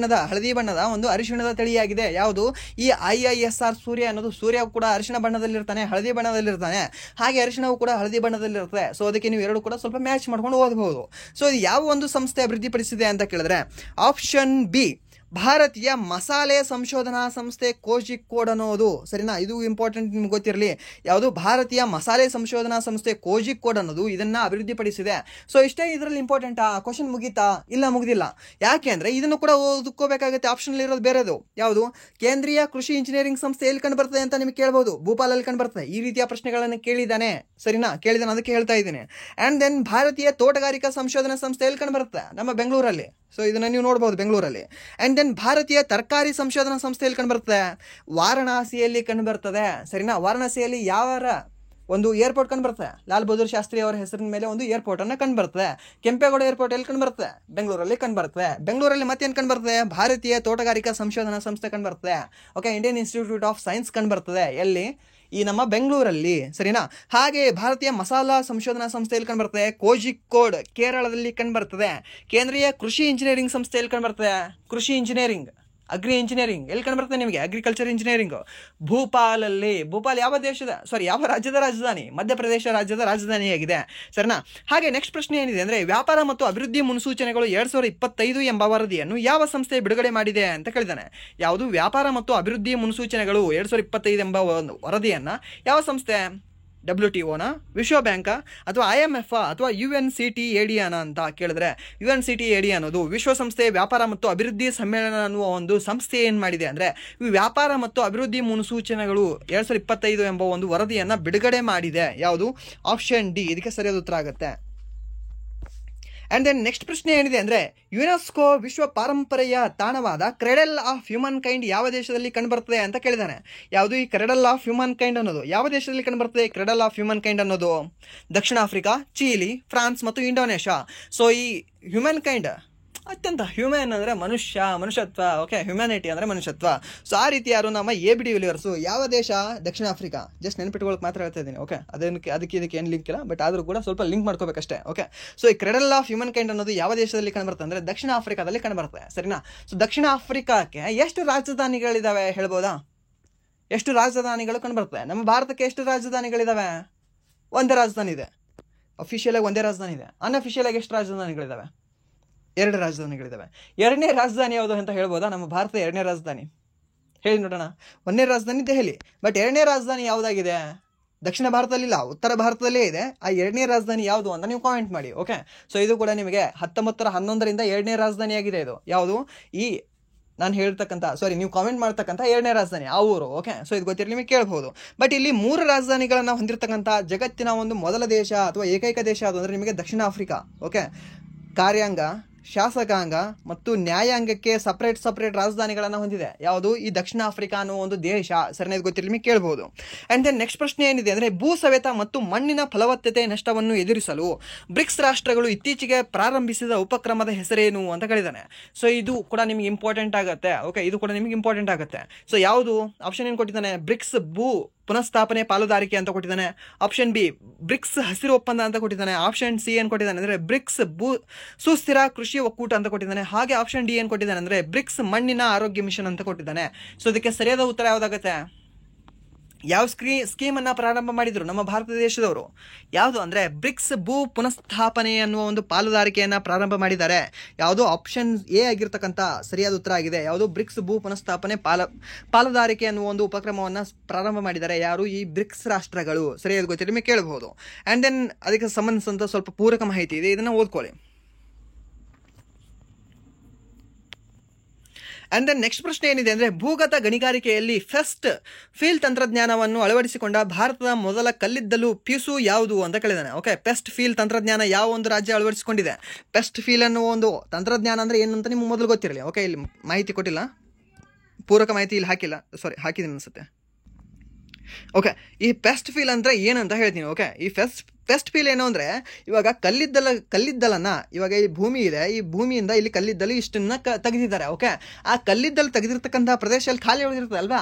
ಹಳದಿ ಬಣ್ಣದ ಒಂದು ಅರಿಶಿಣದ ತಳಿಯಾಗಿದೆ. ಯಾವುದು? ಈ IISR ಸೂರ್ಯ ಅನ್ನೋದು. ಸೂರ್ಯ ಕೂಡ ಅರಿಶಿಣ ಬಣ್ಣದಲ್ಲಿರ್ತಾನೆ, ಹಳದಿ ಬಣ್ಣದಲ್ಲಿರ್ತಾನೆ, ಹಾಗೆ ಅರಿಶಿಣವು ಕೂಡ ಹಳದಿ ಬಣ್ಣದಲ್ಲಿರ್ತದೆ. ಸೊ ಅದಕ್ಕೆ ನೀವು ಎರಡು ಕೂಡ ಸ್ವಲ್ಪ ಮ್ಯಾಚ್ ಮಾಡ್ಕೊಂಡು ಓದಬಹುದು. ಸೊ ಇದು ಯಾವ ಒಂದು ಸಂಸ್ಥೆ ಅಭಿವೃದ್ಧಿಪಡಿಸಿದೆ ಅಂತ ಕೇಳಿದ್ರೆ ಆಪ್ಷನ್ ಬಿ, ಭಾರತೀಯ ಮಸಾಲೆ ಸಂಶೋಧನಾ ಸಂಸ್ಥೆ ಕೋಜಿಕೋಡ್ ಅನ್ನೋದು. ಸರಿನಾ? ಇದು ಇಂಪಾರ್ಟೆಂಟ್, ನಿಮ್ಗೆ ಗೊತ್ತಿರಲಿ. ಯಾವುದು? ಭಾರತೀಯ ಮಸಾಲೆ ಸಂಶೋಧನಾ ಸಂಸ್ಥೆ ಕೋಜಿಕೋಡ್ ಅನ್ನೋದು ಇದನ್ನ ಅಭಿವೃದ್ಧಿಪಡಿಸಿದೆ. ಸೊ ಇಷ್ಟೇ ಇದರಲ್ಲಿ ಇಂಪಾರ್ಟೆಂಟಾ? ಕ್ವಶನ್ ಮುಗೀತಾ? ಇಲ್ಲ, ಮುಗಿದಿಲ್ಲ. ಯಾಕೆ ಅಂದರೆ ಇದನ್ನು ಕೂಡ ಓದ್ಕೋಬೇಕಾಗುತ್ತೆ. ಆಪ್ಷನ್ ಇರೋದು ಬೇರೆದು. ಯಾವುದು? ಕೇಂದ್ರೀಯ ಕೃಷಿ ಇಂಜಿನಿಯರಿಂಗ್ ಸಂಸ್ಥೆ ಎಲ್ಲಿ ಕಂಡು ಬರ್ತದೆ ಅಂತ ನಿಮಗೆ ಕೇಳಬಹುದು. ಭೂಪಾಲಲ್ಲಿ ಕಂಡು ಬರ್ತದೆ. ಈ ರೀತಿಯ ಪ್ರಶ್ನೆಗಳನ್ನು ಕೇಳಿದ್ದಾನೆ. ಸರಿನಾ? ಕೇಳಿದಾನೆ, ಅದಕ್ಕೆ ಹೇಳ್ತಾ ಇದ್ದೀನಿ. ಆ್ಯಂಡ್ ದೆನ್ ಭಾರತೀಯ ತೋಟಗಾರಿಕಾ ಸಂಶೋಧನಾ ಸಂಸ್ಥೆ ಎಲ್ಲಿ ಕಂಡು ಬರುತ್ತೆ? ನಮ್ಮ ಬೆಂಗಳೂರಲ್ಲಿ. ಸೊ ಇದನ್ನು ನೀವು ನೋಡ್ಬೋದು, ಬೆಂಗಳೂರಲ್ಲಿ. ಆ್ಯಂಡ್ ದೆನ್ ಭಾರತೀಯ ತರಕಾರಿ ಸಂಶೋಧನಾ ಸಂಸ್ಥೆಯಲ್ಲಿ ಕಂಡುಬರ್ತದೆ, ವಾರಣಾಸಿಯಲ್ಲಿ ಕಂಡುಬರ್ತದೆ. ಸರಿನಾ? ವಾರಣಾಸಿಯಲ್ಲಿ ಯಾವ ಒಂದು ಏರ್ಪೋರ್ಟ್ ಕಂಡುಬರ್ತದೆ? ಲಾಲ್ ಬಹದ್ದೂರ್ ಶಾಸ್ತ್ರಿ ಅವರ ಹೆಸರಿನ ಮೇಲೆ ಒಂದು ಏರ್ಪೋರ್ಟ್ ಅನ್ನು ಕಂಡುಬರ್ತದೆ. ಕೆಂಪೇಗೌಡ ಏರ್ಪೋರ್ಟ್ ಎಲ್ಲಿ ಕಂಡುಬರ್ತದೆ? ಬೆಂಗಳೂರಲ್ಲಿ ಕಂಡುಬರ್ತದೆ. ಬೆಂಗಳೂರಲ್ಲಿ ಮತ್ತೇನು ಕಂಡುಬರ್ತದೆ? ಭಾರತೀಯ ತೋಟಗಾರಿಕಾ ಸಂಶೋಧನಾ ಸಂಸ್ಥೆ ಕಂಡುಬರ್ತದೆ. Okay, Indian institute of science ಕಂಡುಬರ್ತದೆ. ಎಲ್ಲಿ? ಈ ನಮ್ಮ ಬೆಂಗಳೂರಲ್ಲಿ. ಸರಿನಾ? ಹಾಗೆ ಭಾರತೀಯ ಮಸಾಲಾ ಸಂಶೋಧನಾ ಸಂಸ್ಥೆಯಲ್ಲಿ ಕಂಡುಬರ್ತದೆ ಕೋಜಿಕೋಡ್, ಕೇರಳದಲ್ಲಿ ಕಂಡುಬರ್ತದೆ. ಕೇಂದ್ರೀಯ ಕೃಷಿ ಇಂಜಿನಿಯರಿಂಗ್ ಸಂಸ್ಥೆಯಲ್ಲಿ ಕಂಡುಬರ್ತದೆ. ಕೃಷಿ ಇಂಜಿನಿಯರಿಂಗ್, ಅಗ್ರಿ ಇಂಜಿನಿಯರಿಂಗ್ ಎಲ್ಲಿ ಕಂಡುಬರ್ತದೆ ನಿಮಗೆ? Agriculture engineering ಭೂಪಾಲಲ್ಲಿ. ಭೂಪಾಲ್ ಯಾವ ರಾಜ್ಯದ ರಾಜಧಾನಿ? ಮಧ್ಯಪ್ರದೇಶ ರಾಜ್ಯದ ರಾಜಧಾನಿಯಾಗಿದೆ. ಸರಿನಾ? ಹಾಗೆ ನೆಕ್ಸ್ಟ್ ಪ್ರಶ್ನೆ ಏನಿದೆ ಅಂದರೆ, ವ್ಯಾಪಾರ ಮತ್ತು ಅಭಿವೃದ್ಧಿ ಮುನ್ಸೂಚನೆಗಳು 2025 ಎಂಬ ವರದಿಯನ್ನು ಯಾವ ಸಂಸ್ಥೆ ಬಿಡುಗಡೆ ಮಾಡಿದೆ ಅಂತ ಕೇಳಿದ್ದಾನೆ. ಯಾವುದು? ವ್ಯಾಪಾರ ಮತ್ತು ಅಭಿವೃದ್ಧಿ ಮುನ್ಸೂಚನೆಗಳು 2025 ಎಂಬ ವರದಿಯನ್ನು ಯಾವ ಸಂಸ್ಥೆ? WTOನ, ವಿಶ್ವ ಬ್ಯಾಂಕ, ಅಥವಾ IMF, ಅಥವಾ UNCTAD ಅಂತ ಕೇಳಿದ್ರೆ UNCTAD ಅನ್ನೋದು ವಿಶ್ವಸಂಸ್ಥೆ ವ್ಯಾಪಾರ ಮತ್ತು ಅಭಿವೃದ್ಧಿ ಸಮ್ಮೇಳನ ಅನ್ನುವ ಒಂದು ಸಂಸ್ಥೆ ಏನು ಮಾಡಿದೆ ಅಂದರೆ ಈ ವ್ಯಾಪಾರ ಮತ್ತು ಅಭಿವೃದ್ಧಿ ಮುನ್ಸೂಚನೆಗಳು 2025 ಎಂಬ ಒಂದು ವರದಿಯನ್ನು ಬಿಡುಗಡೆ ಮಾಡಿದೆ. ಯಾವುದು? ಆಪ್ಷನ್ ಡಿ ಇದಕ್ಕೆ ಸರಿಯಾದ ಉತ್ತರ ಆಗುತ್ತೆ. ಆ್ಯಂಡ್ ದೆನ್ ನೆಕ್ಸ್ಟ್ ಪ್ರಶ್ನೆ ಏನಿದೆ ಅಂದರೆ, ಯುನೆಸ್ಕೋ ವಿಶ್ವ ಪಾರಂಪರೆಯ ತಾಣವಾದ ಕ್ರೆಡಲ್ ಆಫ್ ಹ್ಯೂಮನ್ ಕೈಂಡ್ ಯಾವ ದೇಶದಲ್ಲಿ ಕಂಡುಬರ್ತದೆ ಅಂತ ಕೇಳಿದ್ದಾನೆ. ಯಾವುದು? ಈ ಕ್ರೆಡಲ್ ಆಫ್ ಹ್ಯೂಮನ್ ಕೈಂಡ್ ಅನ್ನೋದು ಯಾವ ದೇಶದಲ್ಲಿ ಕಂಡುಬರ್ತದೆ? ಕ್ರೆಡಲ್ ಆಫ್ ಹ್ಯೂಮನ್ ಕೈಂಡ್ ಅನ್ನೋದು ದಕ್ಷಿಣ ಆಫ್ರಿಕಾ, ಚಿಲಿ, ಫ್ರಾನ್ಸ್ ಮತ್ತು ಇಂಡೋನೇಷ್ಯಾ. ಸೊ ಈ ಹ್ಯೂಮನ್ ಕೈಂಡ್ ಅತ್ಯಂತ ಹ್ಯೂಮನ್ ಅಂದರೆ ಮನುಷ್ಯತ್ವ. ಓಕೆ, ಹ್ಯುಮ್ಯಾನಿಟಿ ಅಂದರೆ ಮನುಷ್ಯತ್ವ. ಸೊ ಆ ರೀತಿ ಯಾರು ನಮ್ಮ ABD ಯೂನಿವರ್ಸು. ಯಾವ ದೇಶ? ದಕ್ಷಿಣ ಆಫ್ರಿಕಾ. ಜಸ್ಟ್ ನೆನಪಿಟ್ಕೊಳ್ಳೋಕೆ ಮಾತ್ರ ಹೇಳ್ತಾ ಇದ್ದೀನಿ. ಓಕೆ, ಅದಕ್ಕೆ ಇದಕ್ಕೆ ಏನು ಲಿಂಕ್ ಇಲ್ಲ, ಬಟ್ ಆದರೂ ಕೂಡ ಸ್ವಲ್ಪ ಲಿಂಕ್ ಮಾಡ್ಕೋಬೇಕಷ್ಟೇ. ಓಕೆ, ಸೊ ಈ ಕ್ರೆಡಲ್ ಆಫ್ ಹ್ಯೂಮನ್ ಕೈಂಡ್ ಅನ್ನೋದು ಯಾವ ದೇಶದಲ್ಲಿ ಕಂಡುಬರ್ತದೆ ಅಂದರೆ ದಕ್ಷಿಣ ಆಫ್ರಿಕಾದಲ್ಲಿ ಕಂಡುಬರ್ತದೆ. ಸರಿನಾ? ಸೊ ದಕ್ಷಿಣ ಆಫ್ರಿಕಾಕ್ಕೆ ಎಷ್ಟು ರಾಜಧಾನಿಗಳಿದ್ದಾವೆ ಹೇಳ್ಬೋದಾ? ಎಷ್ಟು ರಾಜಧಾನಿಗಳು ಕಂಡುಬರ್ತದೆ? ನಮ್ಮ ಭಾರತಕ್ಕೆ ಎಷ್ಟು ರಾಜಧಾನಿಗಳಿದ್ದಾವೆ? ಒಂದೇ ರಾಜಧಾನಿ ಇದೆ. ಅಫಿಷಿಯಲಾಗಿ ಒಂದೇ ರಾಜಧಾನಿ ಇದೆ. ಅನ್ಅಫಿಷಿಯಲಾಗಿ ಎಷ್ಟು ರಾಜಧಾನಿಗಳಿದ್ದಾವೆ? 2 ರಾಜಧಾನಿಗಳಿದ್ದಾವೆ. 2ನೇ ರಾಜಧಾನಿ ಯಾವುದು ಅಂತ ಹೇಳ್ಬೋದಾ? ನಮ್ಮ ಭಾರತ 2ನೇ ರಾಜಧಾನಿ ಹೇಳಿ ನೋಡೋಣ. 1ನೇ ರಾಜಧಾನಿ ದೆಹಲಿ, ಬಟ್ 2ನೇ ರಾಜಧಾನಿ ಯಾವುದಾಗಿದೆ? ದಕ್ಷಿಣ ಭಾರತದಲ್ಲಿ ಇಲ್ಲ, ಉತ್ತರ ಭಾರತದಲ್ಲೇ ಇದೆ. ಆ ಎರಡನೇ ರಾಜಧಾನಿ ಯಾವುದು ಅಂತ ನೀವು ಕಾಮೆಂಟ್ ಮಾಡಿ. ಓಕೆ, ಸೊ ಇದು ಕೂಡ ನಿಮಗೆ 1911ರಿಂದ ಎರಡನೇ ರಾಜಧಾನಿಯಾಗಿದೆ. ಇದು ಯಾವುದು? ಈ ನಾನು ಹೇಳ್ತಕ್ಕಂಥ ನೀವು ಕಾಮೆಂಟ್ ಮಾಡ್ತಕ್ಕಂಥ ಎರಡನೇ ರಾಜಧಾನಿ ಆ ಊರು. ಓಕೆ, ಸೊ ಇದು ಗೊತ್ತಿರಲಿ ನಿಮಗೆ ಕೇಳ್ಬೋದು. ಬಟ್ ಇಲ್ಲಿ 3 ರಾಜಧಾನಿಗಳನ್ನು ಹೊಂದಿರತಕ್ಕಂಥ ಜಗತ್ತಿನ ಒಂದು ಮೊದಲ ದೇಶ ಅಥವಾ ಏಕೈಕ ದೇಶ ಅದು ಅಂದರೆ ನಿಮಗೆ ದಕ್ಷಿಣ ಆಫ್ರಿಕಾ. ಓಕೆ, ಕಾರ್ಯಾಂಗ, ಶಾಸಕಾಂಗ ಮತ್ತು ನ್ಯಾಯಾಂಗಕ್ಕೆ ಸಪ್ರೇಟ್ ರಾಜಧಾನಿಗಳನ್ನು ಹೊಂದಿದೆ. ಯಾವುದು? ಈ ದಕ್ಷಿಣ ಆಫ್ರಿಕಾ ಅನ್ನೋ ಒಂದು ದೇಶ. ಸರಿಯಾಗಿ ಗೊತ್ತಿರಲಿ ನಿಮಗೆ ಕೇಳ್ಬೋದು. ಆ್ಯಂಡ್ ದೆನ್ ನೆಕ್ಸ್ಟ್ ಪ್ರಶ್ನೆ ಏನಿದೆ ಅಂದರೆ, ಭೂ ಸವೆತ ಮತ್ತು ಮಣ್ಣಿನ ಫಲವತ್ತತೆ ನಷ್ಟವನ್ನು ಎದುರಿಸಲು ಬ್ರಿಕ್ಸ್ ರಾಷ್ಟ್ರಗಳು ಇತ್ತೀಚೆಗೆ ಪ್ರಾರಂಭಿಸಿದ ಉಪಕ್ರಮದ ಹೆಸರೇನು ಅಂತ ಕೇಳಿದ್ದಾನೆ. ಸೊ ಇದು ಕೂಡ ನಿಮಗೆ ಇಂಪಾರ್ಟೆಂಟ್ ಆಗುತ್ತೆ. ಓಕೆ, ಇದು ಕೂಡ ನಿಮಗೆ ಇಂಪಾರ್ಟೆಂಟ್ ಆಗುತ್ತೆ. ಸೊ ಯಾವುದು? ಆಪ್ಷನ್ ಏನು ಕೊಟ್ಟಿದ್ದಾನೆ? ಬ್ರಿಕ್ಸ್ ಭೂ ಪುನಃಸ್ಥಾಪನೆ ಪಾಲುದಾರಿಕೆ ಅಂತ ಕೊಟ್ಟಿದ್ದಾನೆ. ಆಪ್ಷನ್ ಬಿ ಬ್ರಿಕ್ಸ್ ಹಸಿರು ಒಪ್ಪಂದ ಅಂತ ಕೊಟ್ಟಿದ್ದಾನೆ. ಆಪ್ಷನ್ ಸಿ ಏನು ಕೊಟ್ಟಿದ್ದಾನೆ ಅಂದರೆ ಬ್ರಿಕ್ಸ್ ಸುಸ್ಥಿರ ಕೃಷಿ ಒಕ್ಕೂಟ ಅಂತ ಕೊಟ್ಟಿದ್ದಾನೆ. ಹಾಗೆ ಆಪ್ಷನ್ ಡಿ ಏನು ಕೊಟ್ಟಿದ್ದಾನೆ ಅಂದರೆ ಬ್ರಿಕ್ಸ್ ಮಣ್ಣಿನ ಆರೋಗ್ಯ ಮಿಷನ್ ಅಂತ ಕೊಟ್ಟಿದ್ದಾನೆ. ಸೊ ಇದಕ್ಕೆ ಸರಿಯಾದ ಉತ್ತರ ಯಾವುದಾಗುತ್ತೆ? ಯಾವ ಸ್ಕೀಮನ್ನು ಪ್ರಾರಂಭ ಮಾಡಿದರು ನಮ್ಮ ಭಾರತ ದೇಶದವರು? ಯಾವುದು ಅಂದರೆ ಬ್ರಿಕ್ಸ್ ಭೂ ಪುನಃಸ್ಥಾಪನೆ ಅನ್ನುವ ಒಂದು ಪಾಲುದಾರಿಕೆಯನ್ನು ಪ್ರಾರಂಭ ಮಾಡಿದ್ದಾರೆ. ಯಾವುದು? ಆಪ್ಷನ್ ಎ ಆಗಿರ್ತಕ್ಕಂಥ ಸರಿಯಾದ ಉತ್ತರ ಆಗಿದೆ. ಯಾವುದು? ಬ್ರಿಕ್ಸ್ ಭೂ ಪುನಃಸ್ಥಾಪನೆ ಪಾಲುದಾರಿಕೆ ಅನ್ನುವ ಒಂದು ಉಪಕ್ರಮವನ್ನು ಪ್ರಾರಂಭ ಮಾಡಿದ್ದಾರೆ. ಯಾರು? ಈ ಬ್ರಿಕ್ಸ್ ರಾಷ್ಟ್ರಗಳು. ಸರಿಯಾದ ಗೊತ್ತಿಲ್ಲ ನಿಮಗೆ ಕೇಳಬಹುದು. ಆ್ಯಂಡ್ ದೆನ್ ಅದಕ್ಕೆ ಸಂಬಂಧಿಸಿದಂಥ ಸ್ವಲ್ಪ ಪೂರಕ ಮಾಹಿತಿ ಇದೆ, ಇದನ್ನು ಓದ್ಕೊಳ್ಳಿ. ಆ್ಯಂಡ್ ದೆನ್ ನೆಕ್ಸ್ಟ್ ಪ್ರಶ್ನೆ ಏನಿದೆ ಅಂದರೆ, ಭೂಗತ ಗಣಿಗಾರಿಕೆಯಲ್ಲಿ ಫೆಸ್ಟ್ ಫೀಲ್ ತಂತ್ರಜ್ಞಾನವನ್ನು ಅಳವಡಿಸಿಕೊಂಡ ಭಾರತದ ಮೊದಲ ಕಲ್ಲಿದ್ದಲು ಪಿಸು ಯಾವುದು ಅಂತ ಕೇಳಿದಾನೆ. ಓಕೆ, ಪೆಸ್ಟ್ ಫೀಲ್ ತಂತ್ರಜ್ಞಾನ ಯಾವ ಒಂದು ರಾಜ್ಯ ಅಳವಡಿಸಿಕೊಂಡಿದೆ? ಪೆಸ್ಟ್ ಫೀಲ್ ಅನ್ನುವ ಒಂದು ತಂತ್ರಜ್ಞಾನ ಅಂದರೆ ಏನು ಅಂತ ನಿಮ್ಗೆ ಮೊದಲು ಗೊತ್ತಿರಲಿ. ಓಕೆ, ಇಲ್ಲಿ ಮಾಹಿತಿ ಕೊಟ್ಟಿಲ್ಲ, ಪೂರಕ ಮಾಹಿತಿ ಇಲ್ಲಿ ಹಾಕಿಲ್ಲ, ಹಾಕಿದ್ದೀನಿ ಅನಿಸುತ್ತೆ. ಓಕೆ, ಈ ಪೆಸ್ಟ್ ಫೀಲ್ ಅಂದರೆ ಏನಂತ ಹೇಳ್ತೀನಿ. ಓಕೆ, ಈ ಪೆಸ್ಟ್ ಫೀಲ್ ಏನು ಅಂದರೆ, ಇವಾಗ ಕಲ್ಲಿದ್ದಲನ್ನು ಇವಾಗ ಈ ಭೂಮಿ ಇದೆ, ಈ ಭೂಮಿಯಿಂದ ಇಲ್ಲಿ ಕಲ್ಲಿದ್ದಲು ಇಷ್ಟನ್ನು ತೆಗೆದಿದ್ದಾರೆ. ಓಕೆ, ಆ ಕಲ್ಲಿದ್ದಲು ತೆಗೆದಿರ್ತಕ್ಕಂಥ ಪ್ರದೇಶದಲ್ಲಿ ಖಾಲಿ ಉಳಿದಿರ್ತದಲ್ವಾ,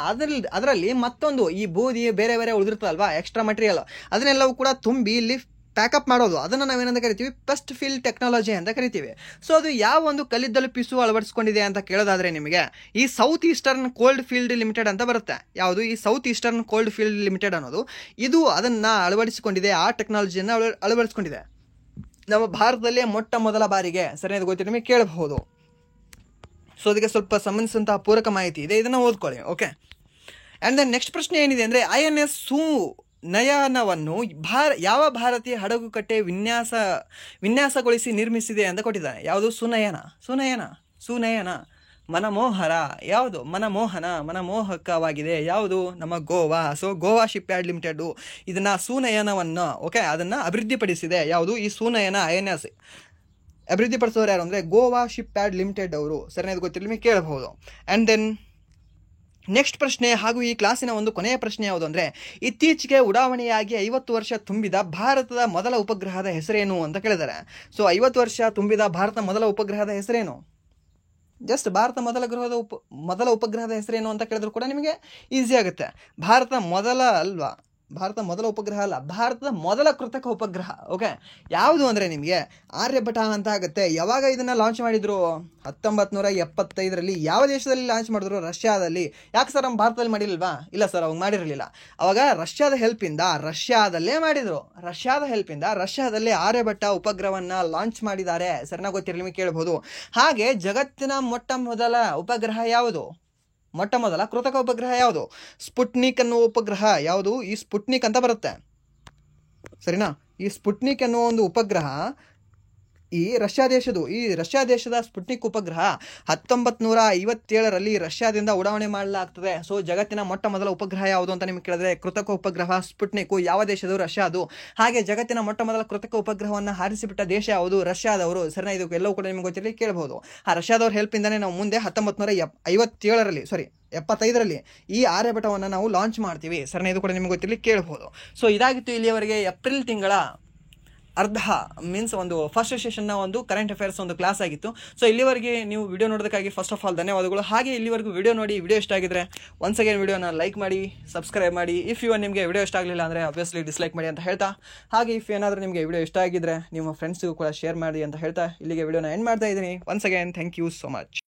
ಅದರಲ್ಲಿ ಮತ್ತೊಂದು ಈ ಬೂದಿ ಬೇರೆ ಉಳಿದಿರ್ತದಲ್ವಾ, ಎಕ್ಸ್ಟ್ರಾ ಮಟೀರಿಯಲ್, ಅದನ್ನೆಲ್ಲವೂ ಕೂಡ ತುಂಬಿ ಇಲ್ಲಿ ಪ್ಯಾಕಪ್ ಮಾಡೋದು, ಅದನ್ನು ನಾವೇನಂತ ಕರಿತೀವಿ? ಪೆಸ್ಟ್ ಫೀಲ್ ಟೆಕ್ನಾಲಜಿ ಅಂತ ಕರಿತೀವಿ. ಸೊ ಅದು ಯಾವ ಒಂದು ಕಲ್ಲಿದ್ದಲು ಪಿಸು ಅಳವಡಿಸ್ಕೊಂಡಿದೆ ಅಂತ ಕೇಳೋದಾದರೆ ನಿಮಗೆ ಈ south eastern cold field limited ಅಂತ ಬರುತ್ತೆ. ಯಾವುದು? ಈ south eastern cold field limited ಅನ್ನೋದು ಇದು ಅದನ್ನು ಅಳವಡಿಸಿಕೊಂಡಿದೆ, ಆ ಟೆಕ್ನಾಲಜಿಯನ್ನು ಅಳವಡಿಸ್ಕೊಂಡಿದೆ ನಮ್ಮ ಭಾರತದಲ್ಲೇ ಮೊಟ್ಟ ಮೊದಲ ಬಾರಿಗೆ. ಸರಿಯಾದ ಗೊತ್ತಿಲ್ಲ ನಿಮಗೆ ಕೇಳಬಹುದು. ಸೊ ಅದಕ್ಕೆ ಸ್ವಲ್ಪ ಸಂಬಂಧಿಸಿದಂತಹ ಪೂರಕ ಮಾಹಿತಿ ಇದೆ, ಇದನ್ನು ಓದ್ಕೊಳ್ಳಿ. ಓಕೆ, ಆ್ಯಂಡ್ ದೆನ್ ನೆಕ್ಸ್ಟ್ ಪ್ರಶ್ನೆ ಏನಿದೆ ಅಂದರೆ, INS ನಯನವನ್ನು ಯಾವ ಭಾರತೀಯ ಹಡಗುಕಟ್ಟೆ ವಿನ್ಯಾಸಗೊಳಿಸಿ ನಿರ್ಮಿಸಿದೆ ಅಂತ ಕೊಟ್ಟಿದ್ದಾನೆ. ಯಾವುದು? ಸುನಯನ ಮನಮೋಹರ. ಯಾವುದು? ಮನಮೋಹಕವಾಗಿದೆ. ಯಾವುದು? ನಮ್ಮ Goa. So Goa ship yard limited ಇದನ್ನು ಸುನಯನವನ್ನು ಅದನ್ನು ಅಭಿವೃದ್ಧಿಪಡಿಸಿದೆ. ಯಾವುದು? ಈ ಸುನಯನ INS ಅಭಿವೃದ್ಧಿಪಡಿಸೋರು ಯಾರು ಅಂದರೆ ಗೋವಾ ಶಿಪ್ ಯಾರ್ಡ್ ಲಿಮಿಟೆಡ್ ಅವರು. ಸರಿಯಾದ ಗೊತ್ತಿರಲಿ ನಿಮಗೆ ಕೇಳಬಹುದು. ಆ್ಯಂಡ್ ದೆನ್ ನೆಕ್ಸ್ಟ್ ಪ್ರಶ್ನೆ ಹಾಗೂ ಈ ಕ್ಲಾಸಿನ ಒಂದು ಕೊನೆಯ ಪ್ರಶ್ನೆ ಯಾವುದು ಅಂದರೆ, ಇತ್ತೀಚೆಗೆ ಉಡಾವಣೆಯಾಗಿ 50 ವರ್ಷ ತುಂಬಿದ ಭಾರತದ ಮೊದಲ ಉಪಗ್ರಹದ ಹೆಸರೇನು ಅಂತ ಕೇಳಿದ್ದಾರೆ. ಸೊ 50 ವರ್ಷ ತುಂಬಿದ ಭಾರತ ಮೊದಲ ಉಪಗ್ರಹದ ಹೆಸರೇನು? ಜಸ್ಟ್ ಭಾರತ ಮೊದಲ ಉಪಗ್ರಹದ ಹೆಸರೇನು ಅಂತ ಕೇಳಿದ್ರು ಕೂಡ ನಿಮಗೆ ಈಸಿ ಆಗುತ್ತೆ. ಭಾರತ ಮೊದಲ ಉಪಗ್ರಹ ಅಲ್ಲ, ಭಾರತದ ಮೊದಲ ಕೃತಕ ಉಪಗ್ರಹ. ಓಕೆ, ಯಾವುದು ಅಂದರೆ ನಿಮಗೆ ಆರ್ಯಭಟ ಅಂತ ಆಗುತ್ತೆ. ಯಾವಾಗ ಇದನ್ನು ಲಾಂಚ್ ಮಾಡಿದ್ರು? 1975ರಲ್ಲಿ. ಯಾವ ದೇಶದಲ್ಲಿ ಲಾಂಚ್ ಮಾಡಿದ್ರು? ರಷ್ಯಾದಲ್ಲಿ. ಯಾಕೆ ಸರ್ ನಮ್ಮ ಭಾರತದಲ್ಲಿ ಮಾಡಿಲ್ವಾ? ಇಲ್ಲ ಸರ್, ಅವಾಗ ಮಾಡಿರಲಿಲ್ಲ. ಅವಾಗ ರಷ್ಯಾದಲ್ಲೇ ಮಾಡಿದರು. ರಷ್ಯಾದಲ್ಲೇ ಆರ್ಯಭಟ ಉಪಗ್ರಹವನ್ನು ಲಾಂಚ್ ಮಾಡಿದ್ದಾರೆ. ಸರಿನಾ ಗೊತ್ತಿರಲಿ ನಿಮಗೆ ಕೇಳಬಹುದು. ಹಾಗೆ ಜಗತ್ತಿನ ಮೊಟ್ಟ ಮೊದಲ ಉಪಗ್ರಹ ಯಾವುದು? ಮೊಟ್ಟ ಮೊದಲ ಕೃತಕ ಉಪಗ್ರಹ ಯಾವುದು? ಸ್ಪುಟ್ನಿಕ್ ಅನ್ನುವ ಉಪಗ್ರಹ. ಯಾವುದು? ಈ ಸ್ಪುಟ್ನಿಕ್ ಅಂತ ಬರುತ್ತೆ. ಸರಿನಾ? ಈ ಸ್ಪುಟ್ನಿಕ್ ಅನ್ನುವ ಒಂದು ಉಪಗ್ರಹ ಈ ರಷ್ಯಾ ದೇಶದ ಸ್ಪುಟ್ನಿಕ್ ಉಪಗ್ರಹ 1957ರಲ್ಲಿ ರಷ್ಯಾದಿಂದ ಉಡಾವಣೆ ಮಾಡಲಾಗ್ತದೆ. ಸೊ ಜಗತ್ತಿನ ಮೊಟ್ಟ ಮೊದಲ ಉಪಗ್ರಹ ಯಾವುದು ಅಂತ ನಿಮಗೆ ಕೇಳಿದ್ರೆ ಕೃತಕ ಉಪಗ್ರಹ ಸ್ಪುಟ್ನಿಕ್. ಯಾವ ದೇಶದವರು? ರಷ್ಯಾದು. ಹಾಗೆ ಜಗತ್ತಿನ ಮೊಟ್ಟ ಮೊದಲ ಕೃತಕ ಉಪಗ್ರಹವನ್ನು ಹಾರಿಸಿಬಿಟ್ಟ ದೇಶ ಯಾವುದು? ರಷ್ಯಾದವರು. ಸರಿನಾ? ಇದು ಎಲ್ಲವೂ ಕೂಡ ನಿಮಗೆ ಗೊತ್ತಿರಲಿ ಕೇಳಬಹುದು. ಆ ರಷ್ಯಾದವ್ರ ಹೆಲ್ಪಿಂದಾನೆ ನಾವು ಮುಂದೆ 1975ರಲ್ಲಿ ಈ ಆರ್ಯಭಟವನ್ನು ನಾವು ಲಾಂಚ್ ಮಾಡ್ತೀವಿ. ಸರಿನಾ? ಇದು ಕೂಡ ನಿಮಗೆ ಗೊತ್ತಿರಲಿ ಕೇಳಬಹುದು. ಸೊ ಇದಾಗಿತ್ತು ಇಲ್ಲಿಯವರೆಗೆ ಏಪ್ರಿಲ್ ತಿಂಗಳ ಅರ್ಧ ಮೀನ್ಸ್ ಒಂದು ಫಸ್ಟ್ ಸೆಷನ್ನ ಒಂದು ಕರೆಂಟ್ ಅಫೇರ್ಸ್ ಒಂದು ಕ್ಲಾಸ್ ಆಗಿತ್ತು. ಸೊ ಇಲ್ಲಿವರೆಗೆ ನೀವು ವಿಡಿಯೋ ನೋಡೋದಕ್ಕಾಗಿ ಫಸ್ಟ್ ಆಫ್ ಆಲ್ ಧನ್ಯವಾದಗಳು. ಹಾಗೆ ಇಲ್ಲಿವರೆಗೂ ವಿಡಿಯೋ ನೋಡಿ, ವಿಡಿಯೋ ಇಷ್ಟ ಆಗಿದ್ರೆ ಒನ್ಸ್ ಅಗೇನ್ ವಿಡಿಯೋನ ಲೈಕ್ ಮಾಡಿ, ಸಬ್ಸ್ಕ್ರೈಬ್ ಮಾಡಿ. ಇಫ್ ನಿಮಗೆ ವಿಡಿಯೋ ಇಷ್ಟ ಆಗಲಿಲ್ಲ ಅಂದರೆ ಆಬ್ವಿಯಸ್ಲಿ ಡಿಸ್ಲೈಕ್ ಮಾಡಿ ಅಂತ ಹೇಳ್ತಾ, ಹಾಗೆ ಇಫ್ ಏನಾದರೂ ನಿಮಗೆ ವಿಡಿಯೋ ಇಷ್ಟ ಆಗಿದ್ರೆ ನಿಮ್ಮ ಫ್ರೆಂಡ್ಸ್ಗೂ ಕೂಡ ಶೇರ್ ಮಾಡಿ ಅಂತ ಹೇಳ್ತಾ ಇಲ್ಲಿಗೆ ವಿಡಿಯೋನ ಎಂಡ್ ಮಾಡ್ತಾ ಇದ್ದೀನಿ. Once again thank you so much.